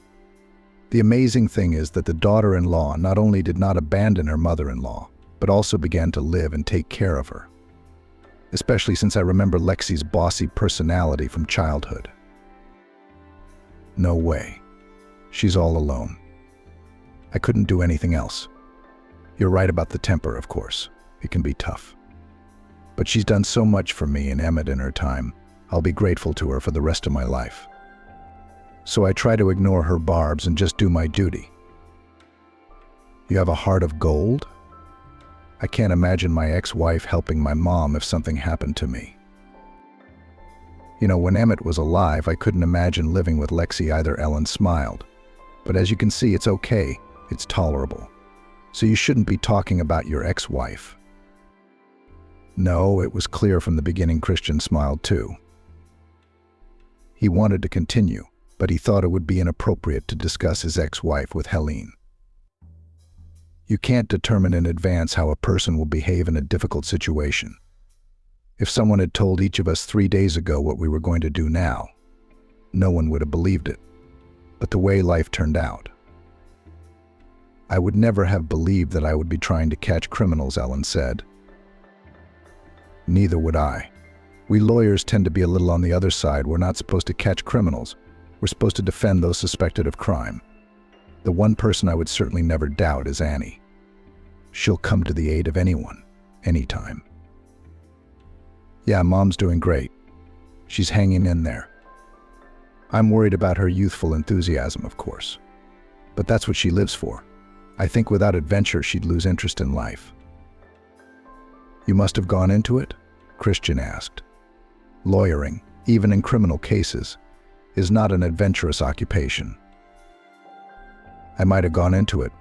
[SPEAKER 1] The amazing thing is that the daughter-in-law not only did not abandon her mother-in-law, but also began to live and take care of her. Especially since I remember Lexi's bossy personality from childhood. No way. She's all alone. I couldn't do anything else. You're right about the temper, of course. It can be tough. But she's done so much for me and Emmett in her time. I'll be grateful to her for the rest of my life. So I try to ignore her barbs and just do my duty. You have a heart of gold? I can't imagine my ex-wife helping my mom if something happened to me. You know, when Emmett was alive, I couldn't imagine living with Lexi either. Ellen smiled. But as you can see, it's okay. It's tolerable. So you shouldn't be talking about your ex-wife. No, it was clear from the beginning. Christian smiled too. He wanted to continue, but he thought it would be inappropriate to discuss his ex-wife with Helene. You can't determine in advance how a person will behave in a difficult situation. If someone had told each of us 3 days ago what we were going to do now, no one would have believed it. But the way life turned out. I would never have believed that I would be trying to catch criminals, Ellen said. Neither would I. We lawyers tend to be a little on the other side. We're not supposed to catch criminals. We're supposed to defend those suspected of crime. The one person I would certainly never doubt is Annie. She'll come to the aid of anyone, anytime. Yeah, Mom's doing great. She's hanging in there. I'm worried about her youthful enthusiasm, of course. But that's what she lives for. I think without adventure, she'd lose interest in life. You must have gone into it? Christian asked. Lawyering, even in criminal cases, is not an adventurous occupation. I might have gone into it,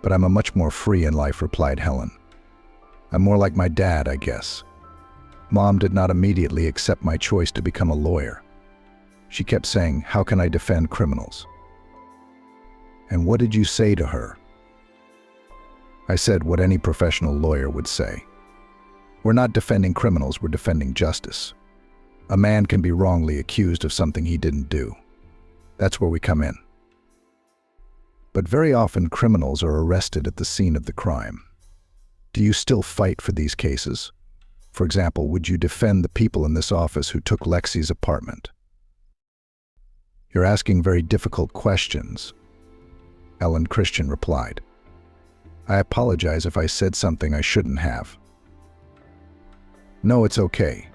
[SPEAKER 1] but I'm a much more free in life, replied Helen. I'm more like my dad, I guess. Mom did not immediately accept my choice to become a lawyer. She kept saying, how can I defend criminals? And what did you say to her? I said what any professional lawyer would say. We're not defending criminals, we're defending justice. A man can be wrongly accused of something he didn't do. That's where we come in. But very often criminals are arrested at the scene of the crime. Do you still fight for these cases? For example, would you defend the people in this office who took Lexi's apartment? You're asking very difficult questions, Ellen Christian replied. I apologize if I said something I shouldn't have. No, it's okay.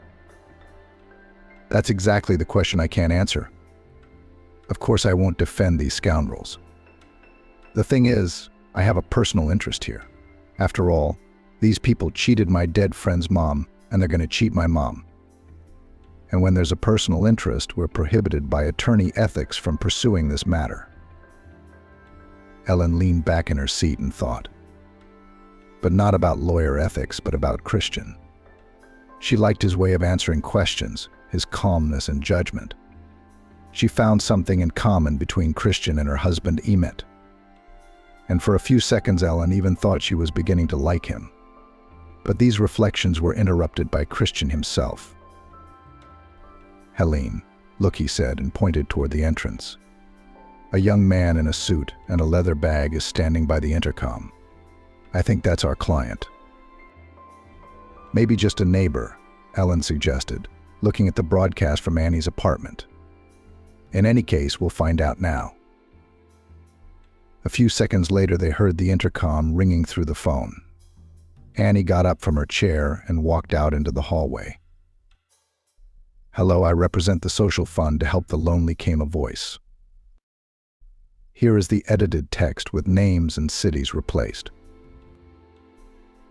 [SPEAKER 1] That's exactly the question I can't answer. Of course, I won't defend these scoundrels. The thing is, I have a personal interest here. After all, these people cheated my dead friend's mom, and they're going to cheat my mom. And when there's a personal interest, we're prohibited by attorney ethics from pursuing this matter. Ellen leaned back in her seat and thought. But not about lawyer ethics, but about Christian. She liked his way of answering questions, his calmness and judgment. She found something in common between Christian and her husband Emmett. And for a few seconds, Ellen even thought she was beginning to like him. But these reflections were interrupted by Christian himself. Helene, look, he said, and pointed toward the entrance. A young man in a suit and a leather bag is standing by the intercom. I think that's our client. Maybe just a neighbor, Ellen suggested, looking at the broadcast from Annie's apartment. In any case, we'll find out now. A few seconds later, they heard the intercom ringing through the phone. Annie got up from her chair and walked out into the hallway. Hello, I represent the social fund to help the lonely, came a voice. Here is the edited text with names and cities replaced.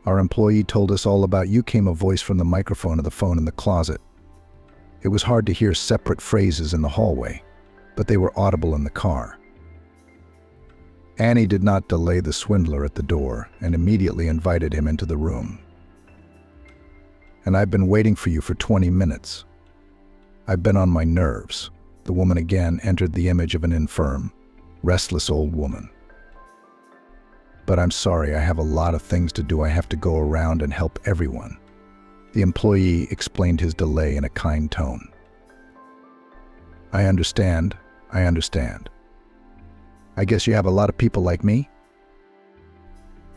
[SPEAKER 1] Our employee told us all about you, came a voice from the microphone of the phone in the closet. It was hard to hear separate phrases in the hallway, but they were audible in the car. Annie did not delay the swindler at the door and immediately invited him into the room. And I've been waiting for you for 20 minutes. I've been on my nerves. The woman again entered the image of an infirm, restless old woman. But I'm sorry, I have a lot of things to do. I have to go around and help everyone. The employee explained his delay in a kind tone. I understand. I guess you have a lot of people like me?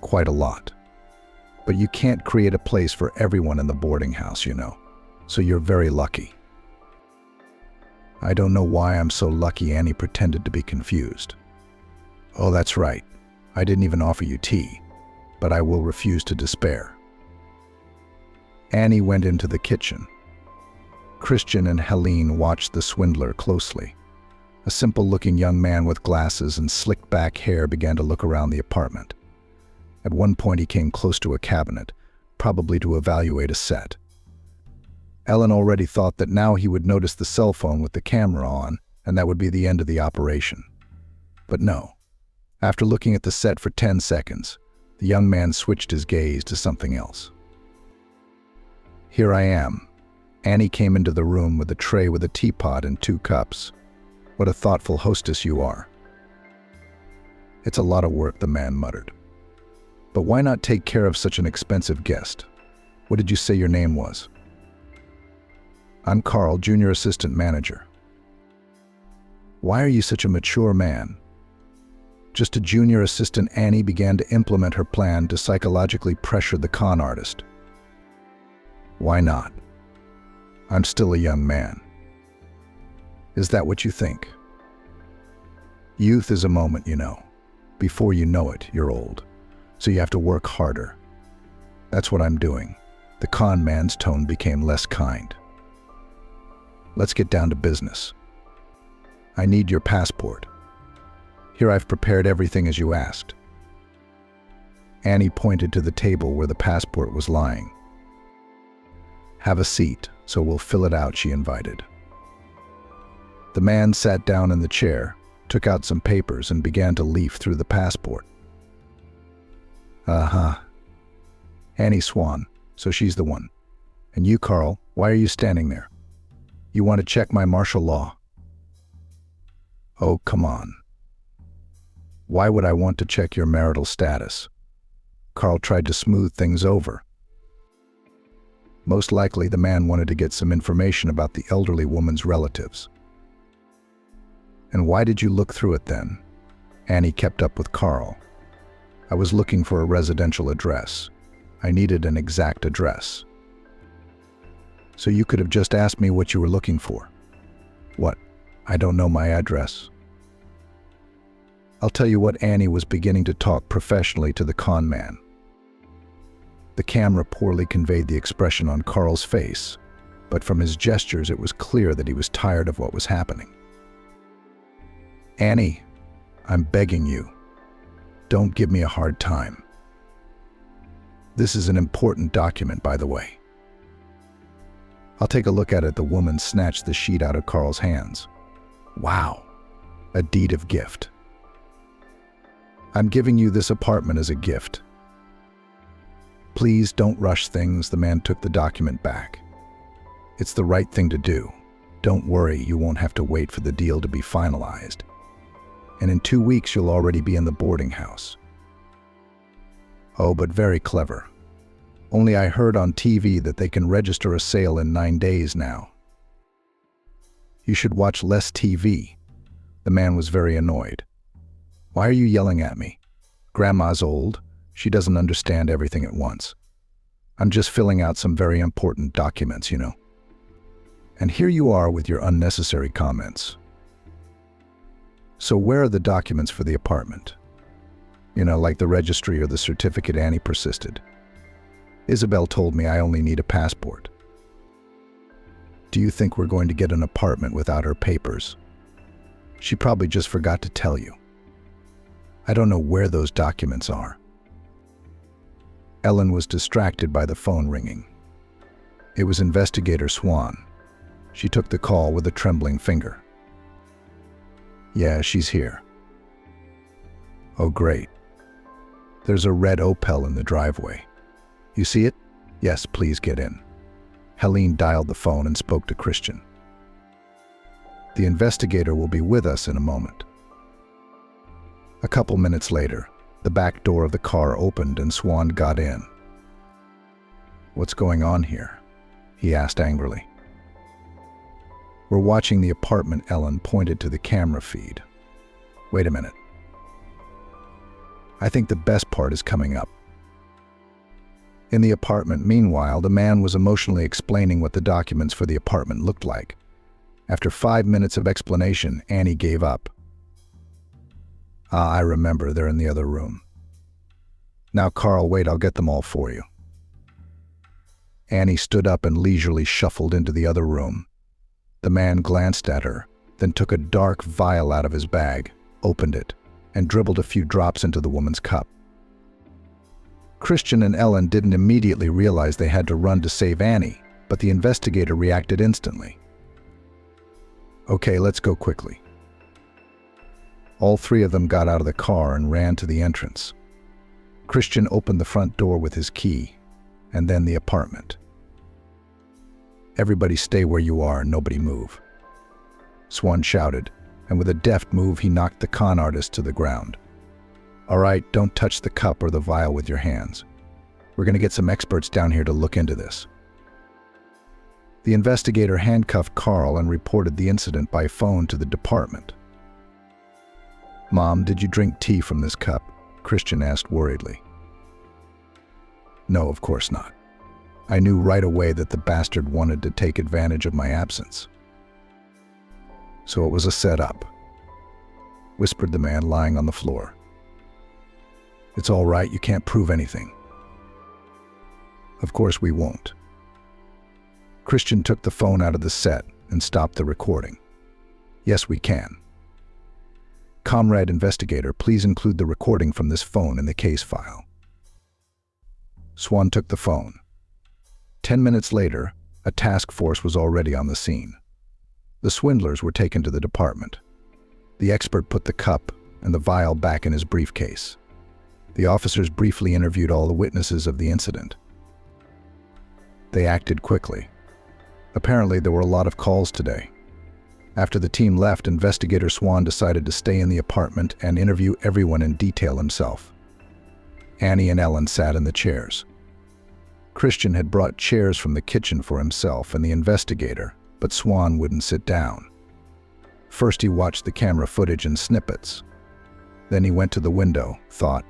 [SPEAKER 1] Quite a lot. But you can't create a place for everyone in the boarding house, you know. So you're very lucky. I don't know why I'm so lucky, Annie pretended to be confused. Oh, that's right. I didn't even offer you tea, but I will refuse to despair. Annie went into the kitchen. Christian and Helene watched the swindler closely. A simple-looking young man with glasses and slicked-back hair began to look around the apartment. At one point he came close to a cabinet, probably to evaluate a set. Ellen already thought that now he would notice the cell phone with the camera on, and that would be the end of the operation. But no. After looking at the set for 10 seconds, the young man switched his gaze to something else. Here I am. Annie came into the room with a tray with a teapot and 2 cups. What a thoughtful hostess you are. It's a lot of work, the man muttered. But why not take care of such an expensive guest? What did you say your name was? I'm Carl, junior assistant manager. Why are you such a mature man? Just a junior assistant, Annie began to implement her plan to psychologically pressure the con artist. Why not? I'm still a young man. Is that what you think? Youth is a moment, you know. Before you know it, you're old. So you have to work harder. That's what I'm doing. The con man's tone became less kind. Let's get down to business. I need your passport. Here, I've prepared everything as you asked. Annie pointed to the table where the passport was lying. Have a seat, so we'll fill it out, she invited. The man sat down in the chair, took out some papers, and began to leaf through the passport. Annie Swan, so she's the one. And you, Carl, why are you standing there? You want to check my martial law? Oh, come on. Why would I want to check your marital status? Carl tried to smooth things over. Most likely, the man wanted to get some information about the elderly woman's relatives. And why did you look through it then? Annie kept up with Carl. I was looking for a residential address. I needed an exact address. So you could have just asked me what you were looking for. What? I don't know my address. I'll tell you what, Annie was beginning to talk professionally to the con man. The camera poorly conveyed the expression on Carl's face, but from his gestures it was clear that he was tired of what was happening. Annie, I'm begging you, don't give me a hard time. This is an important document, by the way. I'll take a look at it. The woman snatched the sheet out of Carl's hands. Wow, a deed of gift. I'm giving you this apartment as a gift. Please don't rush things. The man took the document back. It's the right thing to do. Don't worry, you won't have to wait for the deal to be finalized. And in 2 weeks, you'll already be in the boarding house. Oh, but very clever. Only I heard on TV that they can register a sale in 9 days now. You should watch less TV. The man was very annoyed. Why are you yelling at me? Grandma's old. She doesn't understand everything at once. I'm just filling out some very important documents, you know. And here you are with your unnecessary comments. So where are the documents for the apartment? You know, like the registry or the certificate, Annie persisted. Isabel told me I only need a passport. Do you think we're going to get an apartment without her papers? She probably just forgot to tell you. I don't know where those documents are. Ellen was distracted by the phone ringing. It was Investigator Swan. She took the call with a trembling finger. Yeah, she's here. Oh, great. There's a red Opel in the driveway. You see it? Yes, please get in. Helene dialed the phone and spoke to Christian. The investigator will be with us in a moment. A couple minutes later, the back door of the car opened and Swan got in. What's going on here? He asked angrily. We're watching the apartment. Ellen pointed to the camera feed. Wait a minute. I think the best part is coming up. In the apartment, meanwhile, the man was emotionally explaining what the documents for the apartment looked like. After 5 minutes of explanation, Annie gave up. I remember. They're in the other room. Now, Carl, wait, I'll get them all for you. Annie stood up and leisurely shuffled into the other room. The man glanced at her, then took a dark vial out of his bag, opened it, and dribbled a few drops into the woman's cup. Christian and Ellen didn't immediately realize they had to run to save Annie, but the investigator reacted instantly. Okay, let's go quickly. All three of them got out of the car and ran to the entrance. Christian opened the front door with his key, and then the apartment. Everybody stay where you are, nobody move. Swan shouted, and with a deft move he knocked the con artist to the ground. All right, don't touch the cup or the vial with your hands. We're going to get some experts down here to look into this. The investigator handcuffed Carl and reported the incident by phone to the department. Mom, did you drink tea from this cup? Christian asked worriedly. No, of course not. I knew right away that the bastard wanted to take advantage of my absence. So it was a setup, whispered the man lying on the floor. It's all right, you can't prove anything. Of course we won't. Christian took the phone out of the set and stopped the recording. Yes, we can. Comrade investigator, please include the recording from this phone in the case file. Swan took the phone. 10 minutes later, a task force was already on the scene. The swindlers were taken to the department. The expert put the cup and the vial back in his briefcase. The officers briefly interviewed all the witnesses of the incident. They acted quickly. Apparently, there were a lot of calls today. After the team left, Investigator Swan decided to stay in the apartment and interview everyone in detail himself. Annie and Ellen sat in the chairs. Christian had brought chairs from the kitchen for himself and the investigator, but Swan wouldn't sit down. First he watched the camera footage and snippets. Then he went to the window, thought,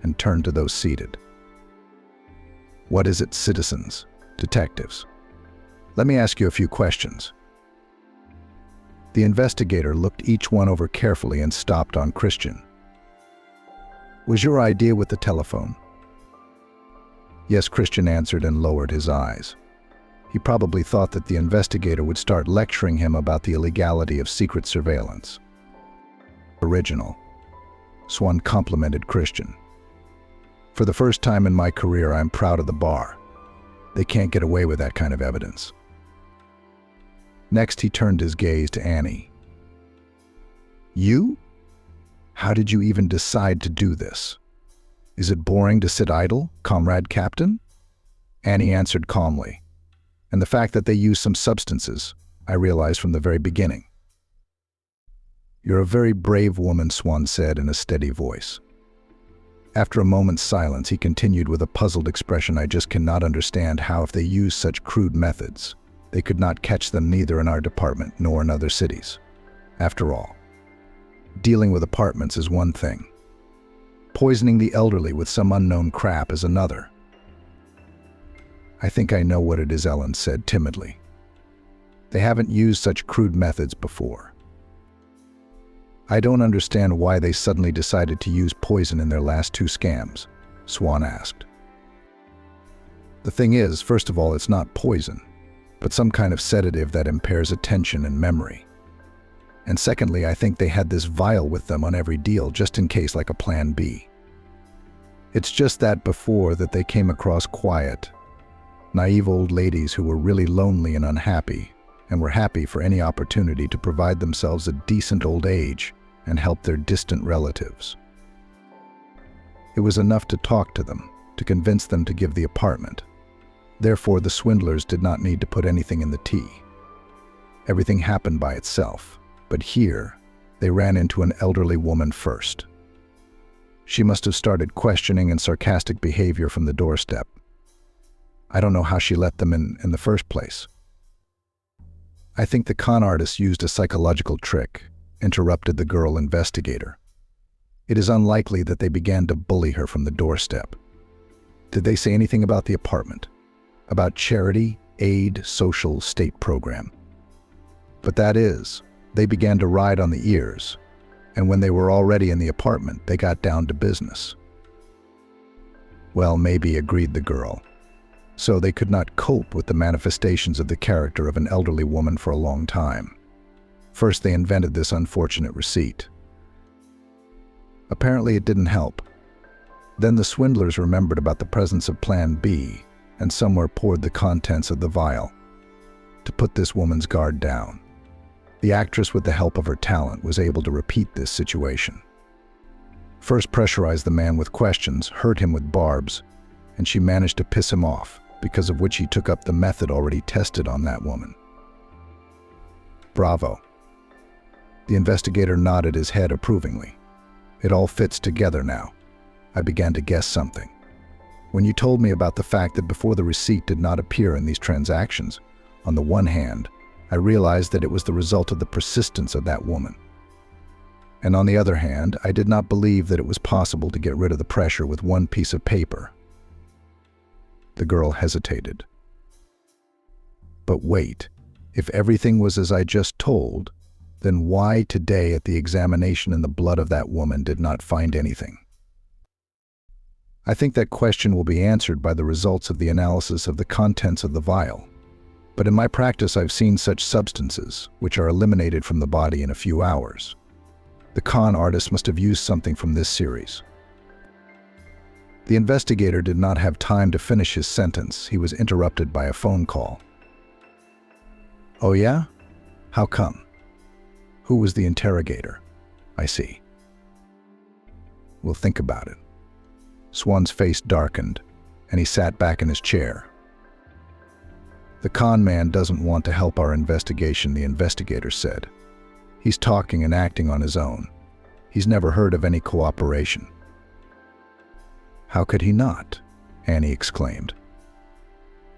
[SPEAKER 1] and turned to those seated. "What is it, citizens, detectives? Let me ask you a few questions." The investigator looked each one over carefully and stopped on Christian. "Was your idea with the telephone?" "Yes," Christian answered and lowered his eyes. He probably thought that the investigator would start lecturing him about the illegality of secret surveillance. "Original," Swan complimented Christian. "For the first time in my career, I'm proud of the bar. They can't get away with that kind of evidence." Next, he turned his gaze to Annie. "You? How did you even decide to do this? Is it boring to sit idle, Comrade Captain?" Annie answered calmly. "And the fact that they use some substances, I realized from the very beginning." "You're a very brave woman," Swan said in a steady voice. After a moment's silence, he continued with a puzzled expression. "I just cannot understand how, if they use such crude methods, they could not catch them neither in our department nor in other cities. After all, dealing with apartments is one thing. Poisoning the elderly with some unknown crap is another." "I think I know what it is," Ellen said timidly. "They haven't used such crude methods before." "I don't understand why they suddenly decided to use poison in their last two scams," Swan asked. "The thing is, first of all, it's not poison, but some kind of sedative that impairs attention and memory. And secondly, I think they had this vial with them on every deal, just in case, like a plan B. It's just that before that they came across quiet, naive old ladies who were really lonely and unhappy, and were happy for any opportunity to provide themselves a decent old age and help their distant relatives. It was enough to talk to them, to convince them to give the apartment. Therefore, the swindlers did not need to put anything in the tea. Everything happened by itself, but here they ran into an elderly woman first. She must have started questioning and sarcastic behavior from the doorstep. I don't know how she let them in the first place. I think the con artist used a psychological trick," interrupted the girl investigator. "It is unlikely that they began to bully her from the doorstep. Did they say anything about the apartment? About charity, aid, social, state program? But that is, they began to ride on the ears, and when they were already in the apartment, they got down to business." "Well, maybe," agreed the girl. "So they could not cope with the manifestations of the character of an elderly woman for a long time. First, they invented this unfortunate receipt. Apparently, it didn't help. Then the swindlers remembered about the presence of Plan B and somewhere poured the contents of the vial to put this woman's guard down. The actress, with the help of her talent, was able to repeat this situation. First pressurized the man with questions, hurt him with barbs, and she managed to piss him off, because of which he took up the method already tested on that woman." "Bravo." The investigator nodded his head approvingly. "It all fits together now. I began to guess something. When you told me about the fact that before the receipt did not appear in these transactions, on the one hand, I realized that it was the result of the persistence of that woman. And on the other hand, I did not believe that it was possible to get rid of the pressure with one piece of paper." The girl hesitated. "But wait, if everything was as I just told, then why today at the examination in the blood of that woman did not find anything?" "I think that question will be answered by the results of the analysis of the contents of the vial. But in my practice, I've seen such substances, which are eliminated from the body in a few hours. The con artist must have used something from this series." The investigator did not have time to finish his sentence. He was interrupted by a phone call. "Oh yeah? How come? Who was the interrogator? I see. We'll think about it." Swan's face darkened, and he sat back in his chair. "The con man doesn't want to help our investigation," the investigator said. "He's talking and acting on his own. He's never heard of any cooperation." "How could he not?" Annie exclaimed.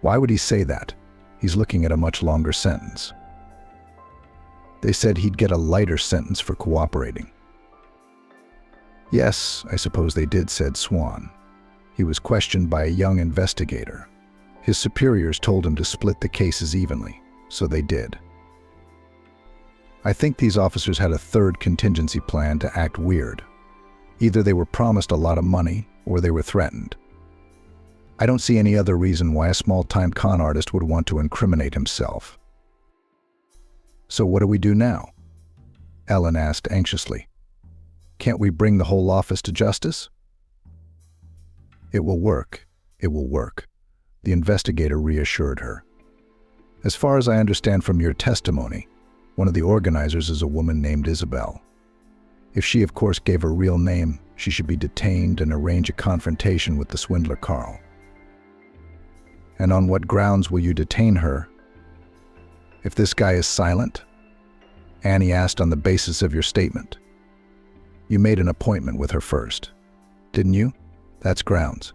[SPEAKER 2] Why would he say that? He's looking at a much longer sentence. They said he'd get a lighter sentence for cooperating. Yes, I suppose they did, said Swan. He was questioned by a young investigator. His superiors told him to split the cases evenly, so they did. I think these officers had a third contingency plan to act weird. Either they were promised a lot of money, or they were threatened. I don't see any other reason why a small-time con artist would want to incriminate himself. So what do we do now? Ellen asked anxiously. Can't we bring the whole office to justice? It will work. It will work, the investigator reassured her. As far as I understand from your testimony, one of the organizers is a woman named Isabel. If she, of course, gave her real name, she should be detained and arrange a confrontation with the swindler Carl. And on what grounds will you detain her? If this guy is silent? Annie asked. On the basis of your statement. You made an appointment with her first, didn't you? That's grounds.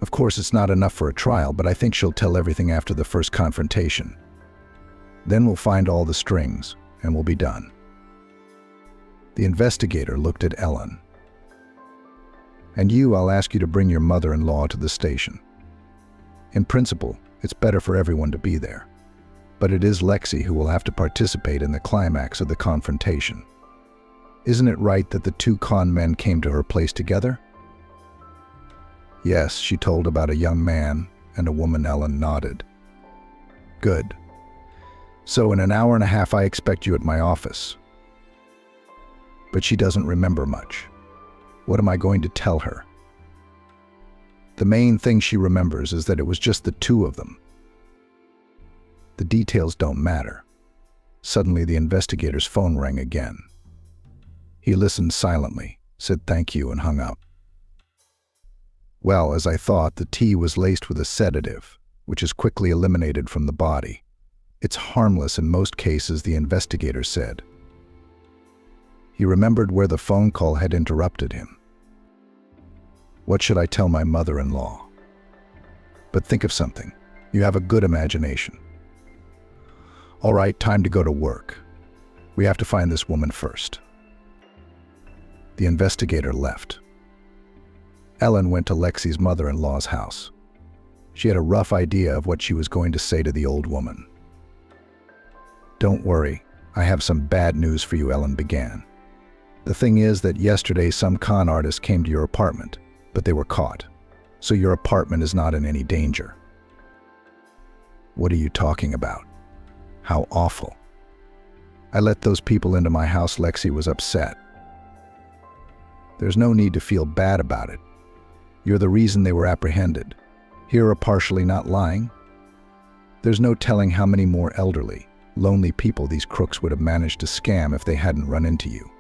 [SPEAKER 2] Of course, it's not enough for a trial, but I think she'll tell everything after the first confrontation. Then we'll find all the strings, and we'll be done. The investigator looked at Ellen. And you, I'll ask you to bring your mother-in-law to the station. In principle, it's better for everyone to be there. But it is Lexi who will have to participate in the climax of the confrontation. Isn't it right that the two con men came to her place together? Yes, she told about a young man and a woman. Ellen nodded. Good. So in an hour and a half I expect you at my office. But she doesn't remember much. What am I going to tell her? The main thing she remembers is that it was just the two of them. The details don't matter. Suddenly the investigator's phone rang again. He listened silently, said thank you, and hung up. Well, as I thought, the tea was laced with a sedative, which is quickly eliminated from the body. It's harmless in most cases, the investigator said. He remembered where the phone call had interrupted him. What should I tell my mother-in-law? But think of something. You have a good imagination. All right, time to go to work. We have to find this woman first. The investigator left. Ellen went to Lexi's mother-in-law's house. She had a rough idea of what she was going to say to the old woman. Don't worry, I have some bad news for you, Ellen began. The thing is that yesterday some con artists came to your apartment, but they were caught. So your apartment is not in any danger. What are you talking about? How awful. I let those people into my house. Lexi was upset. There's no need to feel bad about it. You're the reason they were apprehended. Here are partially not lying. There's no telling how many more elderly, lonely people these crooks would have managed to scam if they hadn't run into you.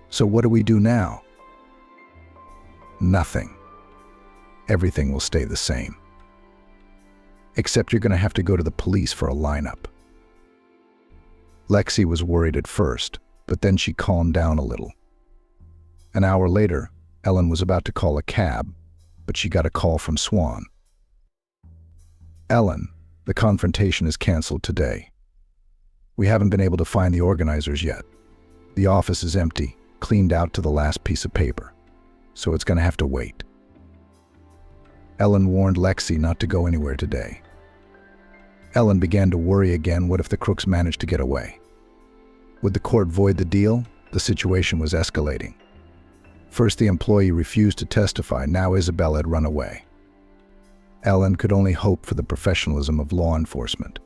[SPEAKER 2] So what do we do now? Nothing. Everything will stay the same. Except you're going to have to go to the police for a lineup. Lexi was worried at first, but then she calmed down a little. An hour later, Ellen was about to call a cab, but she got a call from Swan. Ellen, the confrontation is canceled today. We haven't been able to find the organizers yet. The office is empty, cleaned out to the last piece of paper, so it's going to have to wait. Ellen warned Lexi not to go anywhere today. Ellen began to worry again. What if the crooks managed to get away? Would the court void the deal? The situation was escalating. First, the employee refused to testify. Now Isabel had run away. Ellen could only hope for the professionalism of law enforcement.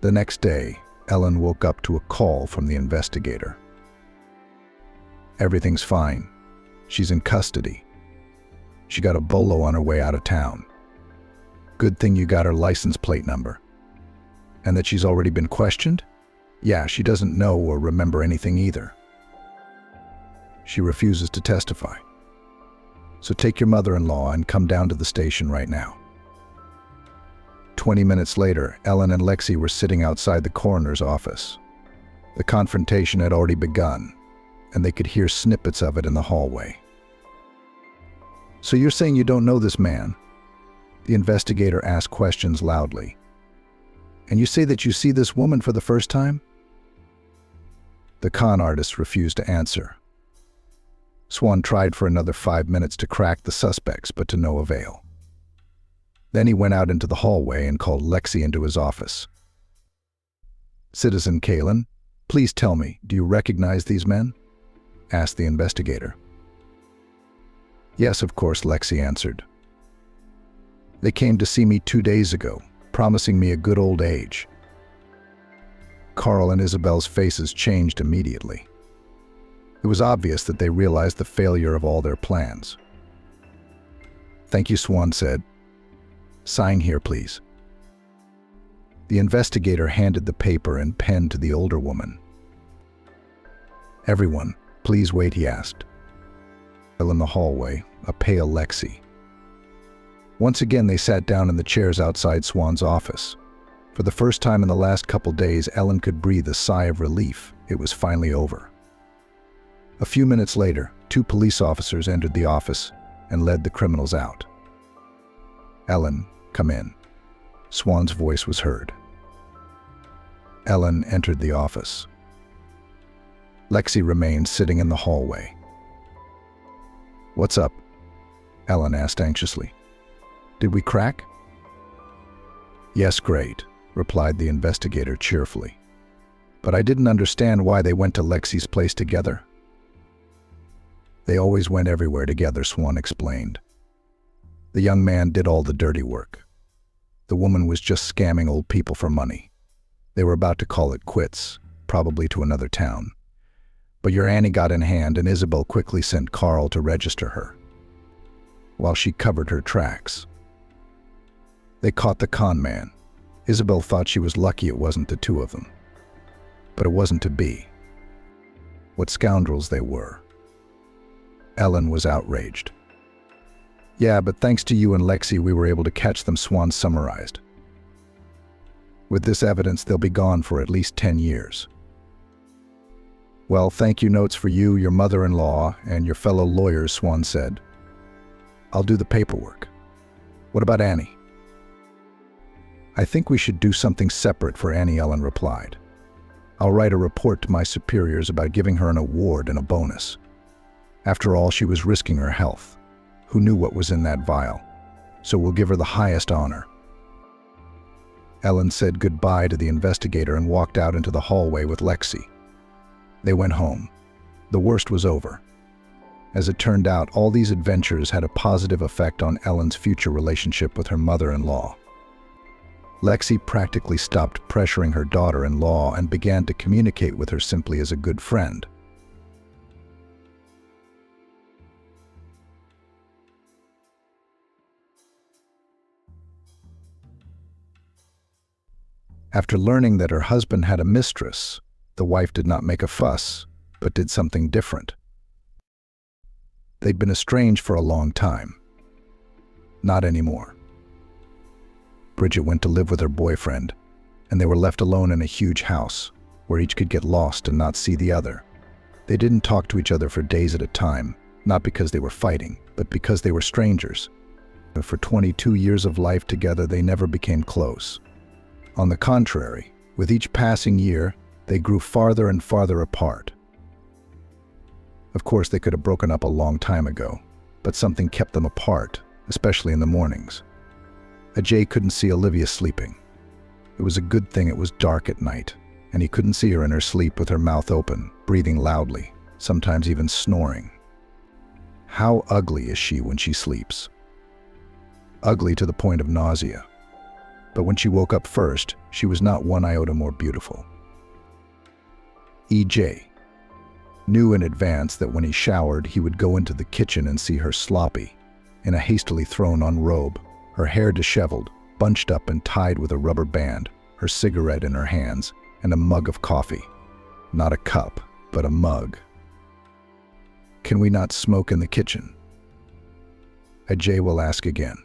[SPEAKER 2] The next day, Ellen woke up to a call from the investigator. Everything's fine. She's in custody. She got a bolo on her way out of town. Good thing you got her license plate number. And that she's already been questioned? Yeah, she doesn't know or remember anything either. She refuses to testify. So take your mother-in-law and come down to the station right now. 20 minutes later, Ellen and Lexi were sitting outside the coroner's office. The confrontation had already begun, and they could hear snippets of it in the hallway. So you're saying you don't know this man? The investigator asked questions loudly. And you say that you see this woman for the first time? The con artist refused to answer. Swan tried for another 5 minutes to crack the suspects, but to no avail. Then he went out into the hallway and called Lexi into his office. "Citizen Kalin, please tell me, do you recognize these men?" asked the investigator. "Yes, of course," Lexi answered. "They came to see me 2 days ago, promising me a good old age." Carl and Isabel's faces changed immediately. It was obvious that they realized the failure of all their plans. "Thank you," Swan said. "Sign here, please." The investigator handed the paper and pen to the older woman. "Everyone, please wait," he asked. In the hallway, a pale Lexi. Once again, they sat down in the chairs outside Swan's office. For the first time in the last couple days, Ellen could breathe a sigh of relief. It was finally over. A few minutes later, 2 police officers entered the office and led the criminals out. "Ellen, come in." Swan's voice was heard. Ellen entered the office. Lexi remained sitting in the hallway. "What's up?" Ellen asked anxiously. "Did we crack?" "Yes, great," replied the investigator cheerfully. "But I didn't understand why they went to Lexi's place together." "They always went everywhere together," Swan explained. "The young man did all the dirty work. The woman was just scamming old people for money. They were about to call it quits, probably to another town. But your Annie got in hand, and Isabel quickly sent Carl to register her, while she covered her tracks. They caught the con man. Isabel thought she was lucky it wasn't the 2 of them. But it wasn't to be. What scoundrels they were. Ellen was outraged. "Yeah, but thanks to you and Lexi, we were able to catch them," Swan summarized. "With this evidence, they'll be gone for at least 10 years. "Well, thank you notes for you, your mother-in-law, and your fellow lawyers," Swan said. "I'll do the paperwork. What about Annie?" "I think we should do something separate for Annie," Ellen replied. "I'll write a report to my superiors about giving her an award and a bonus. After all, she was risking her health. Who knew what was in that vial? So we'll give her the highest honor." Ellen said goodbye to the investigator and walked out into the hallway with Lexi. They went home. The worst was over. As it turned out, all these adventures had a positive effect on Ellen's future relationship with her mother-in-law. Lexi practically stopped pressuring her daughter-in-law and began to communicate with her simply as a good friend. After learning that her husband had a mistress, the wife did not make a fuss, but did something different. They'd been estranged for a long time. Not anymore. Bridget went to live with her boyfriend, and they were left alone in a huge house, where each could get lost and not see the other. They didn't talk to each other for days at a time, not because they were fighting, but because they were strangers. For 22 years of life together, they never became close. On the contrary, with each passing year, they grew farther and farther apart. Of course, they could have broken up a long time ago, but something kept them apart, especially in the mornings. Ajay couldn't see Olivia sleeping. It was a good thing it was dark at night, and he couldn't see her in her sleep with her mouth open, breathing loudly, sometimes even snoring. How ugly is she when she sleeps? Ugly to the point of nausea. But when she woke up first, she was not one iota more beautiful. EJ knew in advance that when he showered, he would go into the kitchen and see her sloppy, in a hastily thrown-on robe, her hair disheveled, bunched up and tied with a rubber band, her cigarette in her hands, and a mug of coffee. Not a cup, but a mug. "Can we not smoke in the kitchen?" Ajay will ask again.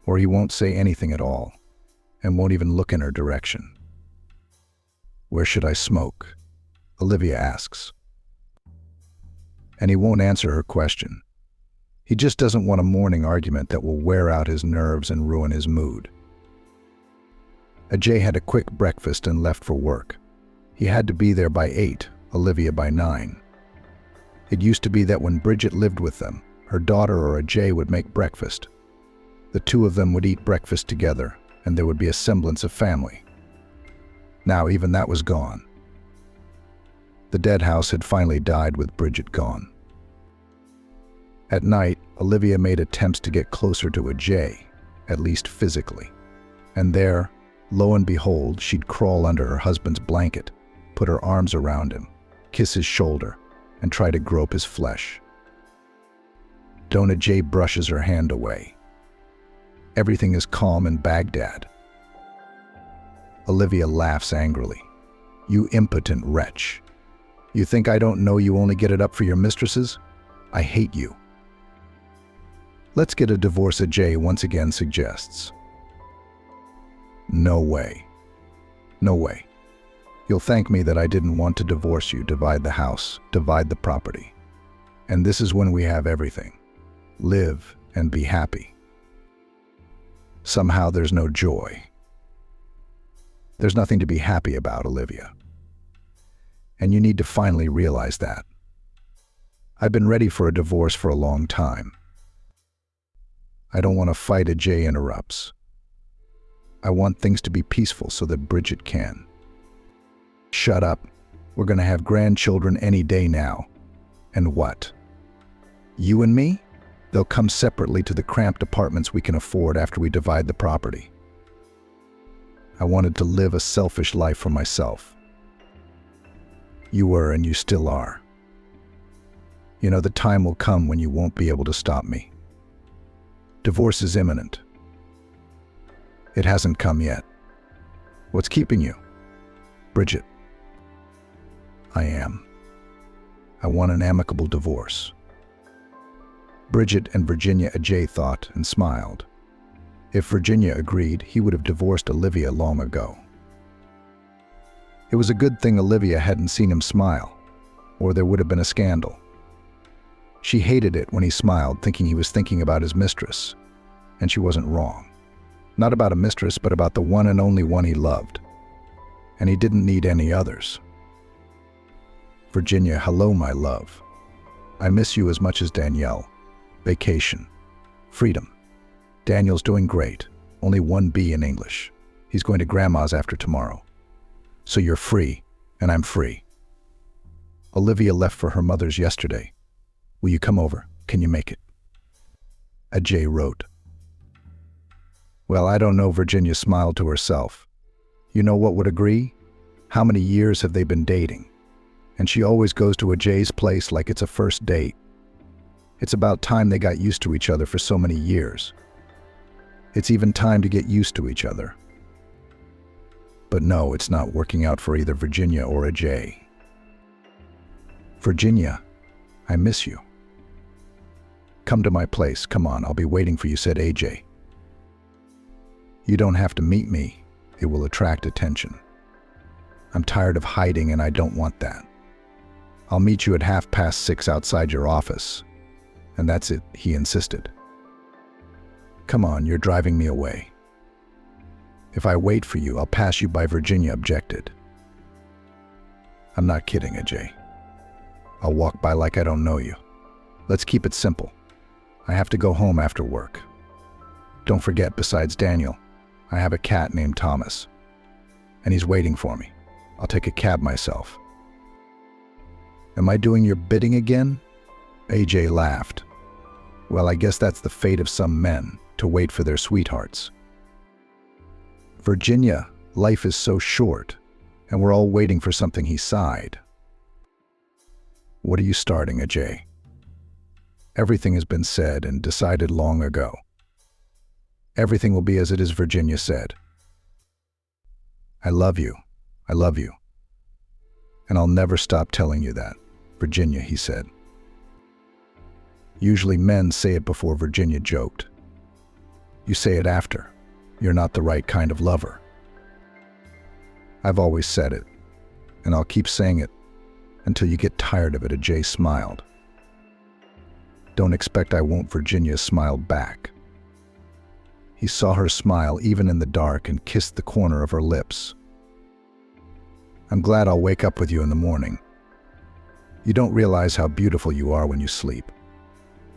[SPEAKER 2] Or he won't say anything at all, and won't even look in her direction. "Where should I smoke?" Olivia asks. And he won't answer her question. He just doesn't want a morning argument that will wear out his nerves and ruin his mood. Ajay had a quick breakfast and left for work. He had to be there by 8, Olivia by 9. It used to be that when Bridget lived with them, her daughter or Ajay would make breakfast. The two of them would eat breakfast together, and there would be a semblance of family. Now even that was gone. The dead house had finally died with Bridget gone. At night, Olivia made attempts to get closer to Ajay, at least physically. And there, lo and behold, she'd crawl under her husband's blanket, put her arms around him, kiss his shoulder, and try to grope his flesh. Dona Ajay brushes her hand away. Everything is calm in Baghdad. Olivia laughs angrily. You impotent wretch. You think I don't know you only get it up for your mistresses? I hate you. Let's get a divorce, Ajay once again suggests. No way. No way. You'll thank me that I didn't want to divorce you, divide the house, divide the property. And this is when we have everything. Live and be happy. Somehow there's no joy. There's nothing to be happy about, Olivia. And you need to finally realize that. I've been ready for a divorce for a long time. I don't want to fight, Ajay interrupts. I want things to be peaceful so that Bridget can. Shut up. We're going to have grandchildren any day now. And what? You and me? They'll come separately to the cramped apartments we can afford after we divide the property. I wanted to live a selfish life for myself. You were and you still are. You know, the time will come when you won't be able to stop me. Divorce is imminent. It hasn't come yet. What's keeping you? Bridget. I am. I want an amicable divorce. Bridget and Virginia, Ajay thought and smiled. If Virginia agreed, he would have divorced Olivia long ago. It was a good thing Olivia hadn't seen him smile, or there would have been a scandal. She hated it when he smiled, thinking he was thinking about his mistress. And she wasn't wrong. Not about a mistress, but about the one and only one he loved. And he didn't need any others. Virginia, hello, my love. I miss you as much as Danielle. Vacation. Freedom. Daniel's doing great. Only 1 B in English. He's going to Grandma's after tomorrow. So you're free, and I'm free. Olivia left for her mother's yesterday. Will you come over? Can you make it? Ajay wrote. Well, I don't know, Virginia smiled to herself. You know what would agree? How many years have they been dating? And she always goes to Ajay's place like it's a first date. It's about time they got used to each other for so many years. It's even time to get used to each other. But no, it's not working out for either Virginia or Ajay. Virginia, I miss you. Come to my place, come on, I'll be waiting for you, said Ajay. You don't have to meet me, it will attract attention. I'm tired of hiding and I don't want that. I'll meet you at 6:30 outside your office. And that's it, he insisted. Come on, you're driving me away. If I wait for you, I'll pass you by, Virginia objected. I'm not kidding, Ajay. I'll walk by like I don't know you. Let's keep it simple. I have to go home after work. Don't forget, besides Daniel, I have a cat named Thomas. And he's waiting for me. I'll take a cab myself. Am I doing your bidding again? Ajay laughed. Well, I guess that's the fate of some men, to wait for their sweethearts. Virginia, life is so short, and we're all waiting for something, he sighed. What are you starting, Ajay? Everything has been said and decided long ago. Everything will be as it is, Virginia said. I love you. I love you. And I'll never stop telling you that, Virginia, he said. Usually men say it before, Virginia joked. You say it after. You're not the right kind of lover. I've always said it, and I'll keep saying it until you get tired of it, Ajay smiled. Don't expect I won't, Virginia smiled back. He saw her smile even in the dark and kissed the corner of her lips. I'm glad I'll wake up with you in the morning. You don't realize how beautiful you are when you sleep.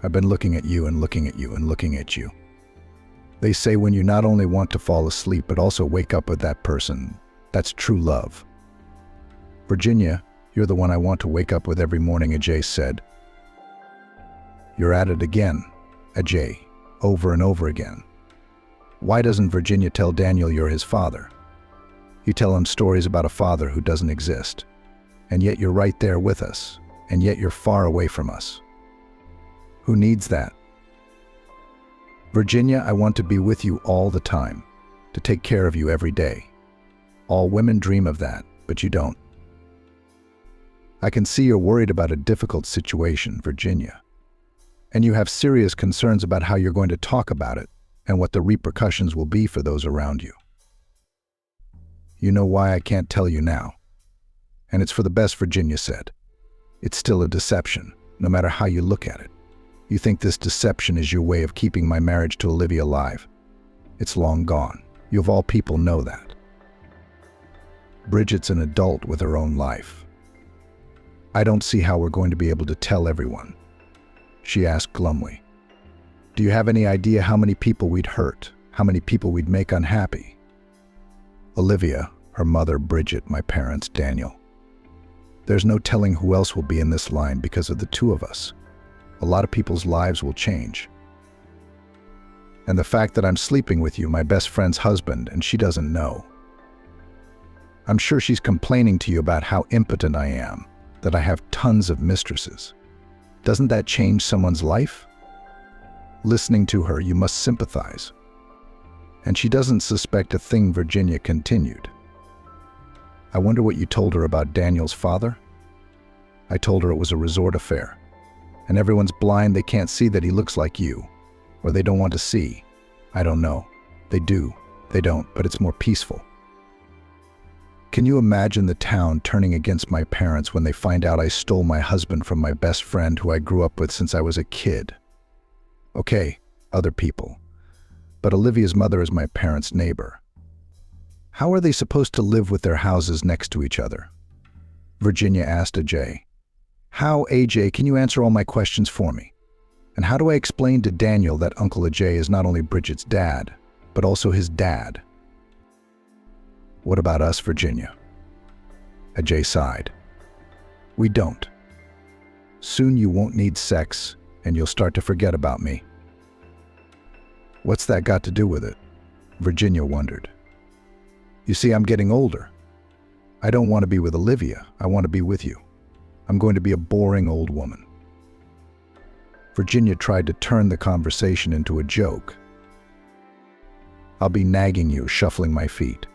[SPEAKER 2] I've been looking at you and looking at you and looking at you. They say when you not only want to fall asleep but also wake up with that person, that's true love. Virginia, you're the one I want to wake up with every morning, Ajay said. You're at it again, Ajay, over and over again. Why doesn't Virginia tell Daniel you're his father? You tell him stories about a father who doesn't exist. And yet you're right there with us, and yet you're far away from us. Who needs that? Virginia, I want to be with you all the time, to take care of you every day. All women dream of that, but you don't. I can see you're worried about a difficult situation, Virginia. And you have serious concerns about how you're going to talk about it and what the repercussions will be for those around you. You know why I can't tell you now. And it's for the best, Virginia said. It's still a deception, no matter how you look at it. You think this deception is your way of keeping my marriage to Olivia alive. It's long gone. You of all people know that. Bridget's an adult with her own life. I don't see how we're going to be able to tell everyone. She asked glumly. Do you have any idea how many people we'd hurt? How many people we'd make unhappy? Olivia, her mother, Bridget, my parents, Daniel. There's no telling who else will be in this line because of the two of us. A lot of people's lives will change. And the fact that I'm sleeping with you, my best friend's husband, and she doesn't know. I'm sure she's complaining to you about how impotent I am, that I have tons of mistresses. Doesn't that change someone's life? Listening to her, you must sympathize. And she doesn't suspect a thing, Virginia continued. I wonder what you told her about Daniel's father? I told her it was a resort affair. And everyone's blind, they can't see that he looks like you. Or they don't want to see. I don't know. They do. They don't, but it's more peaceful. Can you imagine the town turning against my parents when they find out I stole my husband from my best friend who I grew up with since I was a kid? Okay, other people. But Olivia's mother is my parents' neighbor. How are they supposed to live with their houses next to each other? Virginia asked Ajay. How, AJ, can you answer all my questions for me? And how do I explain to Daniel that Uncle Ajay is not only Bridget's dad, but also his dad? What about us, Virginia? Ajay sighed. We don't. Soon you won't need sex, and you'll start to forget about me. What's that got to do with it? Virginia wondered. You see, I'm getting older. I don't want to be with Olivia. I want to be with you. I'm going to be a boring old woman. Virginia tried to turn the conversation into a joke. I'll be nagging you, shuffling my feet.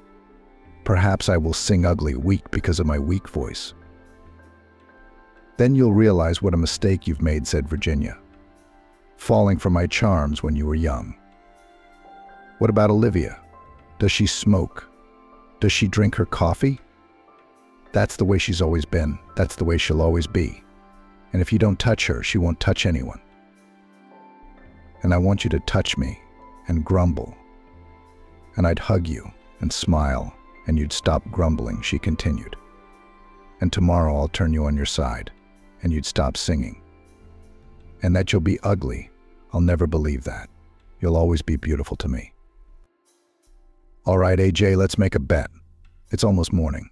[SPEAKER 2] Perhaps I will sing ugly, weak because of my weak voice. Then you'll realize what a mistake you've made, said Virginia. Falling for my charms when you were young. What about Olivia? Does she smoke? Does she drink her coffee? That's the way she's always been. That's the way she'll always be. And if you don't touch her, she won't touch anyone. And I want you to touch me and grumble. And I'd hug you and smile, and you'd stop grumbling, she continued. And tomorrow I'll turn you on your side, and you'd stop singing. And that you'll be ugly, I'll never believe that. You'll always be beautiful to me. All right, AJ, let's make a bet. It's almost morning.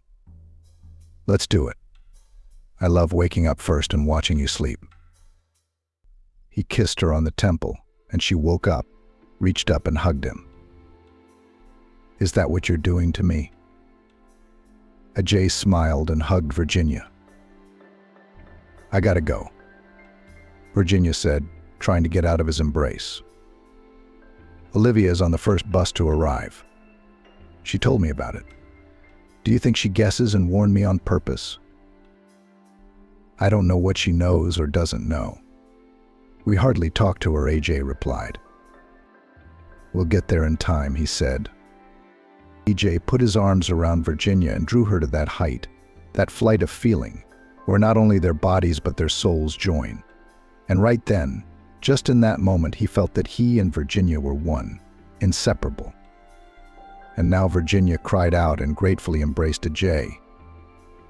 [SPEAKER 2] Let's do it. I love waking up first and watching you sleep. He kissed her on the temple, and she woke up, reached up and hugged him. Is that what you're doing to me? Ajay smiled and hugged Virginia. I gotta go, Virginia said, trying to get out of his embrace. Olivia is on the first bus to arrive. She told me about it. Do you think she guesses and warned me on purpose? I don't know what she knows or doesn't know. We hardly talk to her, AJ replied. We'll get there in time, he said. AJ put his arms around Virginia and drew her to that height, that flight of feeling, where not only their bodies but their souls join. And right then, Just in that moment, he felt that he and Virginia were one, inseparable. And now Virginia cried out and gratefully embraced Ajay.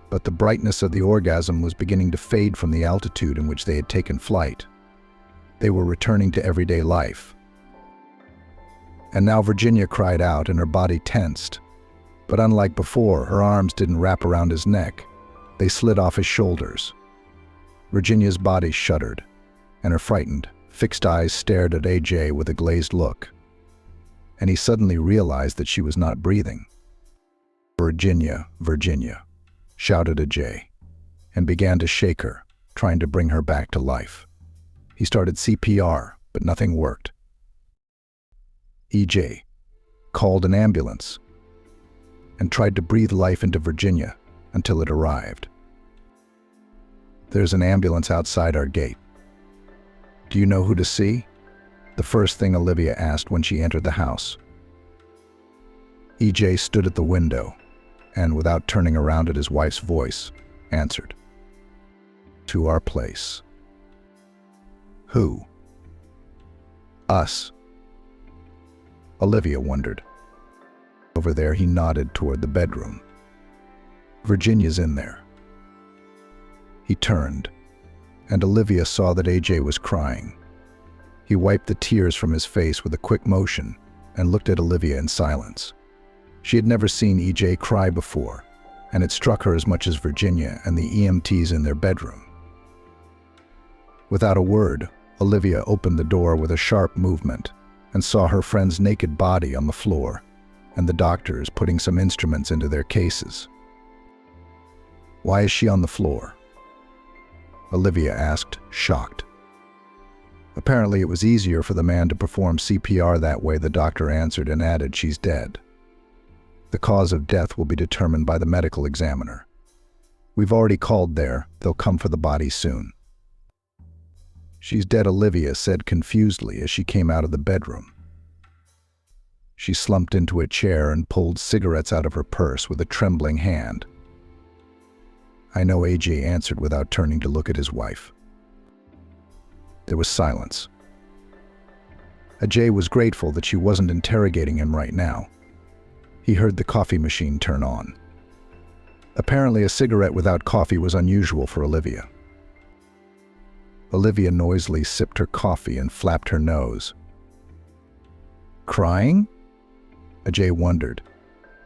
[SPEAKER 2] But the brightness of the orgasm was beginning to fade from the altitude in which they had taken flight. They were returning to everyday life. And now Virginia cried out and her body tensed. But unlike before, her arms didn't wrap around his neck. They slid off his shoulders. Virginia's body shuddered, and her frightened, fixed eyes stared at AJ with a glazed look. And he suddenly realized that she was not breathing. "Virginia, Virginia," shouted Ajay, and began to shake her, trying to bring her back to life. He started CPR, but nothing worked. EJ called an ambulance and tried to breathe life into Virginia until it arrived. "There's an ambulance outside our gate. Do you know who to see?" The first thing Olivia asked when she entered the house. EJ stood at the window and, without turning around at his wife's voice, answered, "To our place." "Who?" "Us." Olivia wondered. Over there, he nodded toward the bedroom. "Virginia's in there." He turned, and Olivia saw that AJ was crying. He wiped the tears from his face with a quick motion and looked at Olivia in silence. She had never seen EJ cry before, and it struck her as much as Virginia and the EMTs in their bedroom. Without a word, Olivia opened the door with a sharp movement and saw her friend's naked body on the floor and the doctors putting some instruments into their cases. "Why is she on the floor?" Olivia asked, shocked. Apparently it was easier for the man to perform CPR that way, the doctor answered and added, "She's dead. The cause of death will be determined by the medical examiner. We've already called there. They'll come for the body soon." "She's dead," Olivia said confusedly as she came out of the bedroom. She slumped into a chair and pulled cigarettes out of her purse with a trembling hand. "I know," AJ answered without turning to look at his wife. There was silence. Ajay was grateful that she wasn't interrogating him right now. He heard the coffee machine turn on. Apparently, a cigarette without coffee was unusual for Olivia. Olivia noisily sipped her coffee and flapped her nose. "Crying?" Ajay wondered.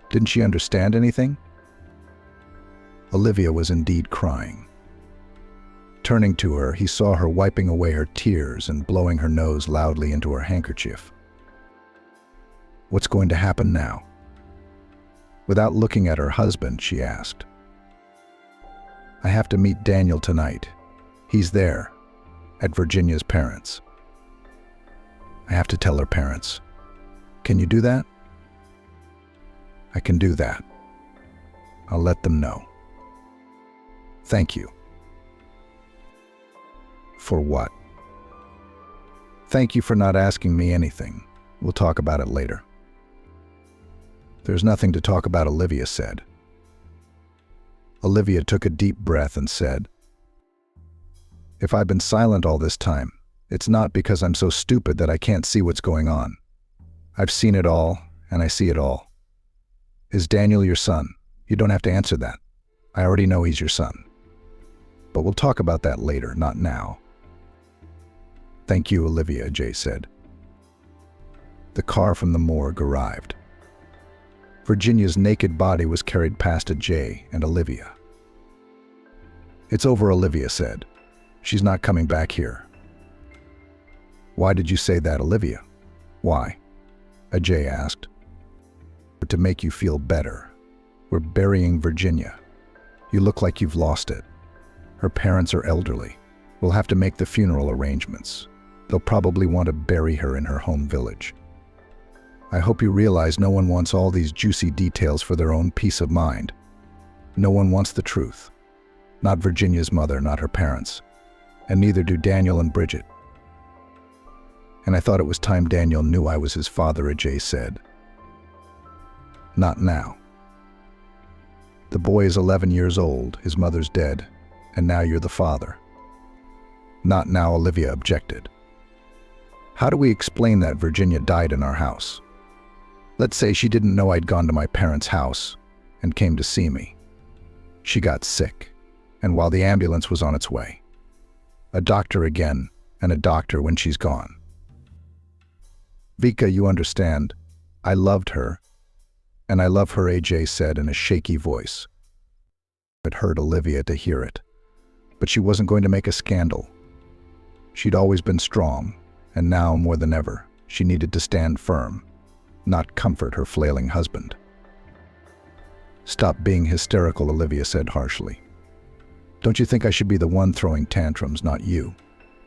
[SPEAKER 2] Didn't she understand anything? Olivia was indeed crying. Turning to her, he saw her wiping away her tears and blowing her nose loudly into her handkerchief. "What's going to happen now?" Without looking at her husband, she asked. "I have to meet Daniel tonight. He's there, at Virginia's parents'. I have to tell her parents. Can you do that?" "I can do that. I'll let them know." "Thank you." "For what?" "Thank you for not asking me anything. We'll talk about it later." "There's nothing to talk about," Olivia said. Olivia took a deep breath and said, "If I've been silent all this time, it's not because I'm so stupid that I can't see what's going on. I've seen it all, and I see it all. Is Daniel your son? You don't have to answer that. I already know he's your son. But we'll talk about that later, not now." "Thank you, Olivia," Jay said. The car from the morgue arrived. Virginia's naked body was carried past Ajay and Olivia. "It's over," Olivia said. "She's not coming back here." "Why did you say that, Olivia?" "Why?" Ajay asked. "To make you feel better. We're burying Virginia. You look like you've lost it. Her parents are elderly. We'll have to make the funeral arrangements. They'll probably want to bury her in her home village. I hope you realize no one wants all these juicy details for their own peace of mind. No one wants the truth. Not Virginia's mother, not her parents. And neither do Daniel and Bridget. And I thought it was time Daniel knew I was his father," Ajay said. "Not now. The boy is 11 years old, his mother's dead, and now you're the father." "Not now," Olivia objected. How do we explain that Virginia died in our house? Let's say she didn't know I'd gone to my parents' house and came to see me. She got sick, and while the ambulance was on its way. A doctor again, and a doctor when she's gone. Vika, you understand. I loved her, and I love her, AJ said in a shaky voice. It hurt Olivia to hear it, but she wasn't going to make a scandal. She'd always been strong, and now more than ever, she needed to stand firm, not comfort her flailing husband. Stop being hysterical, Olivia said harshly. Don't you think I should be the one throwing tantrums, not you?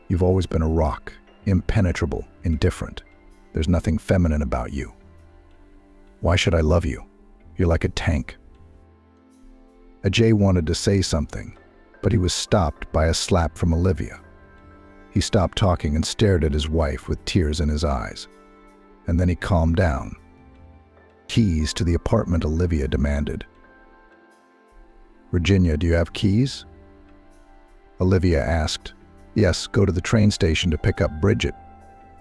[SPEAKER 2] You've always been a rock, impenetrable, indifferent. There's nothing feminine about you. Why should I love you? You're like a tank. Ajay wanted to say something, but he was stopped by a slap from Olivia. He stopped talking and stared at his wife with tears in his eyes. And then he calmed down. Keys to the apartment, Olivia demanded. Virginia, do you have keys? Olivia asked. Yes, go to the train station to pick up Bridget.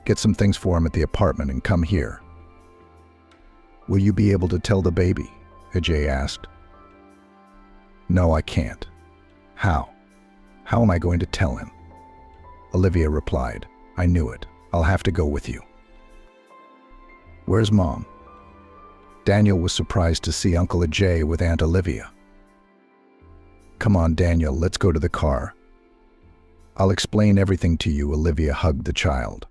[SPEAKER 2] Get some things for him at the apartment and come here. Will you be able to tell the baby? Ajay asked. No, I can't. How? How am I going to tell him? Olivia replied. I knew it. I'll have to go with you. Where's Mom? Daniel was surprised to see Uncle Ajay with Aunt Olivia. Come on, Daniel, let's go to the car. I'll explain everything to you, Olivia hugged the child.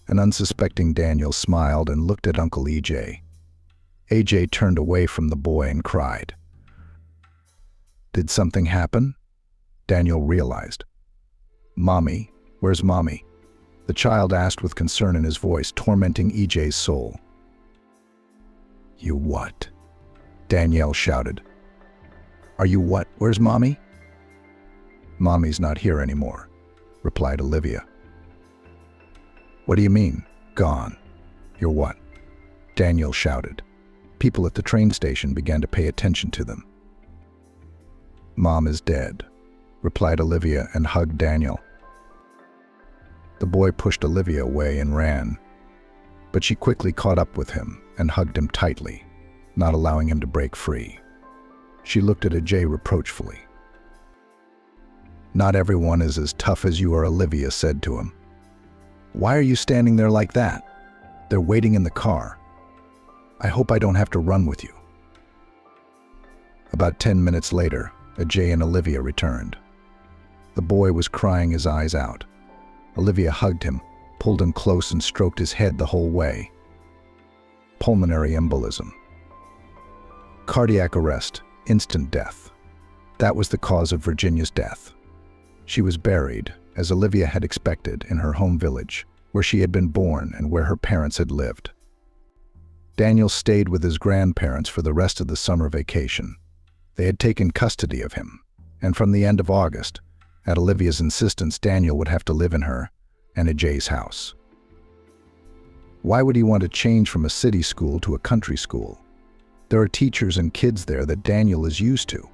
[SPEAKER 2] An unsuspecting Daniel smiled and looked at Uncle EJ. AJ turned away from the boy and cried. Did something happen? Daniel realized. Mommy, where's Mommy? The child asked with concern in his voice, tormenting EJ's soul. You what? Danielle shouted. Are you what? Where's Mommy? Mommy's not here anymore, replied Olivia. What do you mean, gone? You're what? Daniel shouted. People at the train station began to pay attention to them. Mom is dead, replied Olivia and hugged Daniel. The boy pushed Olivia away and ran, but she quickly caught up with him and hugged him tightly, not allowing him to break free. She looked at Ajay reproachfully. Not everyone is as tough as you are, Olivia said to him. Why are you standing there like that? They're waiting in the car. I hope I don't have to run with you. About 10 minutes later, Ajay and Olivia returned. The boy was crying his eyes out. Olivia hugged him, pulled him close and stroked his head the whole way. Pulmonary embolism. Cardiac arrest, instant death. That was the cause of Virginia's death. She was buried, as Olivia had expected, in her home village, where she had been born and where her parents had lived. Daniel stayed with his grandparents for the rest of the summer vacation. They had taken custody of him, and from the end of August, at Olivia's insistence, Daniel would have to live in her and Ajay's house. Why would he want to change from a city school to a country school? There are teachers and kids there that Daniel is used to.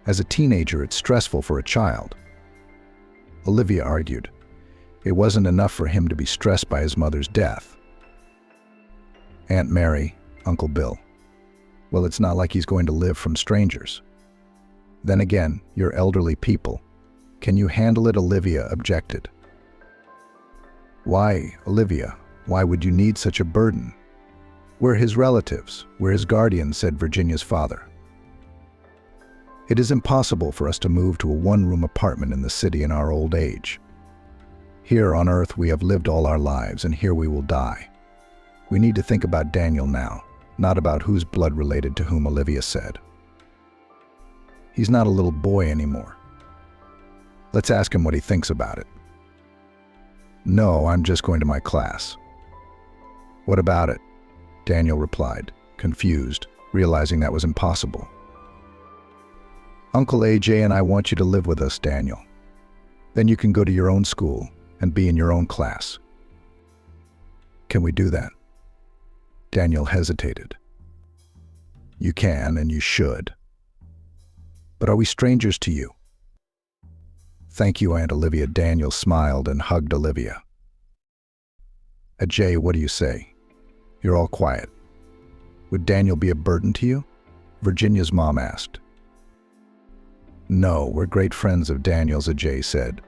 [SPEAKER 2] As a teenager, it's stressful for a child. Olivia argued. It wasn't enough for him to be stressed by his mother's death. Aunt Mary, Uncle Bill. Well, it's not like he's going to live from strangers. Then again, you're elderly people. Can you handle it? Olivia objected. Why, Olivia, why would you need such a burden? We're his relatives, we're his guardians, said Virginia's father. It is impossible for us to move to a one-room apartment in the city in our old age. Here on Earth we have lived all our lives, and here we will die. We need to think about Daniel now, not about who's blood related to whom, Olivia said. He's not a little boy anymore. Let's ask him what he thinks about it. No, I'm just going to my class. What about it? Daniel replied, confused, realizing that was impossible. Uncle AJ and I want you to live with us, Daniel. Then you can go to your own school and be in your own class. Can we do that? Daniel hesitated. You can and you should. But are we strangers to you? Thank you, Aunt Olivia. Daniel smiled and hugged Olivia. Ajay, what do you say? You're all quiet. Would Daniel be a burden to you? Virginia's mom asked. No, we're great friends of Daniel's, Ajay said.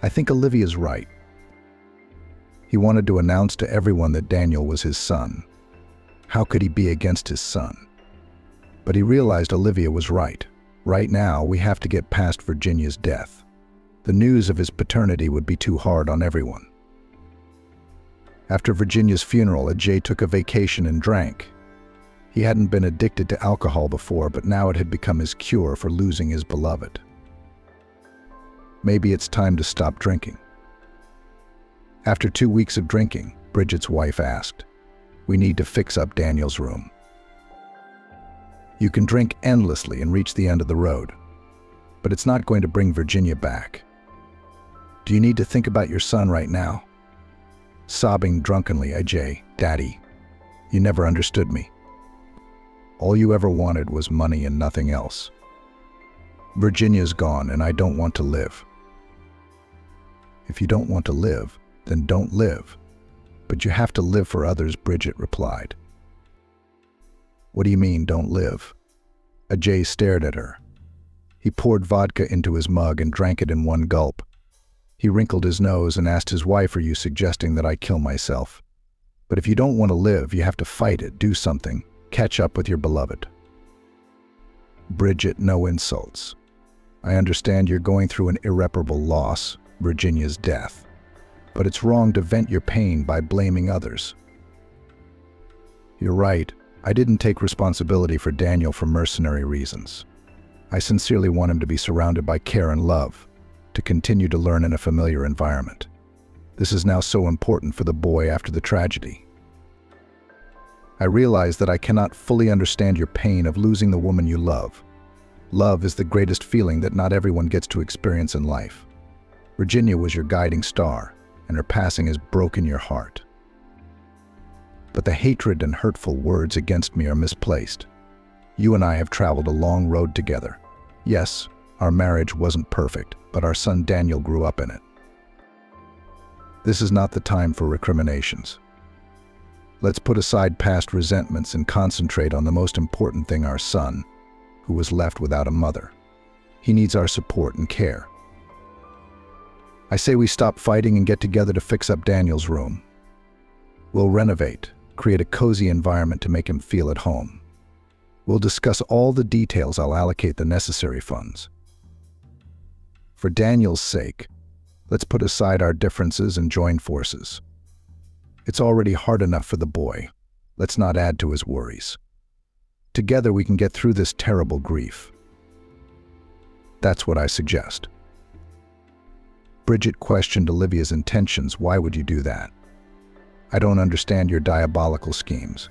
[SPEAKER 2] I think Olivia's right. He wanted to announce to everyone that Daniel was his son. How could he be against his son? But he realized Olivia was right. Right now, we have to get past Virginia's death. The news of his paternity would be too hard on everyone. After Virginia's funeral, Ajay took a vacation and drank. He hadn't been addicted to alcohol before, but now it had become his cure for losing his beloved. Maybe it's time to stop drinking. After 2 weeks of drinking, Bridget's wife asked, "We need to fix up Daniel's room." You can drink endlessly and reach the end of the road, but it's not going to bring Virginia back. Do you need to think about your son right now? Sobbing drunkenly, Ajay, Daddy, you never understood me. All you ever wanted was money and nothing else. Virginia's gone and I don't want to live. If you don't want to live, then don't live. But you have to live for others, Bridget replied. What do you mean, don't live? Ajay stared at her. He poured vodka into his mug and drank it in one gulp. He wrinkled his nose and asked his wife, "Are you suggesting that I kill myself? But if you don't want to live, you have to fight it, do something, catch up with your beloved." Bridget, no insults. I understand you're going through an irreparable loss, Virginia's death. But it's wrong to vent your pain by blaming others. You're right. I didn't take responsibility for Daniel for mercenary reasons. I sincerely want him to be surrounded by care and love, to continue to learn in a familiar environment. This is now so important for the boy after the tragedy. I realize that I cannot fully understand your pain of losing the woman you love. Love is the greatest feeling that not everyone gets to experience in life. Virginia was your guiding star, and her passing has broken your heart. But the hatred and hurtful words against me are misplaced. You and I have traveled a long road together. Yes, our marriage wasn't perfect, but our son Daniel grew up in it. This is not the time for recriminations. Let's put aside past resentments and concentrate on the most important thing, our son, who was left without a mother. He needs our support and care. I say we stop fighting and get together to fix up Daniel's room. We'll renovate, create a cozy environment to make him feel at home. We'll discuss all the details. I'll allocate the necessary funds. For Daniel's sake, let's put aside our differences and join forces. It's already hard enough for the boy. Let's not add to his worries. Together we can get through this terrible grief. That's what I suggest. Bridget questioned Olivia's intentions. Why would you do that? I don't understand your diabolical schemes.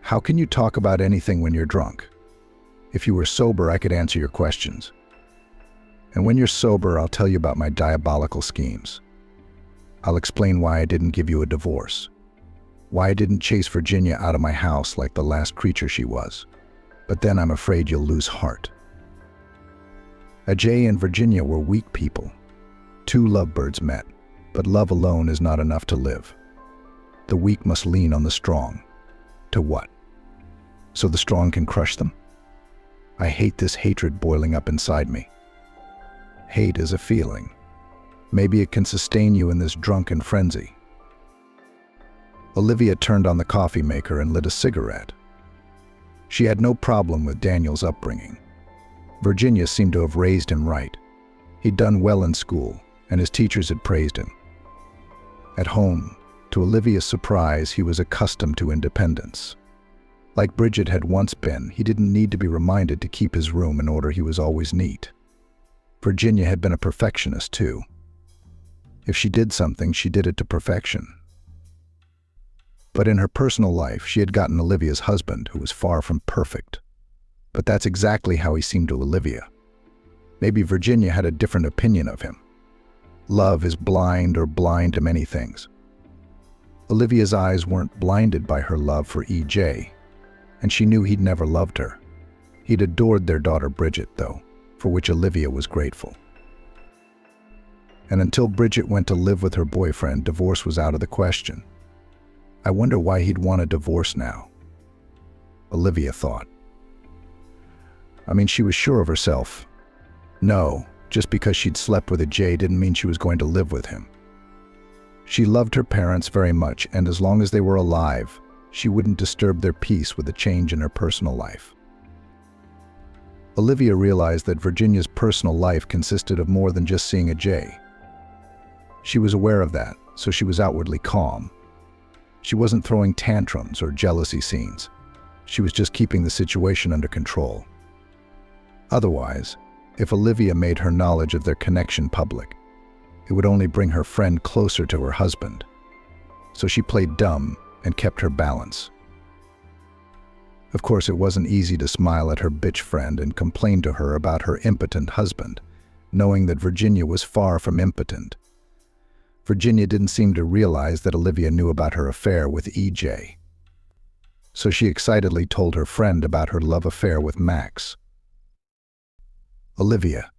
[SPEAKER 2] How can you talk about anything when you're drunk? If you were sober, I could answer your questions. And when you're sober, I'll tell you about my diabolical schemes. I'll explain why I didn't give you a divorce. Why I didn't chase Virginia out of my house like the last creature she was. But then I'm afraid you'll lose heart. Ajay and Virginia were weak people. Two lovebirds met, but love alone is not enough to live. The weak must lean on the strong. To what? So the strong can crush them? I hate this hatred boiling up inside me. Hate is a feeling. Maybe it can sustain you in this drunken frenzy. Olivia turned on the coffee maker and lit a cigarette. She had no problem with Daniel's upbringing. Virginia seemed to have raised him right. He'd done well in school, and his teachers had praised him. At home, to Olivia's surprise, he was accustomed to independence. Like Bridget had once been, he didn't need to be reminded to keep his room in order. He was always neat. Virginia had been a perfectionist too. If she did something, she did it to perfection. But in her personal life, she had gotten Olivia's husband, who was far from perfect. But that's exactly how he seemed to Olivia. Maybe Virginia had a different opinion of him. Love is blind or blind to many things. Olivia's eyes weren't blinded by her love for EJ, and she knew he'd never loved her. He'd adored their daughter Bridget, though, for which Olivia was grateful. And until Bridget went to live with her boyfriend, divorce was out of the question. I wonder why he'd want a divorce now, Olivia thought. I mean, she was sure of herself. No, just because she'd slept with a Jay didn't mean she was going to live with him. She loved her parents very much, and as long as they were alive, she wouldn't disturb their peace with a change in her personal life. Olivia realized that Virginia's personal life consisted of more than just seeing a Jay. She was aware of that, so she was outwardly calm. She wasn't throwing tantrums or jealousy scenes. She was just keeping the situation under control. Otherwise, if Olivia made her knowledge of their connection public, it would only bring her friend closer to her husband. So she played dumb and kept her balance. Of course, it wasn't easy to smile at her bitch friend and complain to her about her impotent husband, knowing that Virginia was far from impotent. Virginia didn't seem to realize that Olivia knew about her affair with EJ. So she excitedly told her friend about her love affair with Max. Olivia,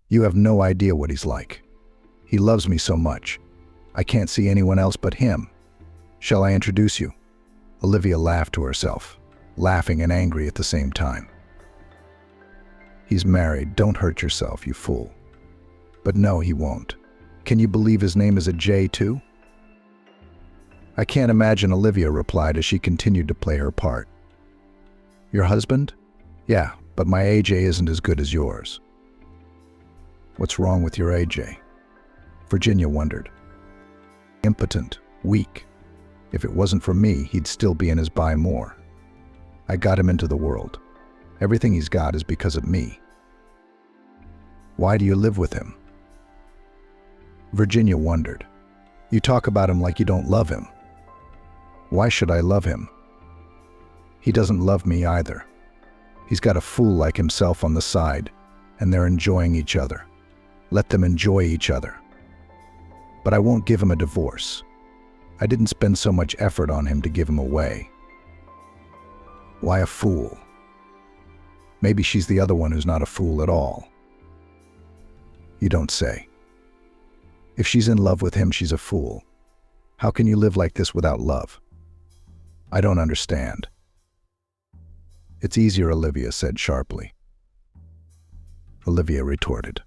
[SPEAKER 2] you have no idea what he's like. He loves me so much. I can't see anyone else but him. Shall I introduce you? Olivia laughed to herself, laughing and angry at the same time. He's married. Don't hurt yourself, you fool. But no, he won't. Can you believe his name is a J too? I can't imagine, Olivia replied as she continued to play her part. Your husband? Yeah, but my AJ isn't as good as yours. What's wrong with your AJ? Virginia wondered. Impotent, weak. If it wasn't for me, he'd still be in his buy more. I got him into the world. Everything he's got is because of me. Why do you live with him? Virginia wondered. You talk about him like you don't love him. Why should I love him? He doesn't love me either. He's got a fool like himself on the side, and they're enjoying each other. Let them enjoy each other. But I won't give him a divorce. I didn't spend so much effort on him to give him away. Why a fool? Maybe she's the other one who's not a fool at all. You don't say. If she's in love with him, she's a fool. How can you live like this without love? I don't understand. It's easier, Olivia said sharply. Olivia retorted.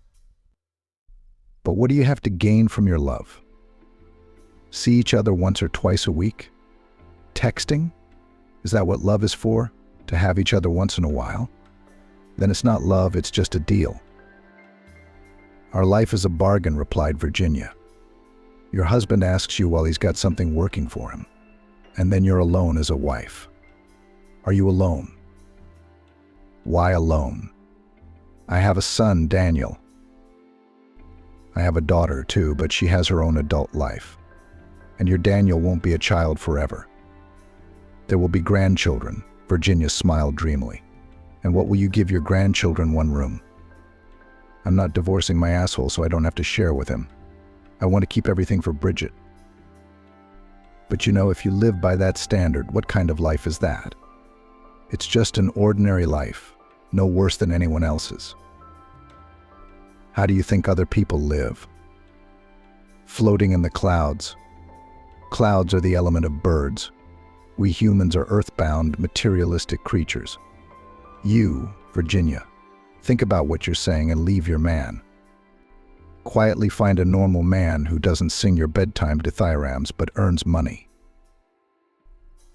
[SPEAKER 2] But what do you have to gain from your love? See each other once or twice a week? Texting? Is that what love is for? To have each other once in a while? Then it's not love, it's just a deal. Our life is a bargain, replied Virginia. Your husband asks you while he's got something working for him, and then you're alone as a wife. Are you alone? Why alone? I have a son, Daniel. I have a daughter too, but she has her own adult life. And your Daniel won't be a child forever. There will be grandchildren, Virginia smiled dreamily. And what will you give your grandchildren? One room. I'm not divorcing my asshole so I don't have to share with him. I want to keep everything for Bridget. But you know, if you live by that standard, what kind of life is that? It's just an ordinary life, no worse than anyone else's. How do you think other people live? Floating in the clouds. Clouds are the element of birds. We humans are earthbound, materialistic creatures. You, Virginia, think about what you're saying and leave your man. Quietly find a normal man who doesn't sing your bedtime dithyrambs but earns money.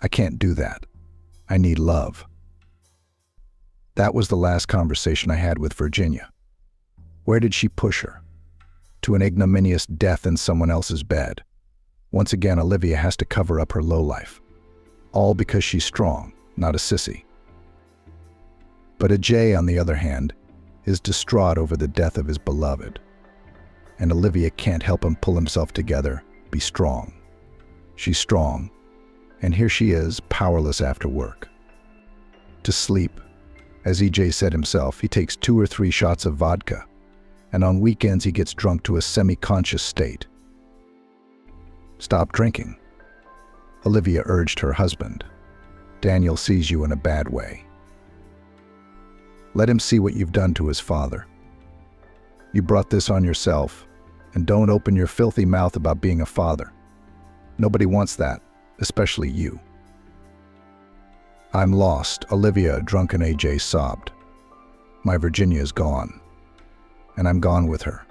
[SPEAKER 2] I can't do that. I need love. That was the last conversation I had with Virginia. Where did she push her? To an ignominious death in someone else's bed. Once again, Olivia has to cover up her lowlife. All because she's strong, not a sissy. But Ajay, on the other hand, is distraught over the death of his beloved. And Olivia can't help him pull himself together, be strong. She's strong, and here she is, powerless after work. To sleep. As EJ said himself, he takes 2 or 3 shots of vodka, and on weekends he gets drunk to a semi-conscious state. Stop drinking. Olivia urged her husband. Daniel sees you in a bad way. Let him see what you've done to his father. You brought this on yourself. And don't open your filthy mouth about being a father. Nobody wants that, especially you. I'm lost, Olivia, drunken AJ sobbed. My Virginia's gone. And I'm gone with her.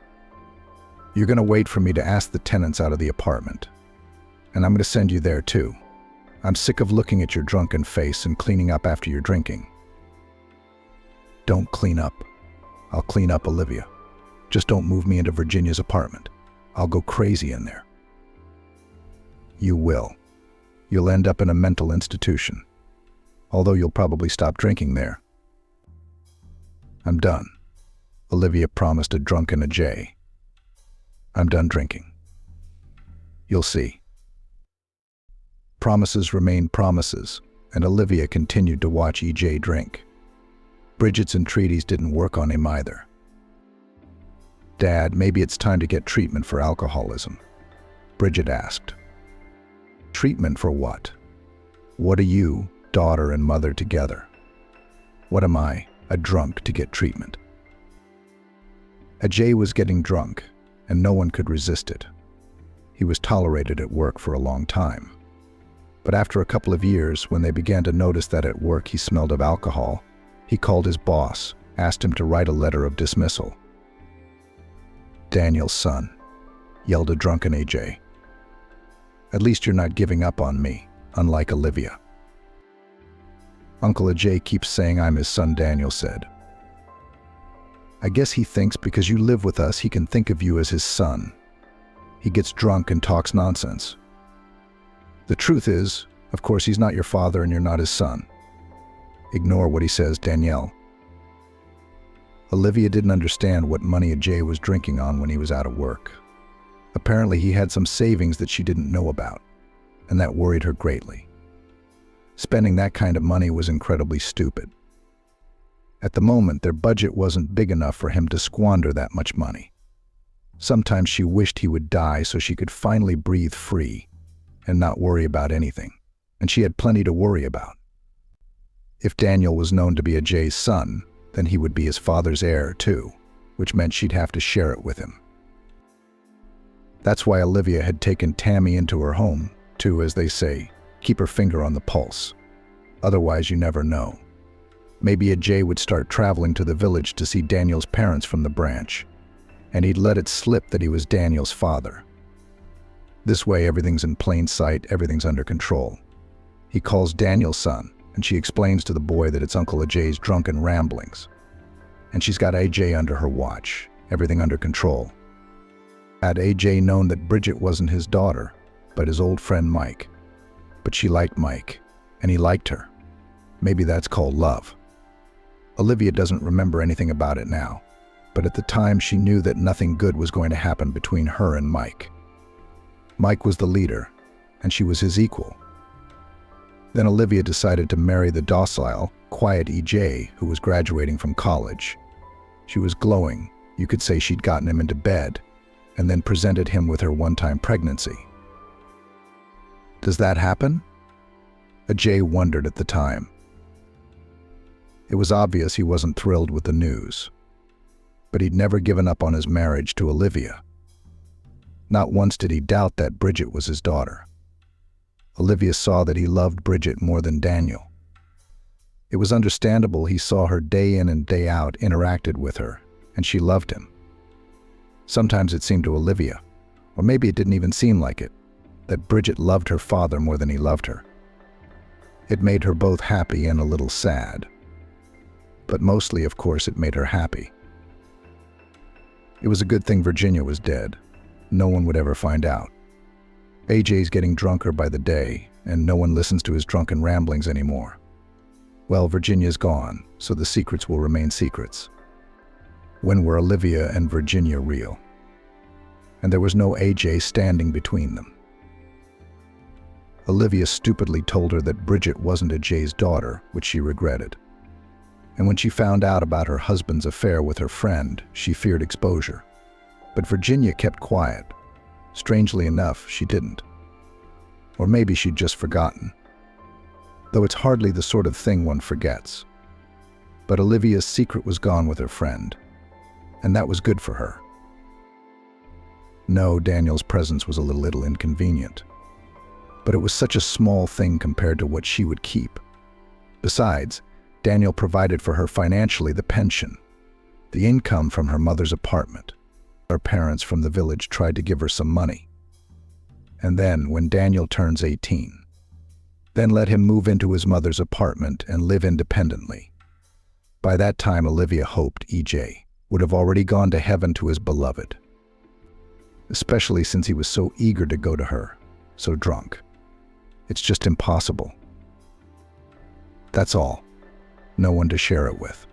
[SPEAKER 2] You're going to wait for me to ask the tenants out of the apartment. And I'm going to send you there too. I'm sick of looking at your drunken face and cleaning up after your drinking. Don't clean up. I'll clean up, Olivia. Just don't move me into Virginia's apartment. I'll go crazy in there. You will. You'll end up in a mental institution. Although you'll probably stop drinking there. I'm done. Olivia promised a drunken AJ. I'm done drinking. You'll see. Promises remain promises, and Olivia continued to watch EJ drink. Bridget's entreaties didn't work on him either. Dad, maybe it's time to get treatment for alcoholism, Bridget asked. Treatment for what? What are you, daughter and mother together? What am I, a drunk to get treatment? AJ was getting drunk, and no one could resist it. He was tolerated at work for a long time. But after a couple of years, when they began to notice that at work he smelled of alcohol, he called his boss, asked him to write a letter of dismissal. Daniel's son, yelled a drunken AJ. At least you're not giving up on me, unlike Olivia. Uncle AJ keeps saying I'm his son, Daniel said. I guess he thinks because you live with us, he can think of you as his son. He gets drunk and talks nonsense. The truth is, of course, he's not your father and you're not his son. Ignore what he says, Danielle. Olivia didn't understand what money AJ was drinking on when he was out of work. Apparently, he had some savings that she didn't know about, and that worried her greatly. Spending that kind of money was incredibly stupid. At the moment, their budget wasn't big enough for him to squander that much money. Sometimes she wished he would die so she could finally breathe free and not worry about anything, and she had plenty to worry about. If Daniel was known to be AJ's son, then he would be his father's heir too, which meant she'd have to share it with him. That's why Olivia had taken Tammy into her home to, as they say, keep her finger on the pulse. Otherwise, you never know. Maybe AJ would start traveling to the village to see Daniel's parents from the branch, and he'd let it slip that he was Daniel's father. This way, everything's in plain sight, everything's under control. He calls Daniel's son, and she explains to the boy that it's Uncle AJ's drunken ramblings. And she's got AJ under her watch, everything under control. Had AJ known that Bridget wasn't his daughter, but his old friend Mike. But she liked Mike, and he liked her. Maybe that's called love. Olivia doesn't remember anything about it now, but at the time she knew that nothing good was going to happen between her and Mike. Mike was the leader, and she was his equal. Then Olivia decided to marry the docile, quiet EJ who was graduating from college. She was glowing. You could say she'd gotten him into bed, and then presented him with her one-time pregnancy. Does that happen? AJ wondered at the time. It was obvious he wasn't thrilled with the news, but he'd never given up on his marriage to Olivia. Not once did he doubt that Bridget was his daughter. Olivia saw that he loved Bridget more than Daniel. It was understandable. He saw her day in and day out, interacted with her, and she loved him. Sometimes it seemed to Olivia, or maybe it didn't even seem like it, that Bridget loved her father more than he loved her. It made her both happy and a little sad. But mostly, of course, it made her happy. It was a good thing Virginia was dead. No one would ever find out. AJ's getting drunker by the day, and no one listens to his drunken ramblings anymore. Well, Virginia's gone, so the secrets will remain secrets. When were Olivia and Virginia real? And there was no AJ standing between them. Olivia stupidly told her that Bridget wasn't AJ's daughter, which she regretted. And when she found out about her husband's affair with her friend, she feared exposure. But Virginia kept quiet. Strangely enough, she didn't. Or maybe she'd just forgotten. Though it's hardly the sort of thing one forgets. But Olivia's secret was gone with her friend, and that was good for her. No, Daniel's presence was a little inconvenient. But it was such a small thing compared to what she would keep. Besides, Daniel provided for her financially the pension, the income from her mother's apartment. Her parents from the village tried to give her some money. And then, when Daniel turns 18, then let him move into his mother's apartment and live independently. By that time, Olivia hoped EJ would have already gone to heaven to his beloved, especially since he was so eager to go to her, so drunk. It's just impossible. That's all. No one to share it with.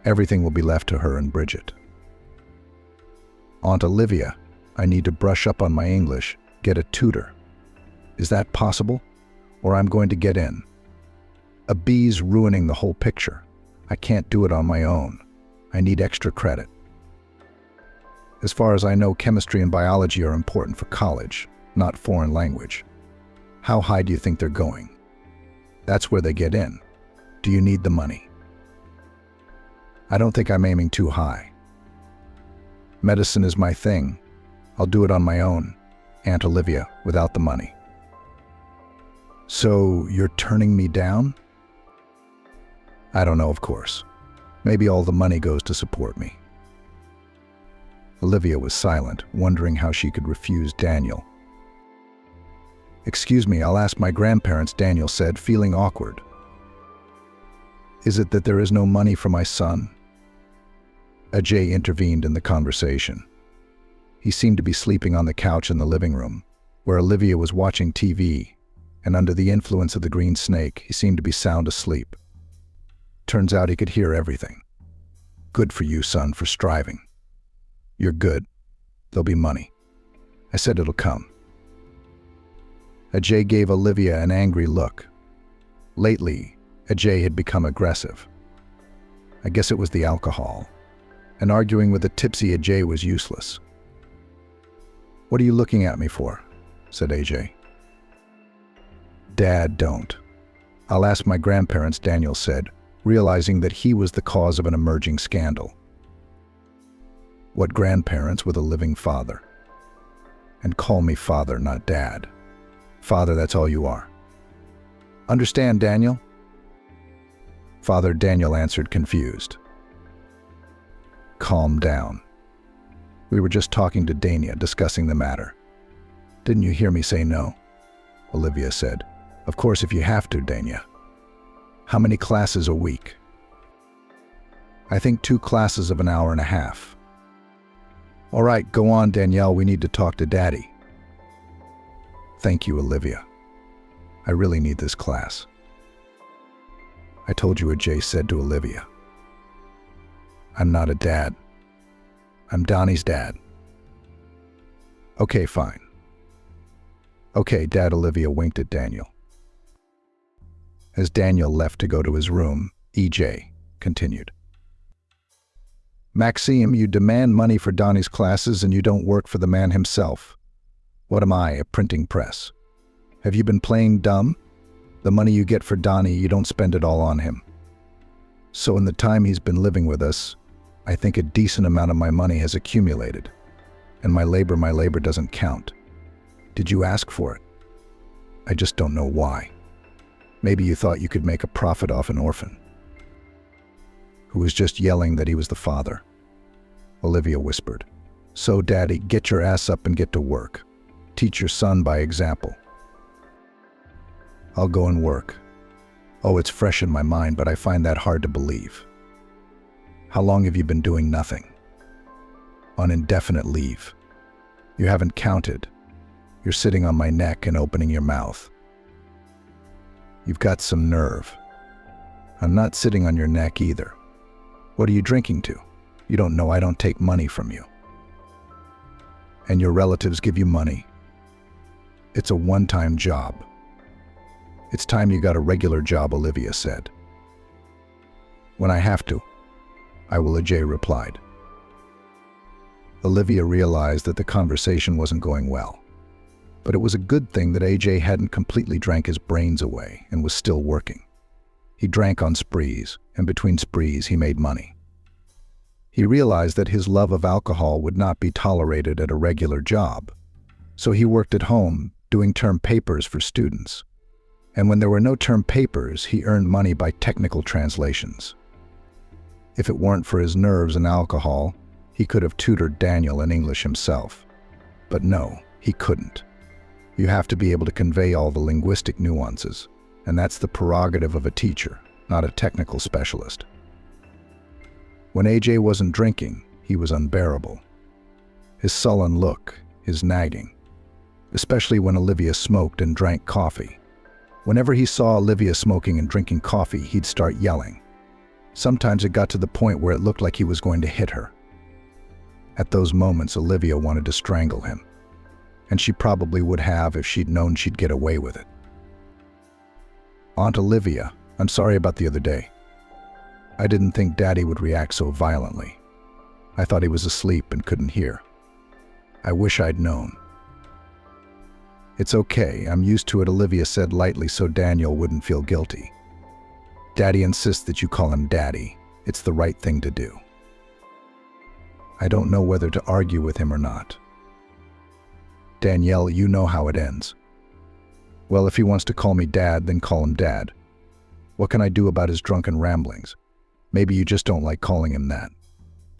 [SPEAKER 2] Everything will be left to her and Bridget. Aunt Olivia, I need to brush up on my English, get a tutor. Is that possible? Or I'm going to get in. A B's ruining the whole picture. I can't do it on my own. I need extra credit. As far as I know, chemistry and biology are important for college, not foreign language. How high do you think they're going? That's where they get in. Do you need the money? I don't think I'm aiming too high. Medicine is my thing. I'll do it on my own, Aunt Olivia, without the money. So you're turning me down? I don't know, of course. Maybe all the money goes to support me. Olivia was silent, wondering how she could refuse Daniel. Excuse me, I'll ask my grandparents, Daniel said, feeling awkward. Is it that there is no money for my son? Ajay intervened in the conversation. He seemed to be sleeping on the couch in the living room, where Olivia was watching TV, and under the influence of the green snake, he seemed to be sound asleep. Turns out he could hear everything. Good for you, son, for striving. You're good. There'll be money. I said it'll come. Ajay gave Olivia an angry look. Lately, Ajay had become aggressive. I guess it was the alcohol, and arguing with a tipsy Ajay was useless. What are you looking at me for? Said Ajay. Dad, don't. I'll ask my grandparents, Daniel said, realizing that he was the cause of an emerging scandal. What grandparents with a living father? And call me father, not dad. Father, that's all you are. Understand, Daniel? Father Daniel answered, confused. Calm down. We were just talking to Dania, discussing the matter. Didn't you hear me say no? Olivia said. Of course, if you have to, Dania. How many classes a week? I think 2 classes of an hour and a half. All right, go on, Danielle, we need to talk to Daddy. Thank you, Olivia. I really need this class. I told you, Ajay said to Olivia. I'm not a dad. I'm Donnie's dad. Okay, fine. Okay, Dad, Olivia winked at Daniel. As Daniel left to go to his room, EJ continued. Maxime, you demand money for Donnie's classes and you don't work for the man himself. What am I, a printing press? Have you been playing dumb? The money you get for Donnie, you don't spend it all on him. So in the time he's been living with us, I think a decent amount of my money has accumulated. And my labor doesn't count. Did you ask for it? I just don't know why. Maybe you thought you could make a profit off an orphan who was just yelling that he was the father. Olivia whispered. So, Daddy, get your ass up and get to work. Teach your son by example. I'll go and work. Oh, it's fresh in my mind, but I find that hard to believe. How long have you been doing nothing? On indefinite leave. You haven't counted. You're sitting on my neck and opening your mouth. You've got some nerve. I'm not sitting on your neck either. What are you drinking to? You don't know I don't take money from you. And your relatives give you money. It's a one-time job. It's time you got a regular job, Olivia said. When I have to, I will, Ajay replied. Olivia realized that the conversation wasn't going well. But it was a good thing that AJ hadn't completely drank his brains away and was still working. He drank on sprees, and between sprees he made money. He realized that his love of alcohol would not be tolerated at a regular job. So he worked at home, doing term papers for students. And when there were no term papers, he earned money by technical translations. If it weren't for his nerves and alcohol, he could have tutored Daniel in English himself. But no, he couldn't. You have to be able to convey all the linguistic nuances, and that's the prerogative of a teacher, not a technical specialist. When AJ wasn't drinking, he was unbearable. His sullen look, his nagging, especially when Olivia smoked and drank coffee. Whenever he saw Olivia smoking and drinking coffee, he'd start yelling. Sometimes it got to the point where it looked like he was going to hit her. At those moments, Olivia wanted to strangle him, and she probably would have if she'd known she'd get away with it. Aunt Olivia, I'm sorry about the other day. I didn't think Daddy would react so violently. I thought he was asleep and couldn't hear. I wish I'd known. It's okay, I'm used to it, Olivia said lightly so Daniel wouldn't feel guilty. Daddy insists that you call him Daddy. It's the right thing to do. I don't know whether to argue with him or not. Danielle, you know how it ends. Well, if he wants to call me Dad, then call him Dad. What can I do about his drunken ramblings? Maybe you just don't like calling him that.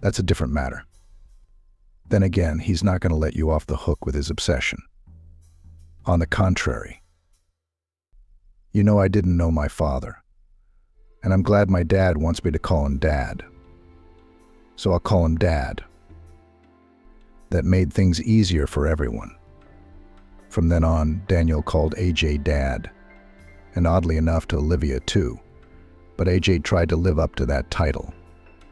[SPEAKER 2] That's a different matter. Then again, he's not going to let you off the hook with his obsession. On the contrary. You know, I didn't know my father. And I'm glad my dad wants me to call him Dad. So I'll call him Dad. That made things easier for everyone. From then on, Daniel called AJ Dad, and oddly enough to Olivia too. But AJ tried to live up to that title.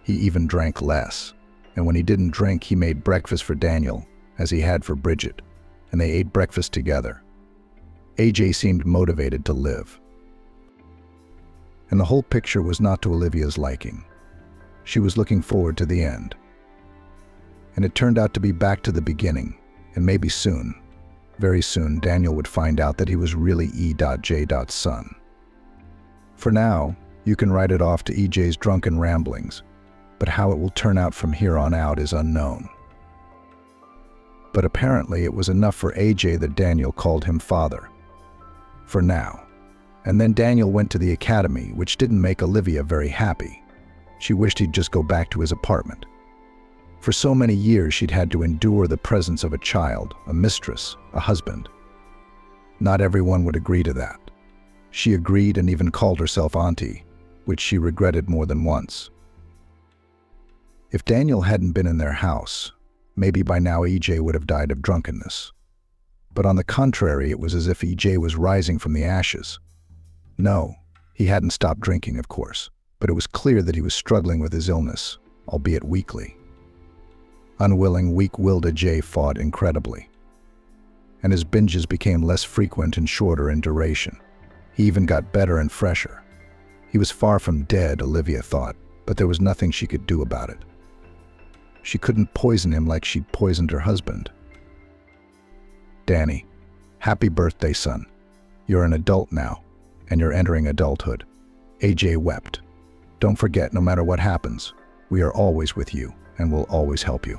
[SPEAKER 2] He even drank less, and when he didn't drink, he made breakfast for Daniel, as he had for Bridget, and they ate breakfast together. AJ seemed motivated to live. And the whole picture was not to Olivia's liking. She was looking forward to the end. And it turned out to be back to the beginning, and maybe soon, very soon, Daniel would find out that he was really E.J.'s son. For now, you can write it off to EJ's drunken ramblings, but how it will turn out from here on out is unknown. But apparently it was enough for AJ that Daniel called him father. For now. And then Daniel went to the academy, which didn't make Olivia very happy. She wished he'd just go back to his apartment. For so many years she'd had to endure the presence of a child, a mistress, a husband. Not everyone would agree to that. She agreed and even called herself auntie, which she regretted more than once. If Daniel hadn't been in their house, maybe by now EJ would have died of drunkenness. But on the contrary, it was as if EJ was rising from the ashes. No, he hadn't stopped drinking, of course, but it was clear that he was struggling with his illness, albeit weakly. Unwilling, weak-willed AJ fought incredibly. And his binges became less frequent and shorter in duration. He even got better and fresher. He was far from dead, Olivia thought, but there was nothing she could do about it. She couldn't poison him like she'd poisoned her husband. Danny, happy birthday, son. You're an adult now, and you're entering adulthood. AJ wept. Don't forget, no matter what happens, we are always with you and will always help you.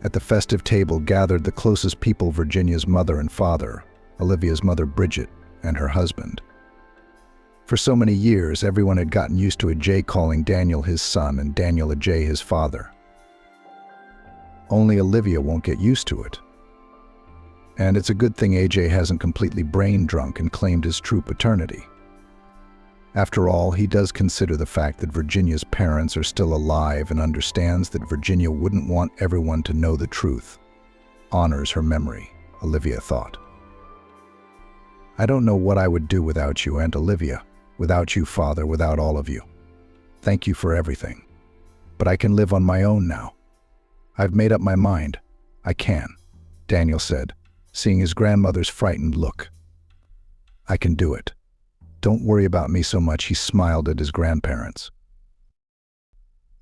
[SPEAKER 2] At the festive table gathered the closest people, Virginia's mother and father, Olivia's mother Bridget, and her husband. For so many years, everyone had gotten used to AJ calling Daniel his son and Daniel AJ his father. Only Olivia won't get used to it. And it's a good thing AJ hasn't completely brain drunk and claimed his true paternity. After all, he does consider the fact that Virginia's parents are still alive and understands that Virginia wouldn't want everyone to know the truth. Honors her memory, Olivia thought. I don't know what I would do without you, Aunt Olivia, without you, Father, without all of you. Thank you for everything. But I can live on my own now. I've made up my mind. I can, Daniel said, seeing his grandmother's frightened look. I can do it. Don't worry about me so much, he smiled at his grandparents.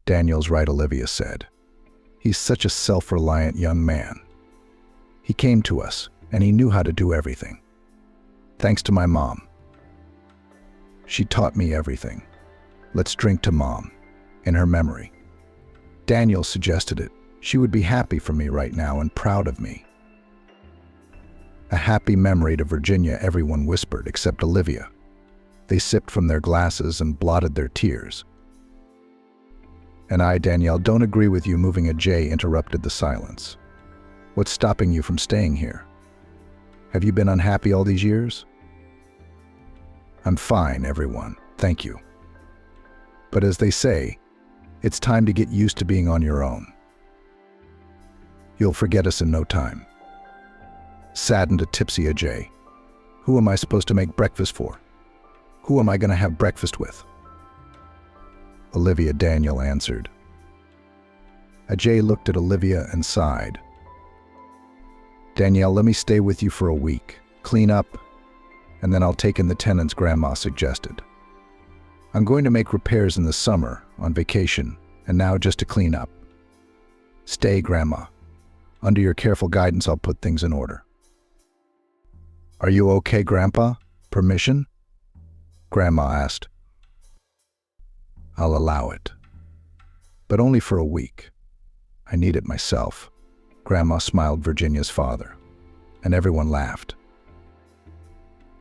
[SPEAKER 2] Daniel's right, Olivia said. He's such a self-reliant young man. He came to us, and he knew how to do everything. Thanks to my mom. She taught me everything. Let's drink to Mom, in her memory. Daniel suggested it. She would be happy for me right now and proud of me. A happy memory to Virginia, everyone whispered, except Olivia. They sipped from their glasses and blotted their tears. And I, Danielle, don't agree with you. Moving a J interrupted the silence. What's stopping you from staying here? Have you been unhappy all these years? I'm fine, everyone. Thank you. But as they say, it's time to get used to being on your own. You'll forget us in no time. Saddened a tipsy Ajay. Who am I supposed to make breakfast for? Who am I going to have breakfast with? Olivia, Daniel answered. Ajay looked at Olivia and sighed. Danielle, let me stay with you for a week, clean up, and then I'll take in the tenants, Grandma suggested. I'm going to make repairs in the summer, on vacation, and now just to clean up. Stay, Grandma. Under your careful guidance, I'll put things in order. Are you okay, Grandpa? Permission? Grandma asked. I'll allow it. But only for a week. I need it myself. Grandma smiled, Virginia's father, and everyone laughed.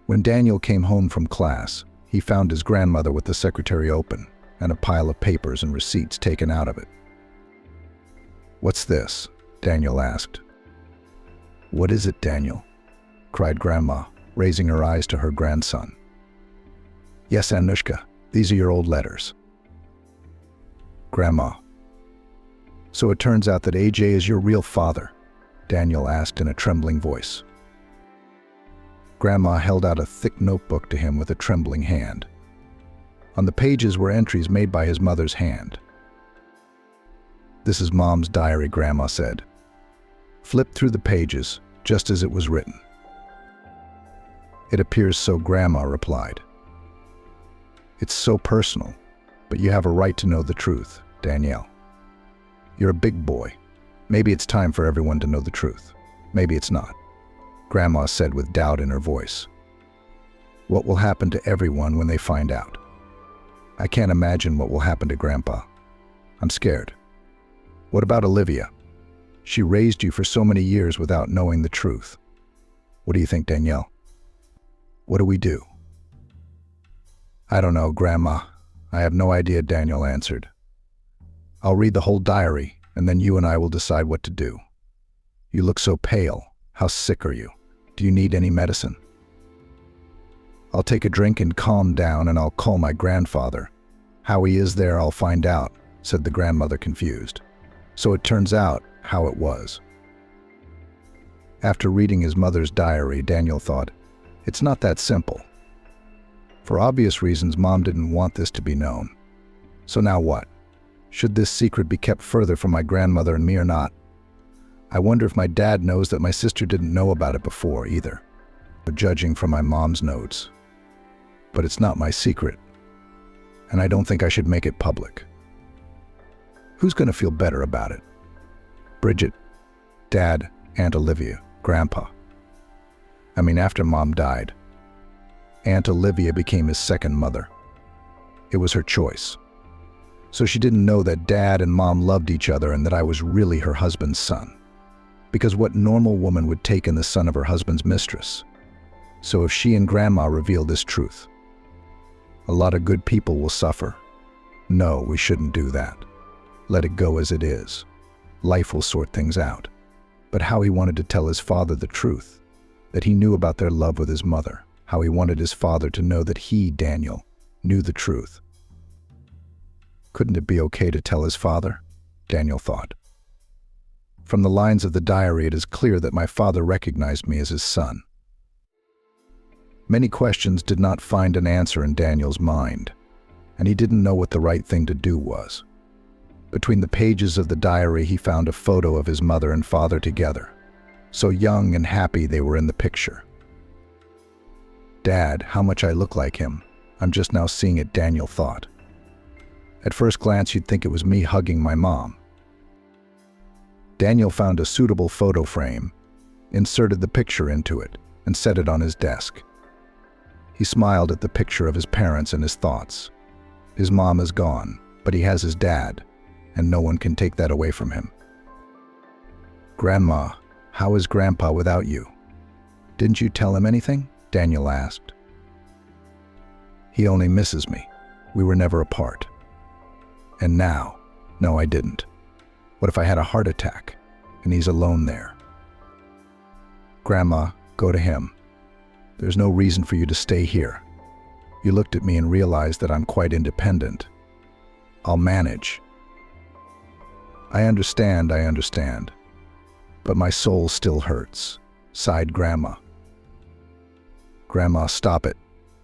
[SPEAKER 2] When Daniel came home from class, he found his grandmother with the secretary open and a pile of papers and receipts taken out of it. What's this? Daniel asked. What is it, Daniel? Cried Grandma, raising her eyes to her grandson. Yes, Anushka, these are your old letters. Grandma. So it turns out that AJ is your real father? Daniel asked in a trembling voice. Grandma held out a thick notebook to him with a trembling hand. On the pages were entries made by his mother's hand. This is Mom's diary, Grandma said. Flip through the pages, just as it was written. It appears so, Grandma replied. It's so personal, but you have a right to know the truth, Danielle. You're a big boy. Maybe it's time for everyone to know the truth. Maybe it's not, Grandma said with doubt in her voice. What will happen to everyone when they find out? I can't imagine what will happen to Grandpa. I'm scared. What about Olivia? She raised you for so many years without knowing the truth. What do you think, Danielle? What do we do? I don't know, Grandma. I have no idea, Daniel answered. I'll read the whole diary, and then you and I will decide what to do. You look so pale. How sick are you? Do you need any medicine? I'll take a drink and calm down, and I'll call my grandfather. How he is there, I'll find out, said the grandmother, confused. So it turns out how it was. After reading his mother's diary, Daniel thought, it's not that simple. For obvious reasons, Mom didn't want this to be known. So now what? Should this secret be kept further from my grandmother and me or not? I wonder if my dad knows that my sister didn't know about it before either, judging from my mom's notes. But it's not my secret, and I don't think I should make it public. Who's going to feel better about it? Bridget, Dad, Aunt Olivia, Grandpa. After Mom died, Aunt Olivia became his second mother. It was her choice. So she didn't know that Dad and Mom loved each other and that I was really her husband's son. Because what normal woman would take in the son of her husband's mistress? So if she and Grandma reveal this truth, a lot of good people will suffer. No, we shouldn't do that. Let it go as it is. Life will sort things out. But how he wanted to tell his father the truth, that he knew about their love with his mother, how he wanted his father to know that he, Daniel, knew the truth. Couldn't it be okay to tell his father? Daniel thought. From the lines of the diary, it is clear that my father recognized me as his son. Many questions did not find an answer in Daniel's mind, and he didn't know what the right thing to do was. Between the pages of the diary, he found a photo of his mother and father together. So young and happy they were in the picture. Dad, how much I look like him. I'm just now seeing it, Daniel thought. At first glance, you'd think it was me hugging my mom. Daniel found a suitable photo frame, inserted the picture into it, and set it on his desk. He smiled at the picture of his parents and his thoughts. His mom is gone, but he has his dad, and no one can take that away from him. "Grandma, how is Grandpa without you? Didn't you tell him anything?" Daniel asked. "He only misses me. We were never apart." "And now?" "No, I didn't. What if I had a heart attack and he's alone there?" "Grandma, go to him. There's no reason for you to stay here. You looked at me and realized that I'm quite independent. I'll manage." I understand. But my soul still hurts," sighed Grandma. "Grandma, stop it.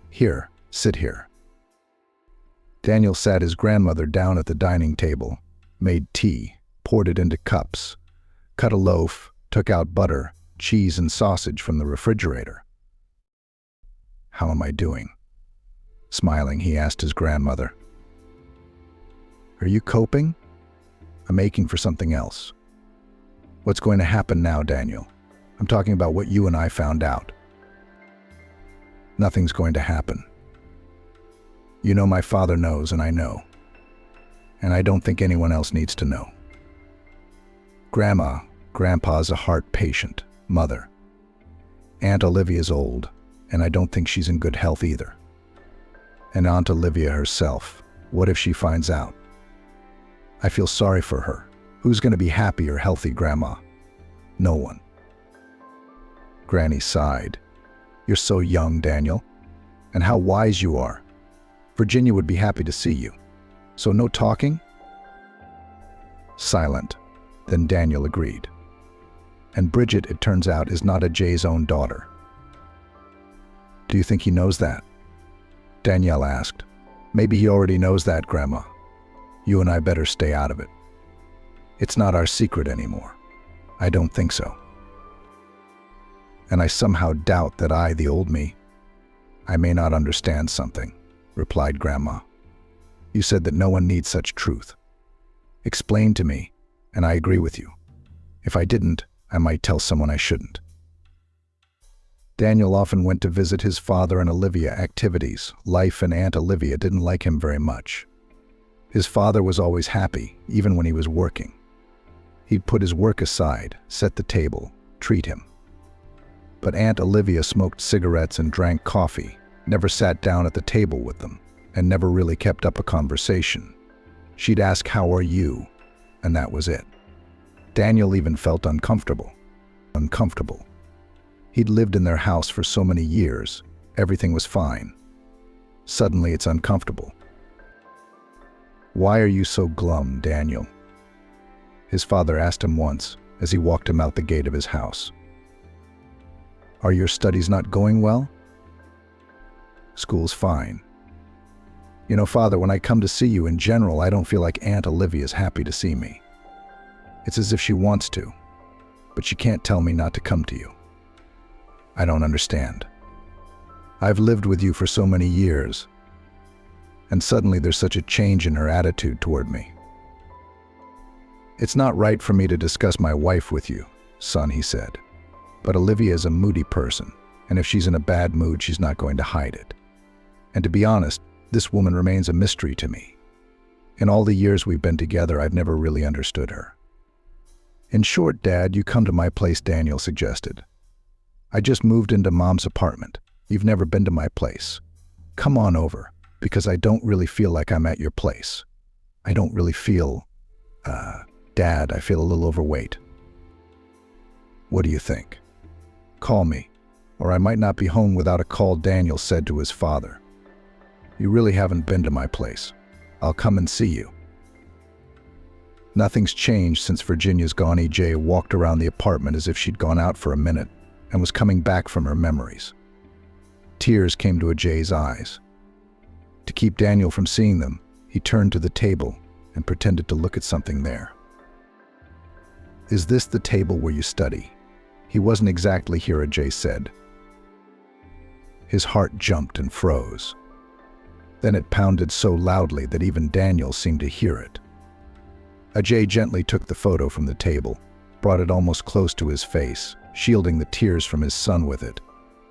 [SPEAKER 2] Here, sit here." Daniel sat his grandmother down at the dining table, made tea, poured it into cups, cut a loaf, took out butter, cheese, and sausage from the refrigerator. "How am I doing?" Smiling, he asked his grandmother. "Are you coping?" "I'm aching for something else." "What's going to happen now, Daniel? I'm talking about what you and I found out." "Nothing's going to happen. You know my father knows, and I know. And I don't think anyone else needs to know. Grandpa's a heart patient, Mother. Aunt Olivia's old, and I don't think she's in good health either. And Aunt Olivia herself, what if she finds out? I feel sorry for her. Who's going to be happy or healthy, Grandma? No one." Granny sighed. "You're so young, Daniel. And how wise you are. Virginia would be happy to see you. So no talking?" Silent. Then Daniel agreed. "And Bridget, it turns out, is not a Jay's own daughter." "Do you think he knows that?" Danielle asked. "Maybe he already knows that, Grandma. You and I better stay out of it. It's not our secret anymore." "I don't think so. And I somehow doubt that I, the old me, I may not understand something," replied Grandma. "You said that no one needs such truth. Explain to me, and I agree with you. If I didn't, I might tell someone I shouldn't." Daniel often went to visit his father and Olivia activities. Life and Aunt Olivia didn't like him very much. His father was always happy, even when he was working. He'd put his work aside, set the table, treat him. But Aunt Olivia smoked cigarettes and drank coffee, never sat down at the table with them, and never really kept up a conversation. She'd ask, "How are you?" and that was it. Daniel even felt uncomfortable. He'd lived in their house for so many years, everything was fine. Suddenly it's uncomfortable. "Why are you so glum, Daniel?" his father asked him once as he walked him out the gate of his house. "Are your studies not going well?" "School's fine. You know, Father, when I come to see you in general, I don't feel like Aunt Olivia's happy to see me. It's as if she wants to, but she can't tell me not to come to you. I don't understand. I've lived with you for so many years, and suddenly there's such a change in her attitude toward me." "It's not right for me to discuss my wife with you, son," he said. "But Olivia is a moody person, and if she's in a bad mood, she's not going to hide it. And to be honest, this woman remains a mystery to me. In all the years we've been together, I've never really understood her." "In short, Dad, you come to my place," Daniel suggested. "I just moved into Mom's apartment. You've never been to my place. Come on over, because I don't really feel like I'm at your place. I don't really feel, Dad, I feel a little overweight." "What do you think?" "Call me, or I might not be home without a call," Daniel said to his father. "You really haven't been to my place. I'll come and see you." Nothing's changed since Virginia's gone. EJ walked around the apartment as if she'd gone out for a minute and was coming back from her memories. Tears came to Ajay's eyes. To keep Daniel from seeing them, he turned to the table and pretended to look at something there. "Is this the table where you study?" "He wasn't exactly here," Ajay said. His heart jumped and froze. Then it pounded so loudly that even Daniel seemed to hear it. Ajay gently took the photo from the table, brought it almost close to his face, shielding the tears from his son with it,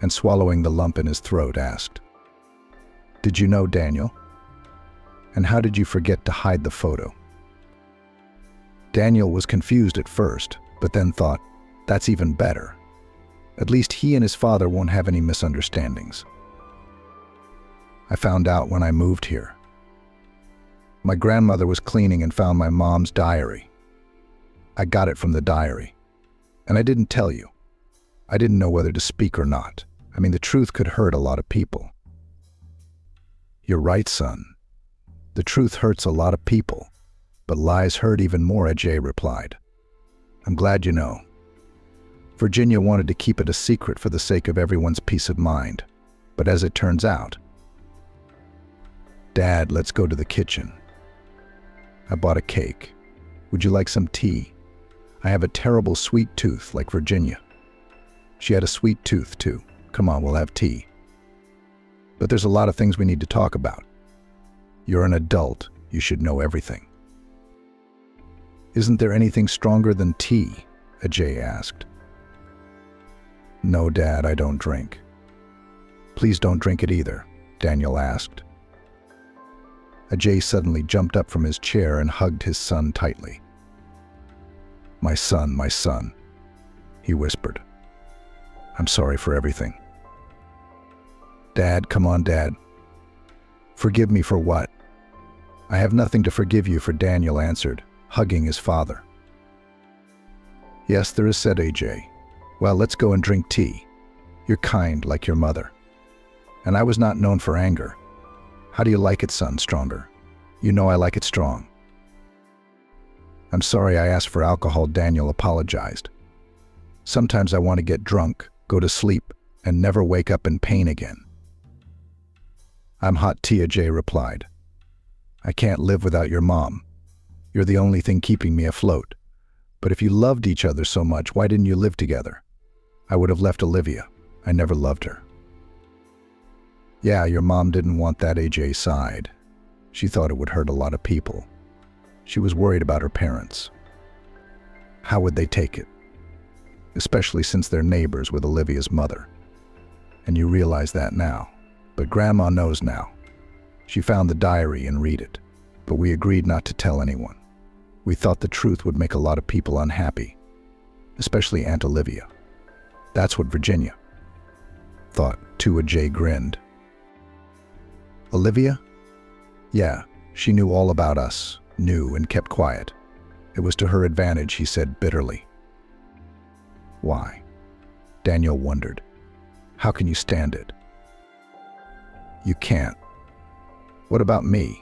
[SPEAKER 2] and swallowing the lump in his throat, asked, "Did you know, Daniel? And how did you forget to hide the photo?" Daniel was confused at first, but then thought, that's even better. At least he and his father won't have any misunderstandings. I found out when I moved here. My grandmother was cleaning and found my mom's diary. I got it from the diary. And I didn't tell you. I didn't know whether to speak or not. I mean, the truth could hurt a lot of people. You're right, son. The truth hurts a lot of people, but lies hurt even more, Ajay replied. I'm glad you know. Virginia wanted to keep it a secret for the sake of everyone's peace of mind. But as it turns out, Dad, let's go to the kitchen. I bought a cake. Would you like some tea? I have a terrible sweet tooth like Virginia. She had a sweet tooth too. Come on, we'll have tea. But there's a lot of things we need to talk about. You're an adult. You should know everything. Isn't there anything stronger than tea? Ajay asked. No, Dad, I don't drink. Please don't drink it either, Daniel asked. Ajay suddenly jumped up from his chair and hugged his son tightly. My son, he whispered. I'm sorry for everything. Dad, come on, Dad. Forgive me for what? I have nothing to forgive you for, Daniel answered, hugging his father. Yes, there is, said Ajay. Well, let's go and drink tea. You're kind like your mother. And I was not known for anger. How do you like it, son, stronger? You know I like it strong. I'm sorry I asked for alcohol, Daniel apologized. Sometimes I want to get drunk, go to sleep, and never wake up in pain again. I'm hot tea, Ajay replied. I can't live without your mom. You're the only thing keeping me afloat. But if you loved each other so much, why didn't you live together? I would have left Olivia. I never loved her. Yeah, your mom didn't want that, Ajay sighed. She thought it would hurt a lot of people. She was worried about her parents. How would they take it? Especially since they're neighbors with Olivia's mother. And you realize that now. But Grandma knows now. She found the diary and read it. But we agreed not to tell anyone. We thought the truth would make a lot of people unhappy. Especially Aunt Olivia. That's what Virginia thought, too. Ajay grinned. Olivia? Yeah, she knew all about us, knew and kept quiet. It was to her advantage, he said bitterly. Why? Daniel wondered. How can you stand it? You can't. What about me?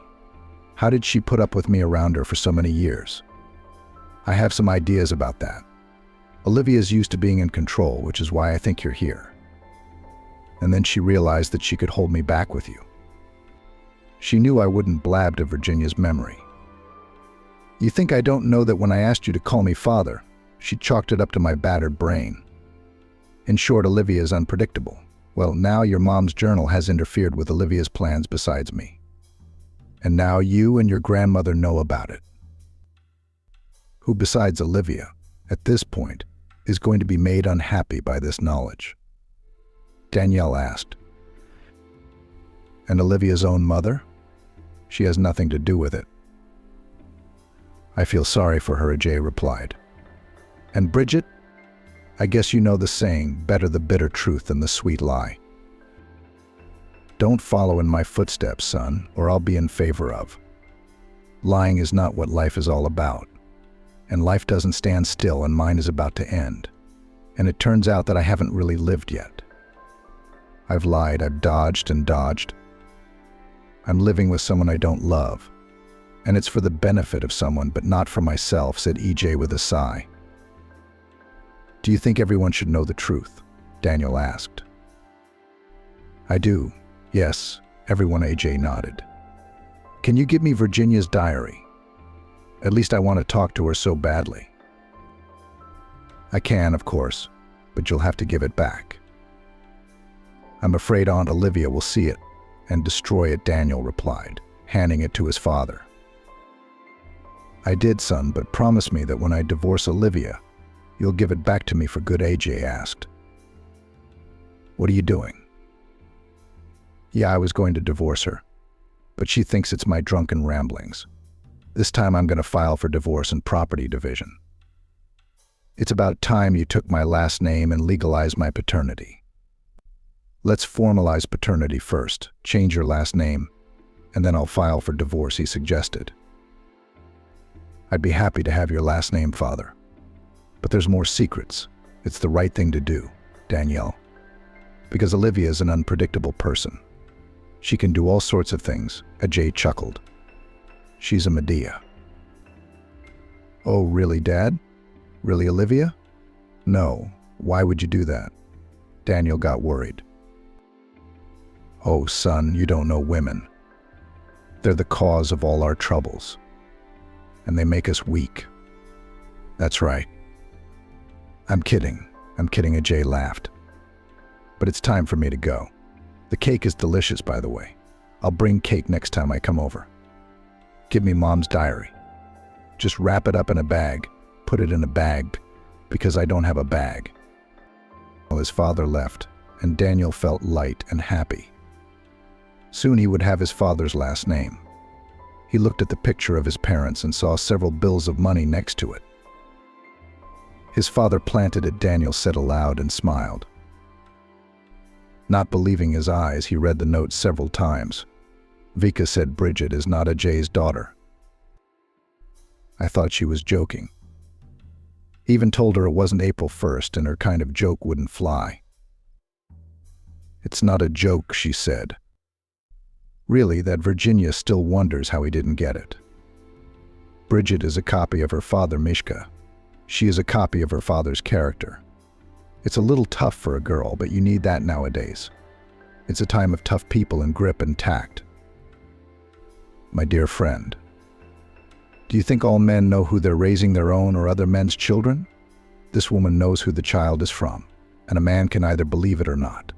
[SPEAKER 2] How did she put up with me around her for so many years? I have some ideas about that. Olivia's used to being in control, which is why I think you're here. And then she realized that she could hold me back with you. She knew I wouldn't blab to Virginia's memory. You think I don't know that when I asked you to call me father, she chalked it up to my battered brain. In short, Olivia is unpredictable. Well, now your mom's journal has interfered with Olivia's plans besides me. And now you and your grandmother know about it. Who besides Olivia, at this point, is going to be made unhappy by this knowledge? Danielle asked. And Olivia's own mother? She has nothing to do with it. I feel sorry for her, Ajay replied. And Bridget? I guess you know the saying, better the bitter truth than the sweet lie. Don't follow in my footsteps, son, or I'll be in favor of. Lying is not what life is all about. And life doesn't stand still, and mine is about to end. And it turns out that I haven't really lived yet. I've lied, I've dodged and dodged. I'm living with someone I don't love. And it's for the benefit of someone, but not for myself, said EJ with a sigh. Do you think everyone should know the truth? Daniel asked. I do. Yes, everyone, AJ nodded. Can you give me Virginia's diary? At least I want to talk to her so badly. I can, of course, but you'll have to give it back. I'm afraid Aunt Olivia will see it and destroy it, Daniel replied, handing it to his father. I did, son, but promise me that when I divorce Olivia, you'll give it back to me for good, AJ asked. What are you doing? Yeah, I was going to divorce her, but she thinks it's my drunken ramblings. This time I'm going to file for divorce and property division. It's about time you took my last name and legalized my paternity. Let's formalize paternity first, change your last name, and then I'll file for divorce," he suggested. "I'd be happy to have your last name, Father. But there's more secrets. It's the right thing to do, Danielle. Because Olivia is an unpredictable person. She can do all sorts of things," Ajay chuckled. "She's a Medea." "Oh, really, Dad? Really, Olivia?" "No. Why would you do that?" Daniel got worried. "Oh, son, you don't know women. They're the cause of all our troubles. And they make us weak." "That's right." I'm kidding, Ajay laughed. "But it's time for me to go. The cake is delicious, by the way. I'll bring cake next time I come over. Give me Mom's diary. Just wrap it up in a bag, put it in a bag, because I don't have a bag." Well, his father left, and Daniel felt light and happy. Soon he would have his father's last name. He looked at the picture of his parents and saw several bills of money next to it. His father planted it, Daniel said aloud, and smiled. Not believing his eyes, he read the note several times. Vika said Bridget is not Ajay's daughter. I thought she was joking. He even told her it wasn't April 1st and her kind of joke wouldn't fly. "It's not a joke," she said. Really, that Virginia still wonders how he didn't get it. Bridget is a copy of her father, Mishka. She is a copy of her father's character. It's a little tough for a girl, but you need that nowadays. It's a time of tough people and grip and tact. My dear friend, do you think all men know who they're raising their own or other men's children? This woman knows who the child is from, and a man can either believe it or not.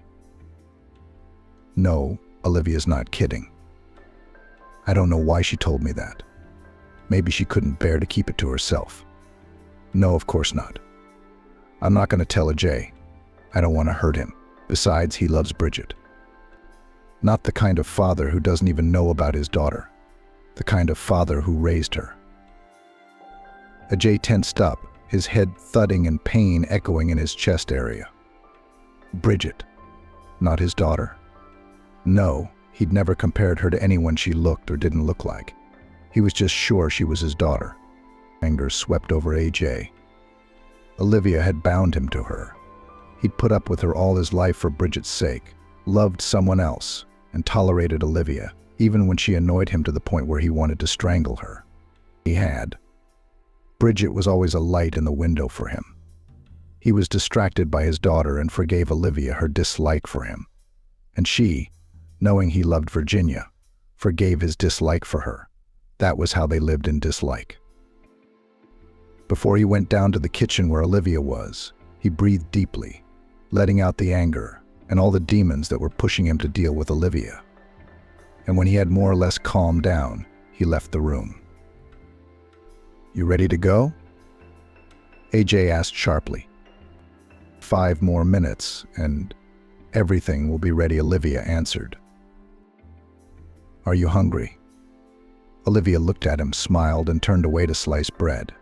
[SPEAKER 2] No, Olivia's not kidding. I don't know why she told me that. Maybe she couldn't bear to keep it to herself. No, of course not. I'm not going to tell Ajay. I don't want to hurt him. Besides, he loves Bridget. Not the kind of father who doesn't even know about his daughter. The kind of father who raised her. Ajay tensed up, his head thudding and pain echoing in his chest area. Bridget, not his daughter. No, he'd never compared her to anyone she looked or didn't look like. He was just sure she was his daughter. Anger swept over Ajay. Olivia had bound him to her. He'd put up with her all his life for Bridget's sake, loved someone else, and tolerated Olivia, even when she annoyed him to the point where he wanted to strangle her. He had. Bridget was always a light in the window for him. He was distracted by his daughter and forgave Olivia her dislike for him. And she, knowing he loved Virginia, forgave his dislike for her. That was how they lived in dislike. Before he went down to the kitchen where Olivia was, he breathed deeply, letting out the anger and all the demons that were pushing him to deal with Olivia. And when he had more or less calmed down, he left the room. You ready to go? Ajay asked sharply. 5 more minutes, and everything will be ready, Olivia answered. Are you hungry? Olivia looked at him, smiled, and turned away to slice bread.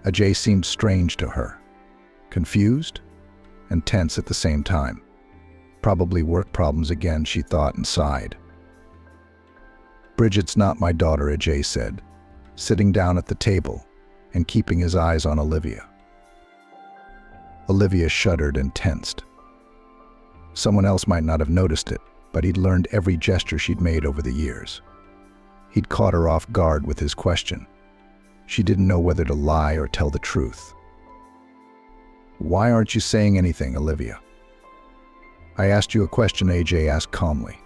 [SPEAKER 2] Ajay seemed strange to her, confused and tense at the same time. Probably work problems again, she thought, and sighed. Bridget's not my daughter, Ajay said, sitting down at the table and keeping his eyes on Olivia. Olivia shuddered and tensed. Someone else might not have noticed it, but he'd learned every gesture she'd made over the years. He'd caught her off guard with his question. She didn't know whether to lie or tell the truth. Why aren't you saying anything, Olivia? I asked you a question, Ajay asked calmly.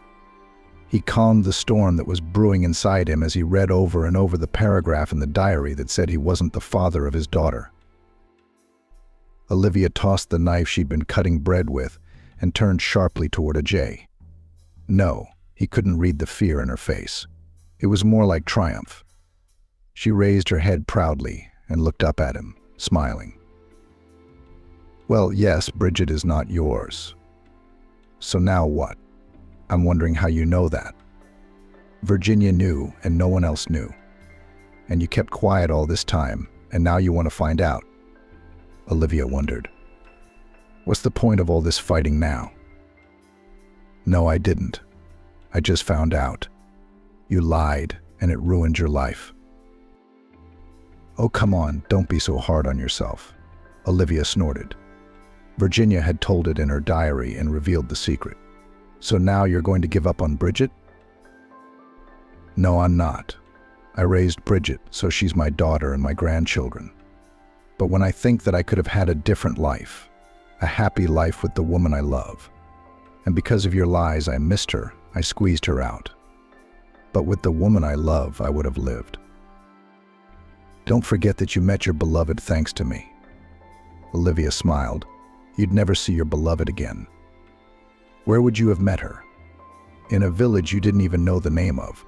[SPEAKER 2] He calmed the storm that was brewing inside him as he read over and over the paragraph in the diary that said he wasn't the father of his daughter. Olivia tossed the knife she'd been cutting bread with and turned sharply toward Ajay. No, he couldn't read the fear in her face. It was more like triumph. She raised her head proudly and looked up at him, smiling. Well, yes, Bridget is not yours. So now what? I'm wondering how you know that. Virginia knew, and no one else knew. And you kept quiet all this time, and now you want to find out. Olivia wondered. What's the point of all this fighting now? No, I didn't. I just found out. You lied, and it ruined your life. Oh, come on, don't be so hard on yourself. Olivia snorted. Virginia had told it in her diary and revealed the secret. So now you're going to give up on Bridget? No, I'm not. I raised Bridget, so she's my daughter and my grandchildren. But when I think that I could have had a different life, a happy life with the woman I love, and because of your lies I missed her, I squeezed her out. But with the woman I love, I would have lived. Don't forget that you met your beloved thanks to me. Olivia smiled. You'd never see your beloved again. Where would you have met her? In a village you didn't even know the name of.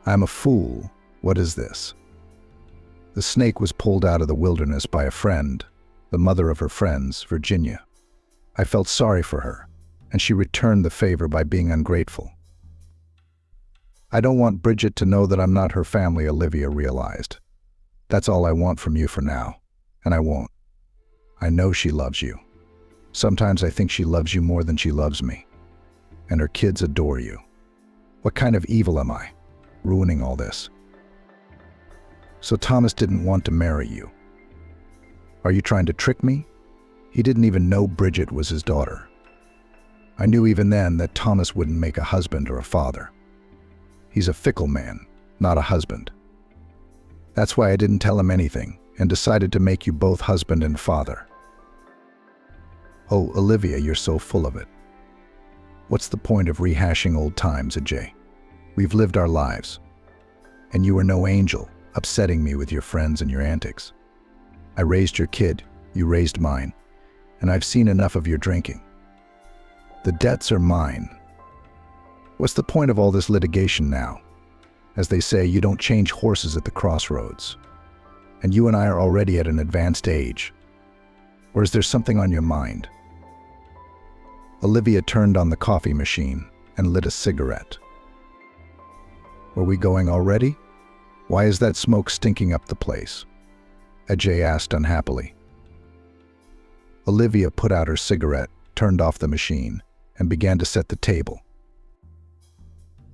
[SPEAKER 2] I'm a fool. What is this? The snake was pulled out of the wilderness by a friend, the mother of her friends, Virginia. I felt sorry for her, and she returned the favor by being ungrateful. I don't want Bridget to know that I'm not her family, Olivia realized. That's all I want from you for now, and I won't. I know she loves you. Sometimes I think she loves you more than she loves me. And her kids adore you. What kind of evil am I, ruining all this? So Thomas didn't want to marry you. Are you trying to trick me? He didn't even know Bridget was his daughter. I knew even then that Thomas wouldn't make a husband or a father. He's a fickle man, not a husband. That's why I didn't tell him anything and decided to make you both husband and father. Oh, Olivia, you're so full of it. What's the point of rehashing old times, Ajay? We've lived our lives. And you were no angel, upsetting me with your friends and your antics. I raised your kid, you raised mine, and I've seen enough of your drinking. The debts are mine. What's the point of all this litigation now? As they say, you don't change horses at the crossroads. And you and I are already at an advanced age. Or is there something on your mind? Olivia turned on the coffee machine and lit a cigarette. Were we going already? Why is that smoke stinking up the place? Ajay asked unhappily. Olivia put out her cigarette, turned off the machine, and began to set the table.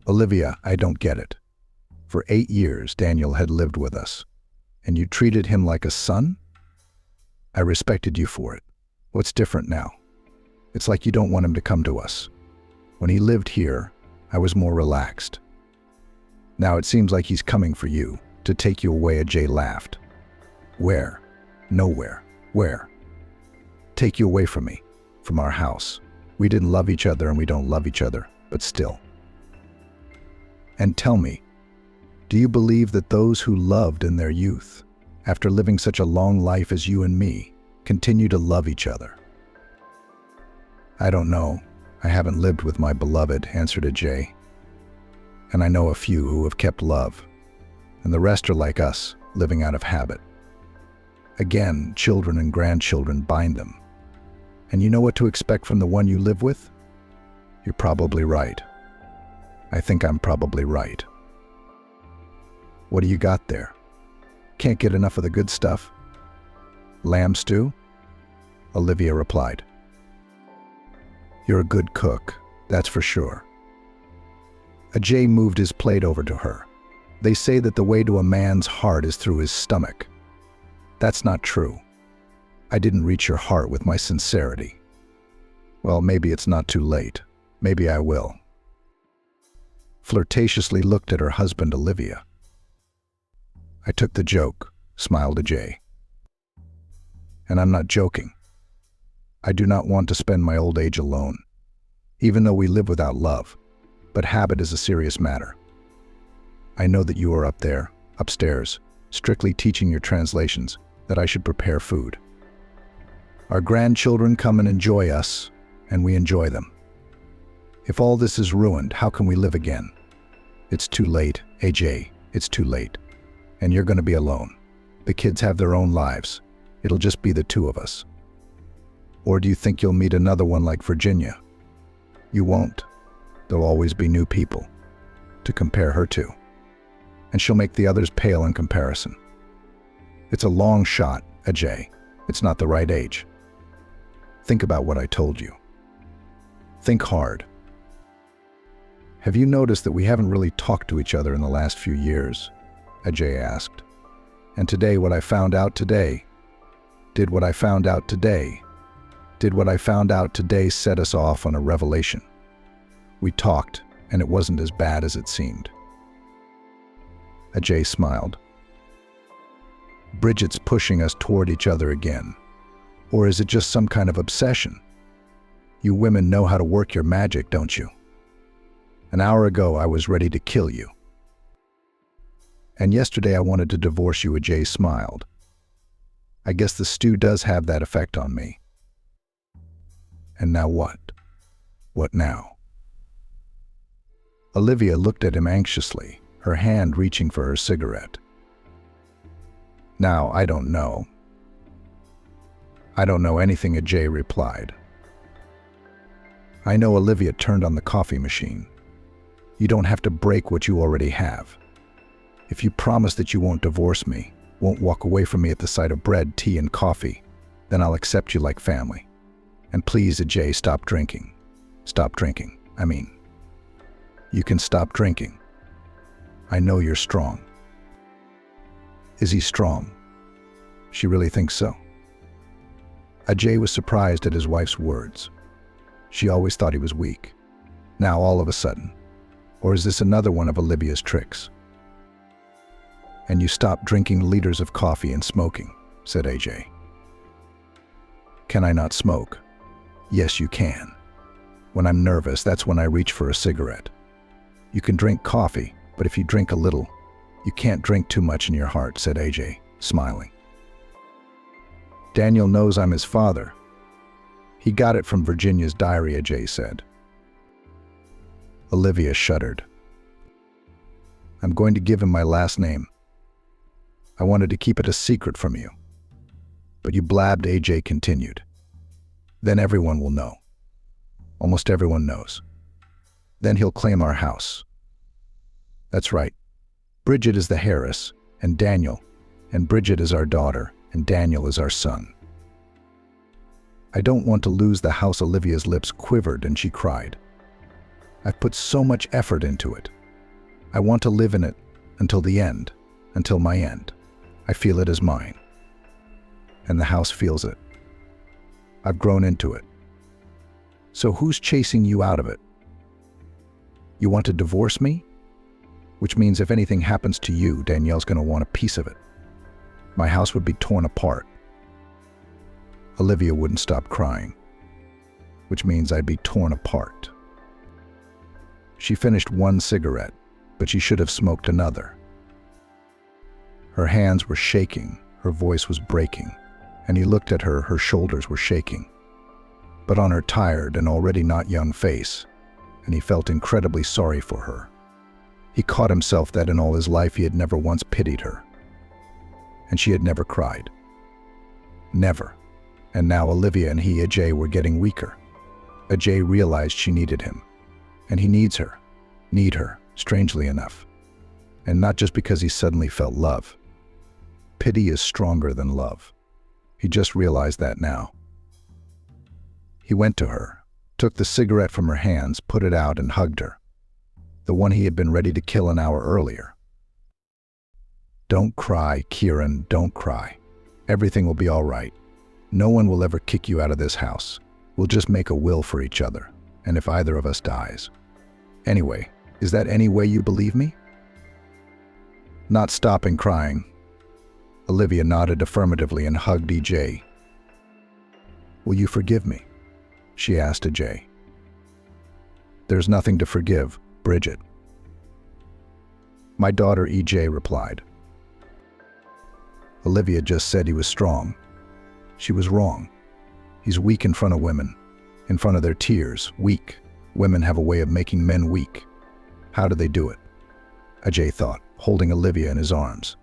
[SPEAKER 2] Olivia, I don't get it. For 8 years, Daniel had lived with us, and you treated him like a son? I respected you for it. What's different now? It's like you don't want him to come to us. When he lived here, I was more relaxed. Now it seems like he's coming for you, to take you away. Ajay laughed. Where? Nowhere. Where? Take you away from me, from our house. We didn't love each other and we don't love each other, but still. And tell me, do you believe that those who loved in their youth, after living such a long life as you and me, continue to love each other? I don't know. I haven't lived with my beloved, answered Ajay. And I know a few who have kept love, and the rest are like us, living out of habit. Again, children and grandchildren bind them. And you know what to expect from the one you live with? You're probably right. I think I'm probably right. What do you got there? Can't get enough of the good stuff? Lamb stew? Olivia replied. You're a good cook, that's for sure. Ajay moved his plate over to her. They say that the way to a man's heart is through his stomach. That's not true. I didn't reach your heart with my sincerity. Well, maybe it's not too late. Maybe I will. Flirtatiously looked at her husband, Olivia. I took the joke, smiled Ajay. And I'm not joking. I do not want to spend my old age alone, even though we live without love. But habit is a serious matter. I know that you are up there, upstairs, strictly teaching your translations that I should prepare food. Our grandchildren come and enjoy us, and we enjoy them. If all this is ruined, how can we live again? It's too late, Ajay, it's too late. And you're going to be alone. The kids have their own lives. It'll just be the two of us. Or do you think you'll meet another one like Virginia? You won't. There'll always be new people to compare her to. and she'll make the others pale in comparison. It's a long shot, Ajay. It's not the right age. Think about what I told you. Think hard. Have you noticed that we haven't really talked to each other in the last few years? Ajay asked. And today what I found out today set us off on a revelation. We talked, and it wasn't as bad as it seemed. Ajay smiled. Bridget's pushing us toward each other again. Or is it just some kind of obsession? You women know how to work your magic, don't you? An hour ago, I was ready to kill you. And yesterday I wanted to divorce you, Ajay smiled. I guess the stew does have that effect on me. And now what? What now? Olivia looked at him anxiously, her hand reaching for her cigarette. Now, I don't know. I don't know anything, Ajay replied. I know Olivia turned on the coffee machine. You don't have to break what you already have. If you promise that you won't divorce me, won't walk away from me at the sight of bread, tea, and coffee, then I'll accept you like family. And please, Ajay, stop drinking. Stop drinking. You can stop drinking. I know you're strong. Is he strong? She really thinks so. Ajay was surprised at his wife's words. She always thought he was weak. Now all of a sudden. Or is this another one of Olivia's tricks? And you stop drinking liters of coffee and smoking, said Ajay. Can I not smoke? Yes, you can. When I'm nervous, that's when I reach for a cigarette. You can drink coffee, but if you drink a little, you can't drink too much in your heart, said Ajay, smiling. Daniel knows I'm his father. He got it from Virginia's diary, Ajay said. Olivia shuddered. I'm going to give him my last name. I wanted to keep it a secret from you. But you blabbed, Ajay continued. Then everyone will know. Almost everyone knows. Then he'll claim our house. That's right. Bridget is the heiress, and Bridget is our daughter, and Daniel is our son. I don't want to lose the house. Olivia's lips quivered and she cried. I've put so much effort into it. I want to live in it until the end, until my end. I feel it as mine. And the house feels it. I've grown into it. So who's chasing you out of it? You want to divorce me? Which means if anything happens to you, Danielle's going to want a piece of it. My house would be torn apart. Olivia wouldn't stop crying, which means I'd be torn apart. She finished one cigarette, but she should have smoked another. Her hands were shaking, her voice was breaking, and he looked at her, her shoulders were shaking. But on her tired and already not young face, and he felt incredibly sorry for her. He caught himself that in all his life he had never once pitied her. And she had never cried. Never. And now Olivia and he, Ajay, were getting weaker. Ajay realized she needed him. And he needs her. Need her, strangely enough. And not just because he suddenly felt love. Pity is stronger than love. He just realized that now. He went to her, took the cigarette from her hands, put it out and hugged her. The one he had been ready to kill an hour earlier. Don't cry, Kiran, don't cry. Everything will be all right. No one will ever kick you out of this house. We'll just make a will for each other, and if either of us dies. Anyway, is that any way you believe me? Not stopping crying. Olivia nodded affirmatively and hugged Ajay. Will you forgive me? She asked Ajay. There's nothing to forgive, Bridget. My daughter, Ajay replied. Olivia just said he was strong. She was wrong. He's weak in front of women, in front of their tears, weak. Women have a way of making men weak. How do they do it? Ajay thought, holding Olivia in his arms.